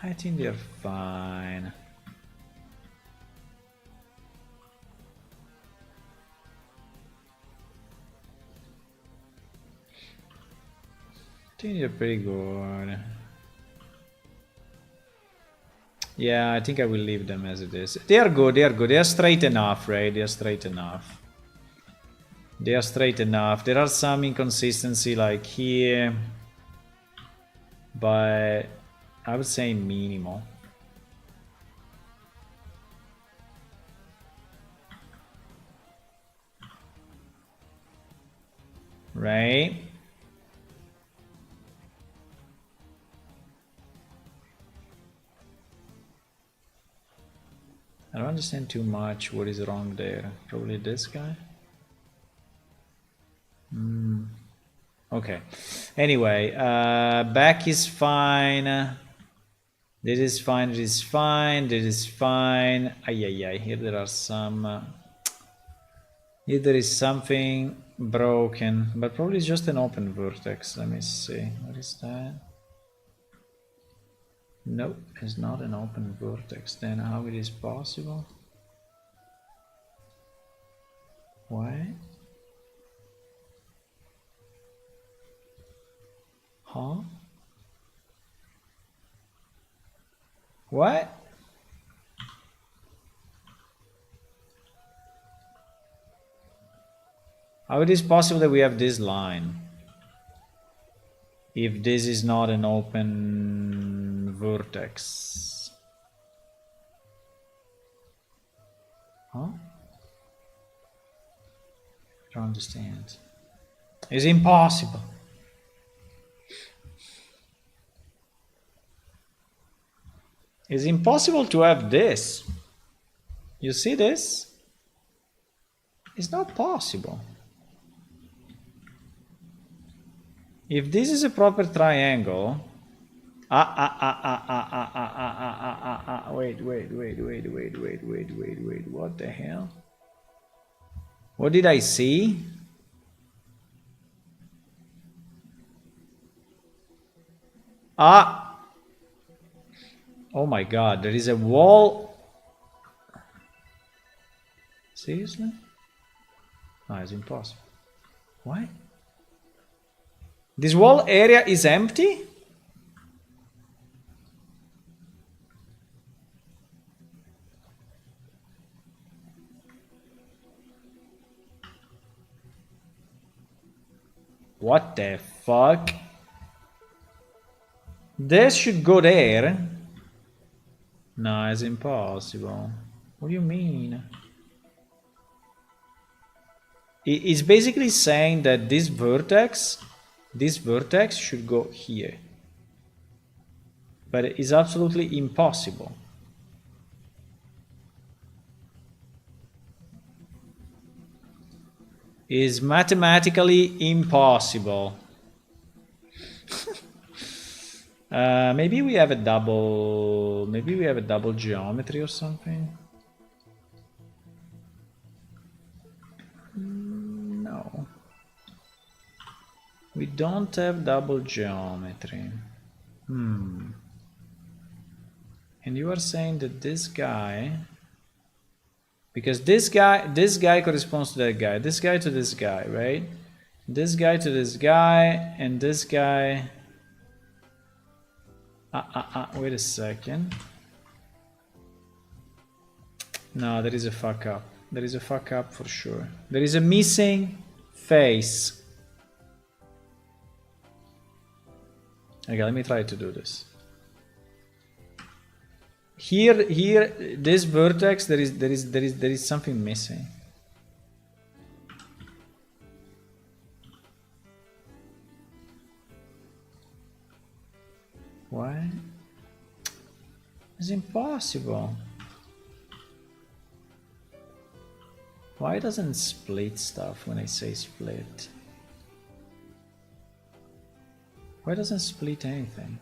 I think they're fine. I think they're pretty good. Yeah, I think I will leave them as it is. They are good, they are good. They are straight enough, right? They are straight enough. They are straight enough. There are some inconsistency like here, but I would say minimal. Right? understand too much what is wrong there. Probably this guy. Okay. Anyway, back is fine. This is fine. This is fine. This is fine. Ay. Here there are some. Here there is something broken, but probably it's just an open vertex. Let me see. What is that? Nope, it's not an open vertex. Then how it is possible? Why? Huh? What? How it is possible that we have this line if this is not an open vertex? Huh? I don't understand. It's impossible. It's impossible to have this. You see this? It's not possible. If this is a proper triangle, wait, what the hell? What did I see? Oh my god, there is a wall. Seriously? No, it's impossible. Why? This wall area is empty? What the fuck? This should go there. No, it's impossible. What do you mean? It's basically saying that this vertex should go here. But it's absolutely impossible. Is mathematically impossible. Maybe we have a double geometry or something. No, we don't have double geometry. And you are saying that this guy, because this guy corresponds to that guy, this guy to this guy, right? This guy to this guy, and this guy. Wait a second. No, there is a fuck up. There is a fuck up for sure. There is a missing face. Okay, let me try to do this. Here, this vertex, there is something missing. Why? It's impossible. Why doesn't split stuff when I say split? Why doesn't split anything?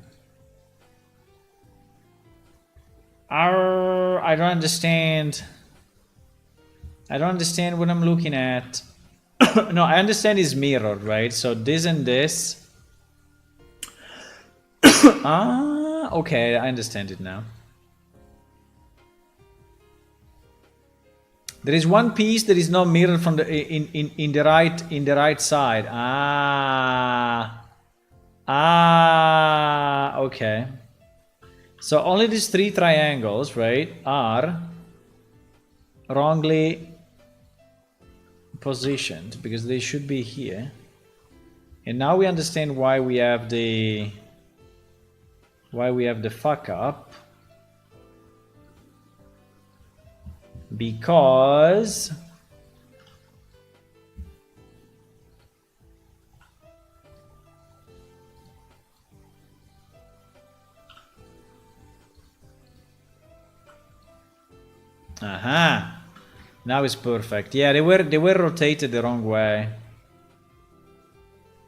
I don't understand. I don't understand what I'm looking at. No, I understand it's mirrored, right? So this and this. Okay, I understand it now. There is one piece that is not mirrored from the in the right side. Okay. So only these three triangles, right, are wrongly positioned because they should be here. And now we understand why we have the fuck up. Because Now it's perfect. Yeah, they were rotated the wrong way.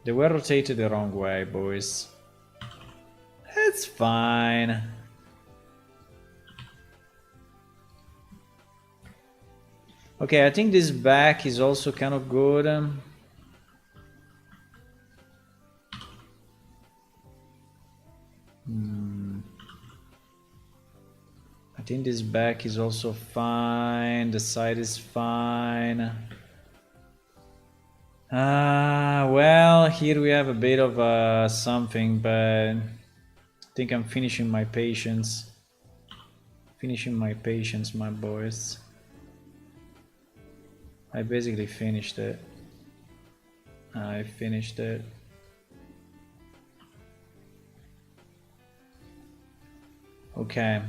They were rotated the wrong way, boys. It's fine. Okay, I think this back is also kind of good. I think this back is also fine. The side is fine. Well, here we have a bit of something, but I think I'm finishing my patience. Finishing my patience, my boys. I basically finished it. I finished it. Okay.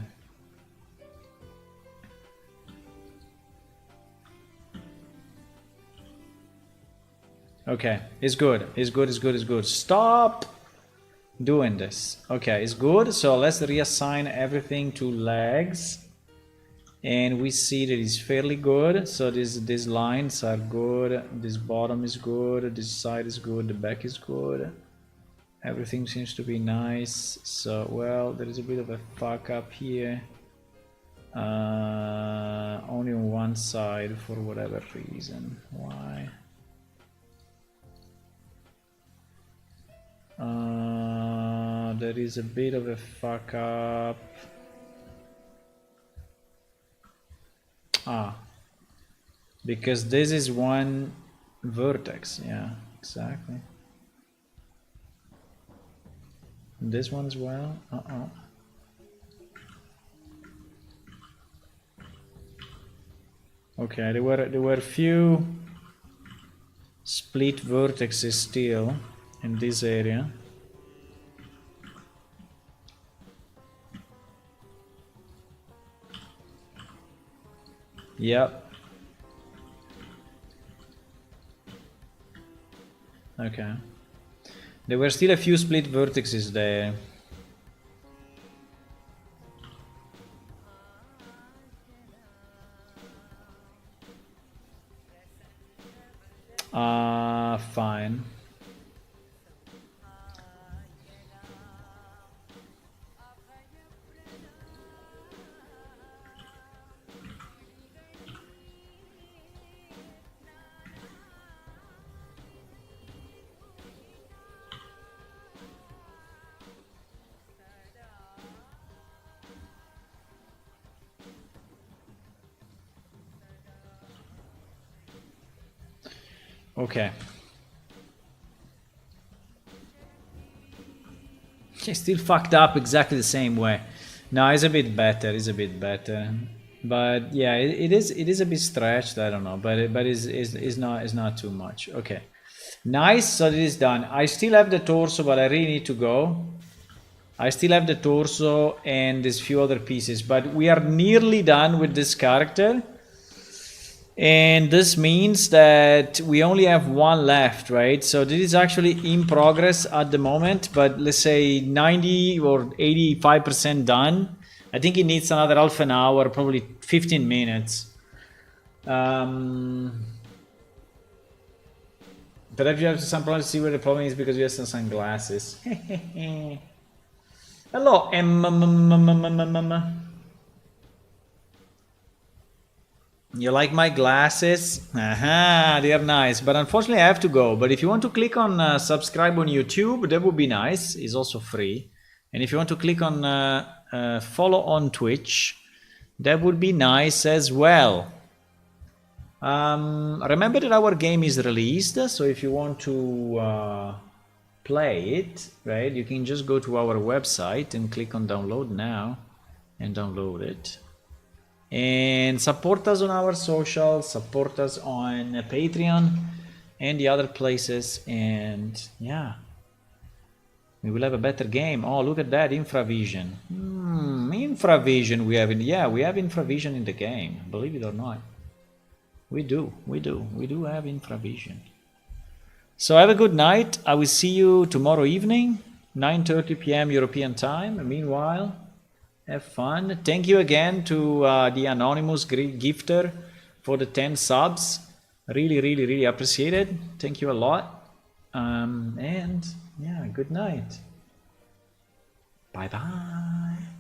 Okay, it's good. It's good, it's good, it's good. Stop doing this. Okay, it's good. So let's reassign everything to legs. And we see that it's fairly good. So these lines are good. This bottom is good. This side is good. The back is good. Everything seems to be nice. So, well, there is a bit of a fuck up here. Only on one side for whatever reason. Why? There is a bit of a fuck up. Because this is one vertex. Yeah, exactly. And this one as well. Okay, there were few split vertexes still in this area. Yep. Okay. There were still a few split vertices there. Fine. Okay. It's still fucked up exactly the same way. No, it's a bit better. It's a bit better. But yeah, it is a bit stretched. I don't know, but it's not too much. Okay, nice. So it is done. I still have the torso, but I really need to go. I still have the torso and these few other pieces, but we are nearly done with this character. And this means that we only have one left, right? So this is actually in progress at the moment, but let's say 90 or 85% done. I think it needs another half an hour, probably 15 minutes. But if you have some problems to see where the problem is because you have some sunglasses. Hello, You like my glasses? Aha, they are nice, but unfortunately I have to go. But if you want to click on subscribe on YouTube, that would be nice. It's also free. And if you want to click on follow on Twitch, that would be nice as well. Remember that our game is released, so if you want to play it, right, you can just go to our website and click on download now and download it. And support us on our socials, support us on Patreon and the other places, and yeah, we will have a better game. Oh, look at that, infravision. Infravision we have we have infravision in the game, believe it or not. We do have infravision. So have a good night. I will see you tomorrow evening, 9:30 p.m. European time. Meanwhile, have fun. Thank you again to the anonymous gifter for the 10 subs. Really, really, really appreciate it. Thank you a lot. And yeah, good night. Bye bye.